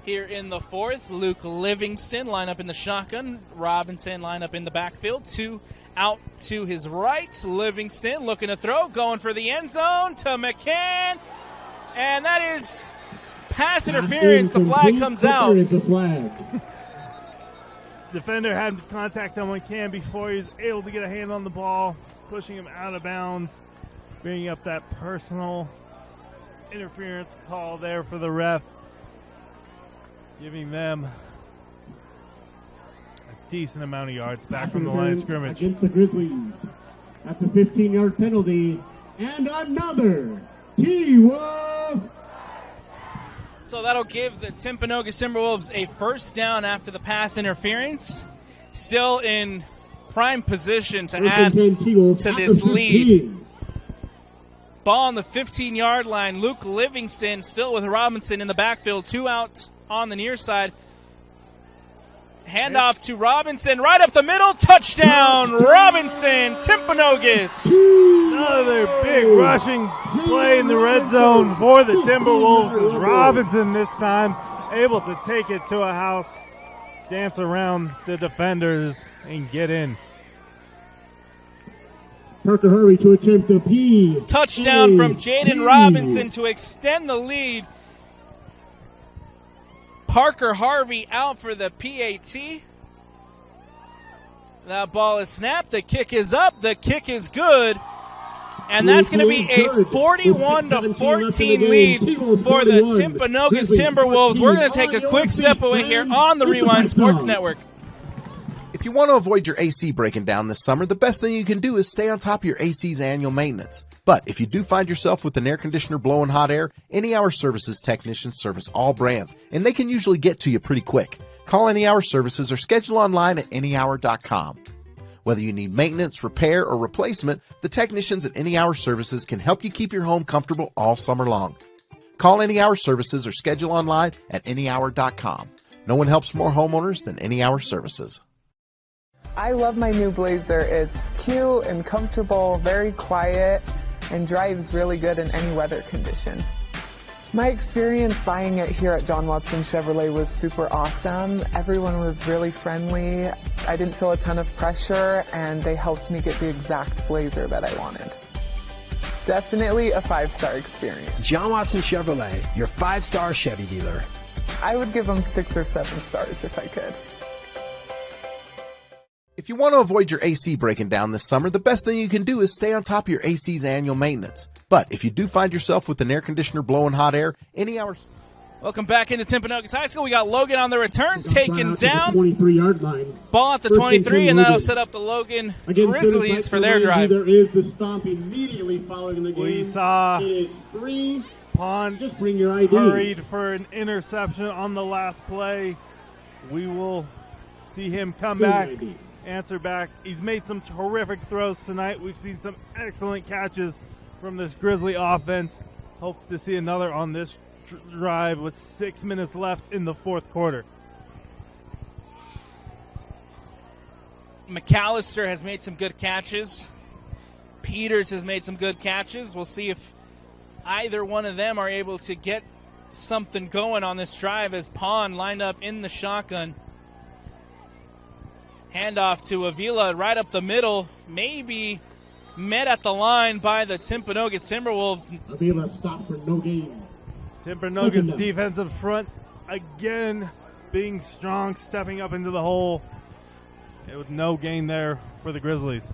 Here in the 4th, Luke Livingston line up in the shotgun. Robinson line up in the backfield. 2 out to his right. Livingston looking to throw, going for the end zone to McCann. And that is pass interference. The flag comes out. Defender had contact on McCann before he was able to get a hand on the ball, pushing him out of bounds, bringing up that personal interference call there for the ref, giving them a decent amount of yards back from the line of scrimmage. Against the Grizzlies. That's a 15-yard penalty. And another T-Wolf. So that'll give the Timpanogos Timberwolves a first down after the pass interference. Still in prime position to add to this lead. Ball on the 15-yard line. Luke Livingston still with Robinson in the backfield. 2 out on the near side. Handoff to Robinson, right up the middle, touchdown, Robinson, Timpanogos. Another big rushing play in the red zone for the Timberwolves as Robinson this time able to take it to a house, dance around the defenders, and get in. Parker Harvey to attempt a P. Touchdown from Jaden Robinson to extend the lead. Parker Harvey out for the PAT. That ball is snapped. The kick is up. The kick is good. And that's going to be a 41-14 lead for the Timpanogos Timberwolves. We're going to take a quick step away here on the Rewind Sports Network. If you want to avoid your AC breaking down this summer, the best thing you can do is stay on top of your AC's annual maintenance. But if you do find yourself with an air conditioner blowing hot air, Any Hour Services technicians service all brands, and they can usually get to you pretty quick. Call Any Hour Services or schedule online at anyhour.com. Whether you need maintenance, repair, or replacement, the technicians at Any Hour Services can help you keep your home comfortable all summer long. Call Any Hour Services or schedule online at anyhour.com. No one helps more homeowners than Any Hour Services. I love my new Blazer. It's cute and comfortable, very quiet, and drives really good in any weather condition. My experience buying it here at John Watson Chevrolet was super awesome. Everyone was really friendly. I didn't feel a ton of pressure, and they helped me get the exact Blazer that I wanted. Definitely a 5-star experience. John Watson Chevrolet, your 5-star Chevy dealer. I would give them 6 or 7 stars if I could. If you want to avoid your AC breaking down this summer, the best thing you can do is stay on top of your AC's annual maintenance. But if you do find yourself with an air conditioner blowing hot air, Any Hour... Welcome back into Timpanogos High School. We got Logan on the return, taken down. 23-yard line. Ball at the 23, and that'll set up the Logan Grizzlies for their drive. There is the stomp immediately following the game. We saw it is 3. Pond just bring your ID. Hurried for an interception on the last play. We will see him come back. Answer back. He's made some terrific throws tonight. We've seen some excellent catches from this Grizzly offense. Hope to see another on this drive with 6 minutes left in the fourth quarter. McAllister has made some good catches. Peters has made some good catches. We'll see if either one of them are able to get something going on this drive as Pond lined up in the shotgun. Handoff to Avila right up the middle. Maybe met at the line by the Timpanogos Timberwolves. Avila stopped for no gain. Timpanogos defensive front again being strong, stepping up into the hole. It was no gain there for the Grizzlies.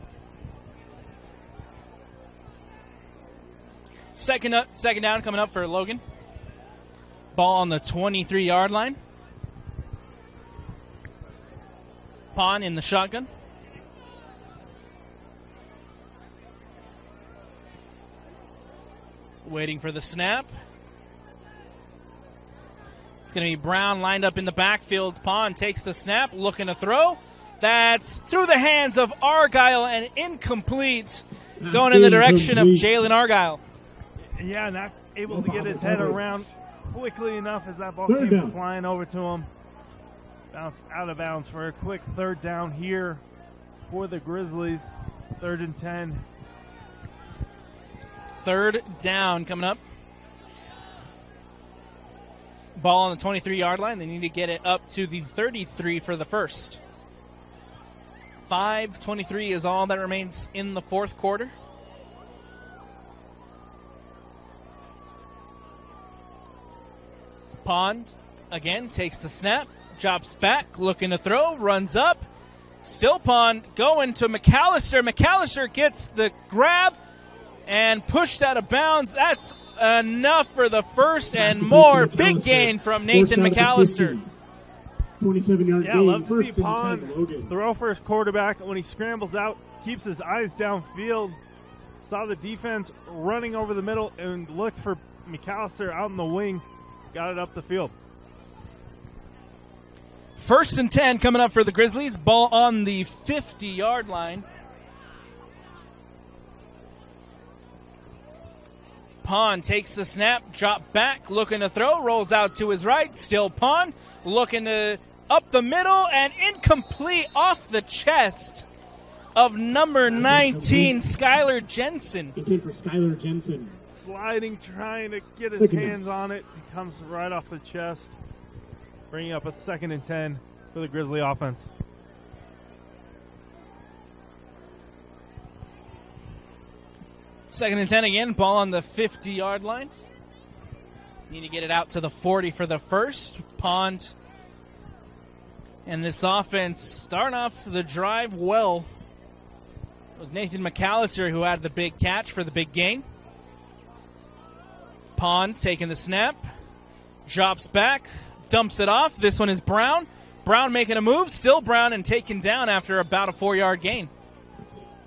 Second down coming up for Logan. Ball on the 23-yard line. Pond in the shotgun. Waiting for the snap. It's going to be Brown lined up in the backfield. Pond takes the snap, looking to throw. That's through the hands of Argyle and incomplete, going in the direction of Jalen Argyle. Yeah, not able to get his head around quickly enough as that ball came flying over to him. Bounce out of bounds for a quick third down here for the Grizzlies. 3rd and 10. Third down coming up. Ball on the 23-yard line. They need to get it up to the 33 for the first. 5:23 is all that remains in the fourth quarter. Pond again takes the snap. Drops back, looking to throw, runs up. Still Pond going to McAllister. McAllister gets the grab and pushed out of bounds. That's enough for the first and more. Big gain from Nathan McAllister. 27-yard gain. Love to see Pond throw for his quarterback. When he scrambles out, keeps his eyes downfield. Saw the defense running over the middle and looked for McAllister out in the wing. Got it up the field. 1st and 10 coming up for the Grizzlies. Ball on the 50-yard line. Pond takes the snap, drop back, looking to throw, rolls out to his right. Still Pond looking to up the middle and incomplete off the chest of number 19, Skylar Jensen. It came for Skylar Jensen. Sliding, trying to get his hands on it. He comes right off the chest, bringing up a 2nd and 10 for the Grizzly offense. Second and 10 again, ball on the 50-yard line. Need to get it out to the 40 for the first. Pond and this offense starting off the drive well. It was Nathan McAllister who had the big catch for the big gain. Pond taking the snap, drops back, dumps it off. This one is Brown. Brown making a move, still Brown, and taken down after about a 4-yard gain.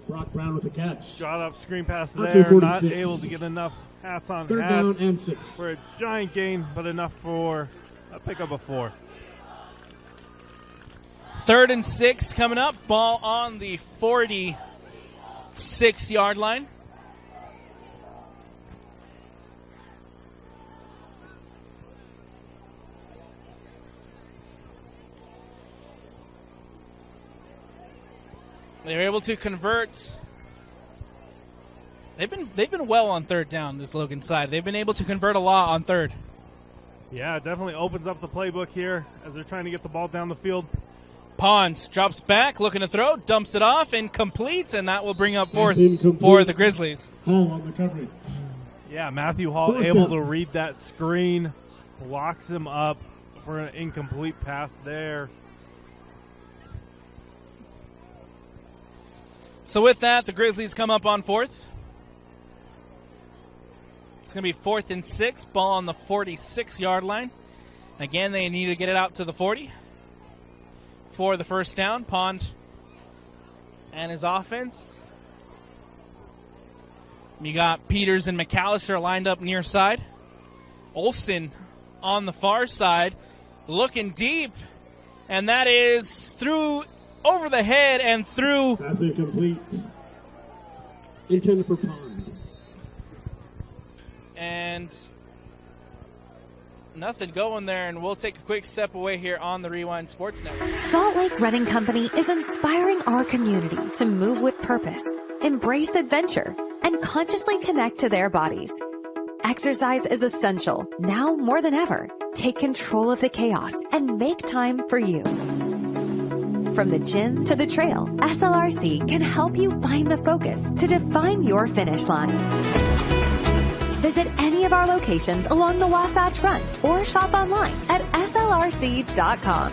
Brock Brown with the catch. Shot up, screen pass there, not able to get enough hats on Third hats down and 6. For a giant gain, but enough for a pickup of 4. 3rd and 6 coming up, ball on the 46-yard line. They're able to convert. They've been well on 3rd down, this Logan side. They've been able to convert a lot on 3rd. Yeah, it definitely opens up the playbook here as they're trying to get the ball down the field. Pons drops back, looking to throw, dumps it off, and completes, and that will bring up 4th for the Grizzlies. Hall on the coverage. Yeah, Matthew Hall able to read that screen, blocks him up for an incomplete pass there. So with that, the Grizzlies come up on 4th. It's going to be 4th and 6, ball on the 46-yard line. Again, they need to get it out to the 40 for the first down. Pond and his offense. You got Peters and McAllister lined up near side. Olsen on the far side, looking deep, and that is through over the head and through. That's incomplete. Intended for Pond. And nothing going there, and we'll take a quick step away here on the Rewind Sports Network. Salt Lake Running Company is inspiring our community to move with purpose, embrace adventure, and consciously connect to their bodies. Exercise is essential now more than ever. Take control of the chaos and make time for you. From the gym to the trail, SLRC can help you find the focus to define your finish line. Visit any of our locations along the Wasatch Front or shop online at slrc.com.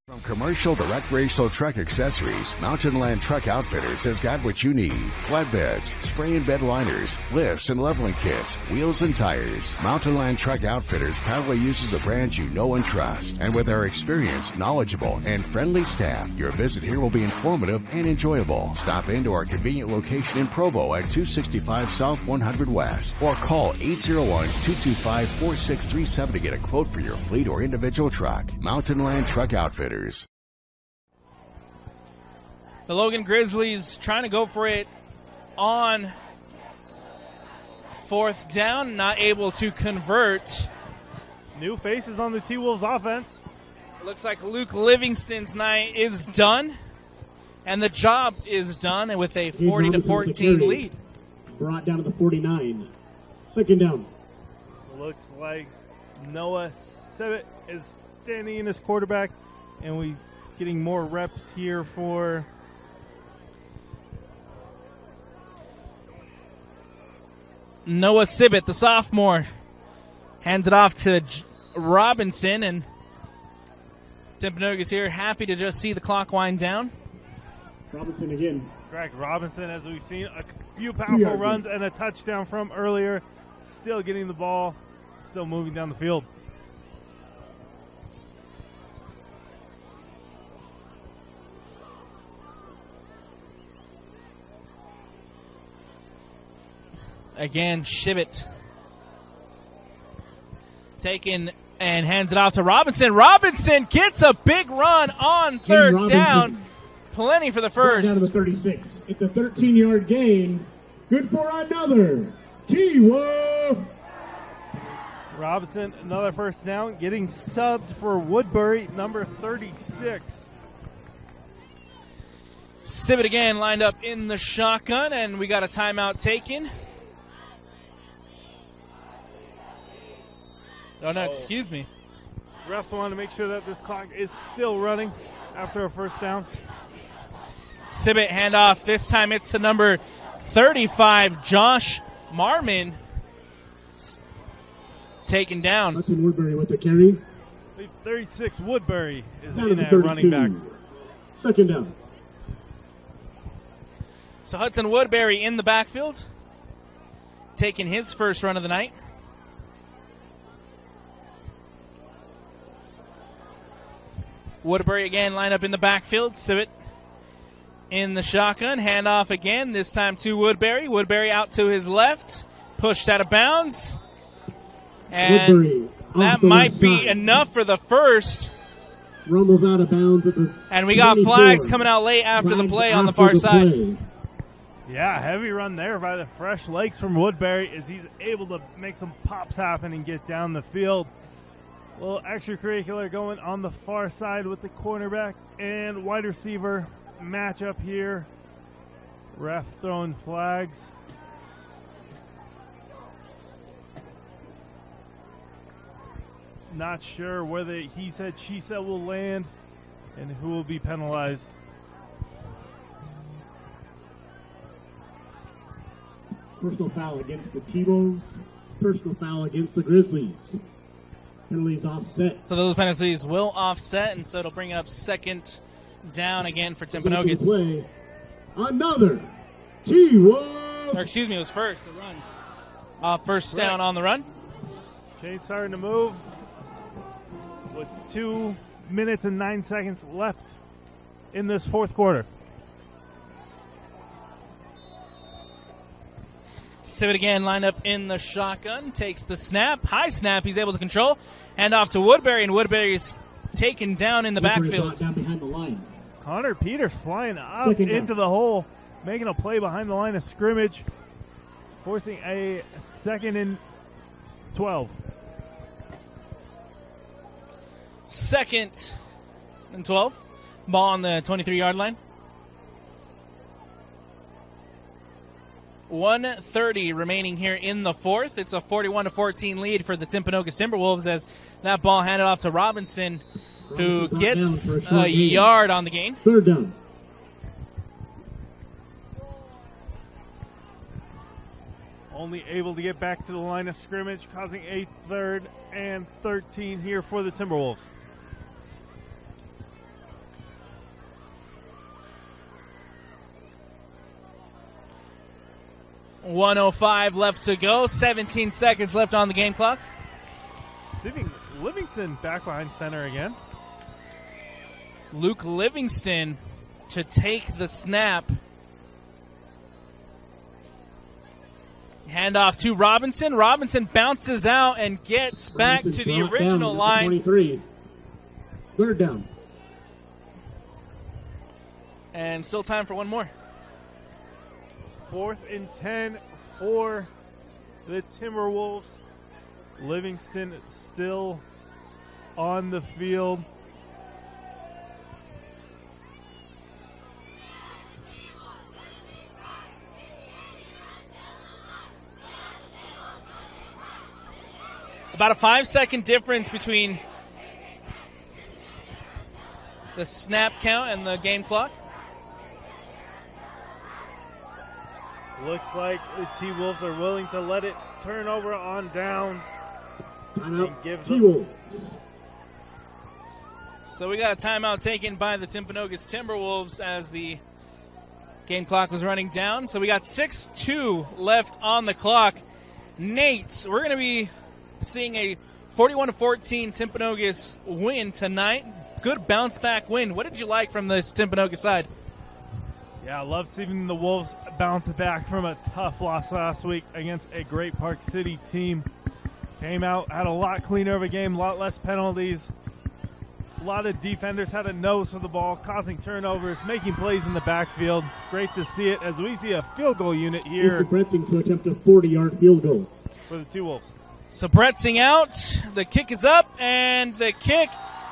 From commercial to recreational truck accessories, Mountain Land Truck Outfitters has got what you need. Flatbeds, spray and bed liners, lifts and leveling kits, wheels and tires. Mountain Land Truck Outfitters proudly uses a brand you know and trust. And with our experienced, knowledgeable, and friendly staff, your visit here will be informative and enjoyable. Stop into our convenient location in Provo at 265 South 100 West or call 801-225-4637 to get a quote for your fleet or individual truck. Mountain Land Truck Outfitters. The Logan Grizzlies trying to go for it on 4th down, not able to convert. New faces on the T-Wolves offense. Looks like Luke Livingston's night is done, and the job is done with a 40-14 lead. Brought down to the 49. 2nd down. Looks like Noah Sibbett is standing in as quarterback, and we getting more reps here for Noah Sibbett, the sophomore, hands it off to Robinson, and Timpanogos here happy to just see the clock wind down. Robinson again. Correct. Robinson, as we've seen, a few powerful runs and a touchdown from earlier. Still getting the ball, still moving down the field. Again, Shivett taken and hands it off to Robinson. Robinson gets a big run on 3rd down. Plenty for the first. Down to the 36. It's a 13-yard gain. Good for another. T-Wolf. Robinson, another first down, getting subbed for Woodbury, number 36. Sibbett again lined up in the shotgun, and we got a timeout taken. Oh, no, excuse me. Refs want to make sure that this clock is still running after a first down. Sibbett handoff. This time it's to number 35, Josh Marmon. Taken down. Hudson Woodbury with the carry. 36 Woodbury is Down in to at 32. running back. Second down. So Hudson Woodbury in the backfield, taking his first run of the night. Woodbury again lined up in the backfield. Sibbett in the shotgun. Handoff again, this time to Woodbury. Woodbury out to his left. Pushed out of bounds. And Woodbury that might be enough for the first. Rumbles out of bounds at the And we got 24. flags coming out late after the play on the far side. Yeah, heavy run there by the fresh legs from Woodbury as he's able to make some pops happen and get down the field. A little extracurricular going on the far side with the cornerback and wide receiver matchup here. Ref throwing flags. Not sure whether he said, she said will land and who will be penalized. Personal foul against the T-Wolves. Personal foul against the Grizzlies. Penalties offset. So those penalties will offset, and so it'll bring up second down again for Timpanogos. Play. Another T-Wolves. Or excuse me, it was first, the run. First down on the run. Chain starting to move with 2 minutes and 9 seconds left in this fourth quarter. Sibbett again lined up in the shotgun, takes the snap, high snap, he's able to control, hand off to Woodbury, and Woodbury's taken down in the backfield. Down behind the line. Connor Peters flying up into the hole, making a play behind the line of scrimmage, forcing a 2nd and 12. 2nd and 12. Ball on the 23-yard line. 1:30 remaining here in the fourth. It's a 41-14 lead for the Timpanogos Timberwolves as that ball handed off to Robinson, who gets a yard on the gain. Third down. Only able to get back to the line of scrimmage, causing a 3rd and 13 here for the Timberwolves. .105 left to go. 17 seconds left on the game clock. Livingston back behind center again. Luke Livingston to take the snap. Handoff to Robinson. Robinson bounces out and gets back to the original line. 23. Third down. And still time for one more. 4th and 10 for the Timberwolves. Livingston still on the field. About a 5-second difference between the snap count and the game clock. Looks like the T-Wolves are willing to let it turn over on downs. Timeout. Give T-Wolves. So we got a timeout taken by the Timpanogos Timberwolves as the game clock was running down. So we got 6:2 left on the clock. Nate, we're going to be seeing a 41-14 Timpanogos win tonight. Good bounce back win. What did you like from this Timpanogos side? Yeah, I love seeing the Wolves bounce back from a tough loss last week against a Great Park City team. Came out, had a lot cleaner of a game, a lot less penalties. A lot of defenders had a nose for the ball, causing turnovers, making plays in the backfield. Great to see it as we see a field goal unit here Mr. Brenton to attempt a 40-yard field goal. for the T-Wolves. So Bretzing out. The kick is up, and the kick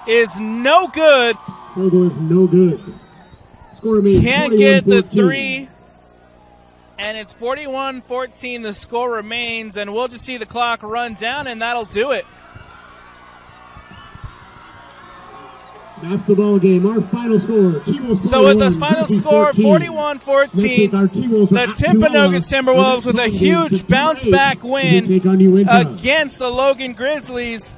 is no good. Field goal is no good. Score remains Can't get the 41-14. three. And it's 41-14. The score remains, and we'll just see the clock run down, and that'll do it. That's the ball game. Our final score. T-Wolves So with the 41, final Grizzlies score, 13. 41-14, the Timpanogos Timberwolves with a huge bounce-back win against the Logan Grizzlies.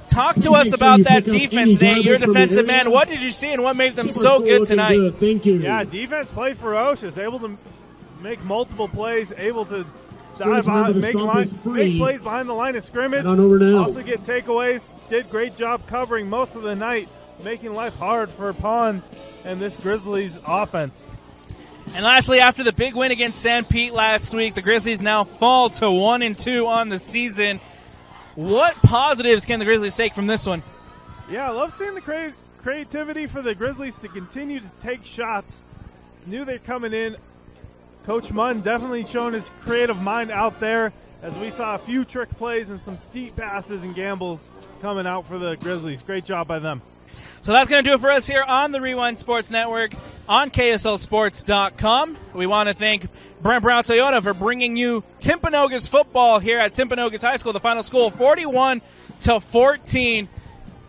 Talk to us about that defense, Nate. You're a defensive man. What did you see, and what made them so good tonight? Thank you. Yeah, defense played ferocious, able to make multiple plays, able to dive behind, make plays behind the line of scrimmage, also get takeaways. Did great job covering most of the night, making life hard for Pons and this Grizzlies offense. And lastly, after the big win against St. Pete last week, the Grizzlies now fall to 1-2 on the season. What positives can the Grizzlies take from this one? Yeah, I love seeing the creativity for the Grizzlies to continue to take shots. Knew they're coming in. Coach Munn definitely showing his creative mind out there as we saw a few trick plays and some deep passes and gambles coming out for the Grizzlies. Great job by them. So that's going to do it for us here on the Rewind Sports Network on KSLSports.com. We want to thank Brent Brown Toyota for bringing you Timpanogos football here at Timpanogos High School. The final score, 41-14.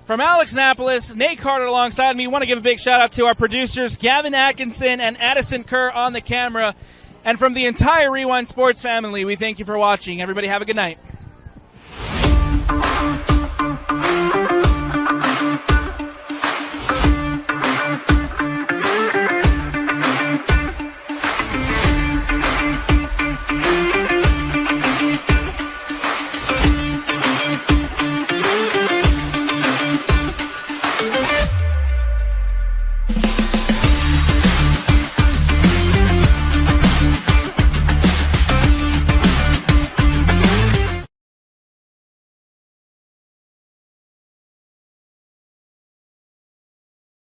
From Alex Napolis, Nate Carter alongside me. Want to give a big shout out to our producers, Gavin Atkinson and Addison Kerr on the camera. And from the entire Rewind Sports family, we thank you for watching. Everybody have a good night.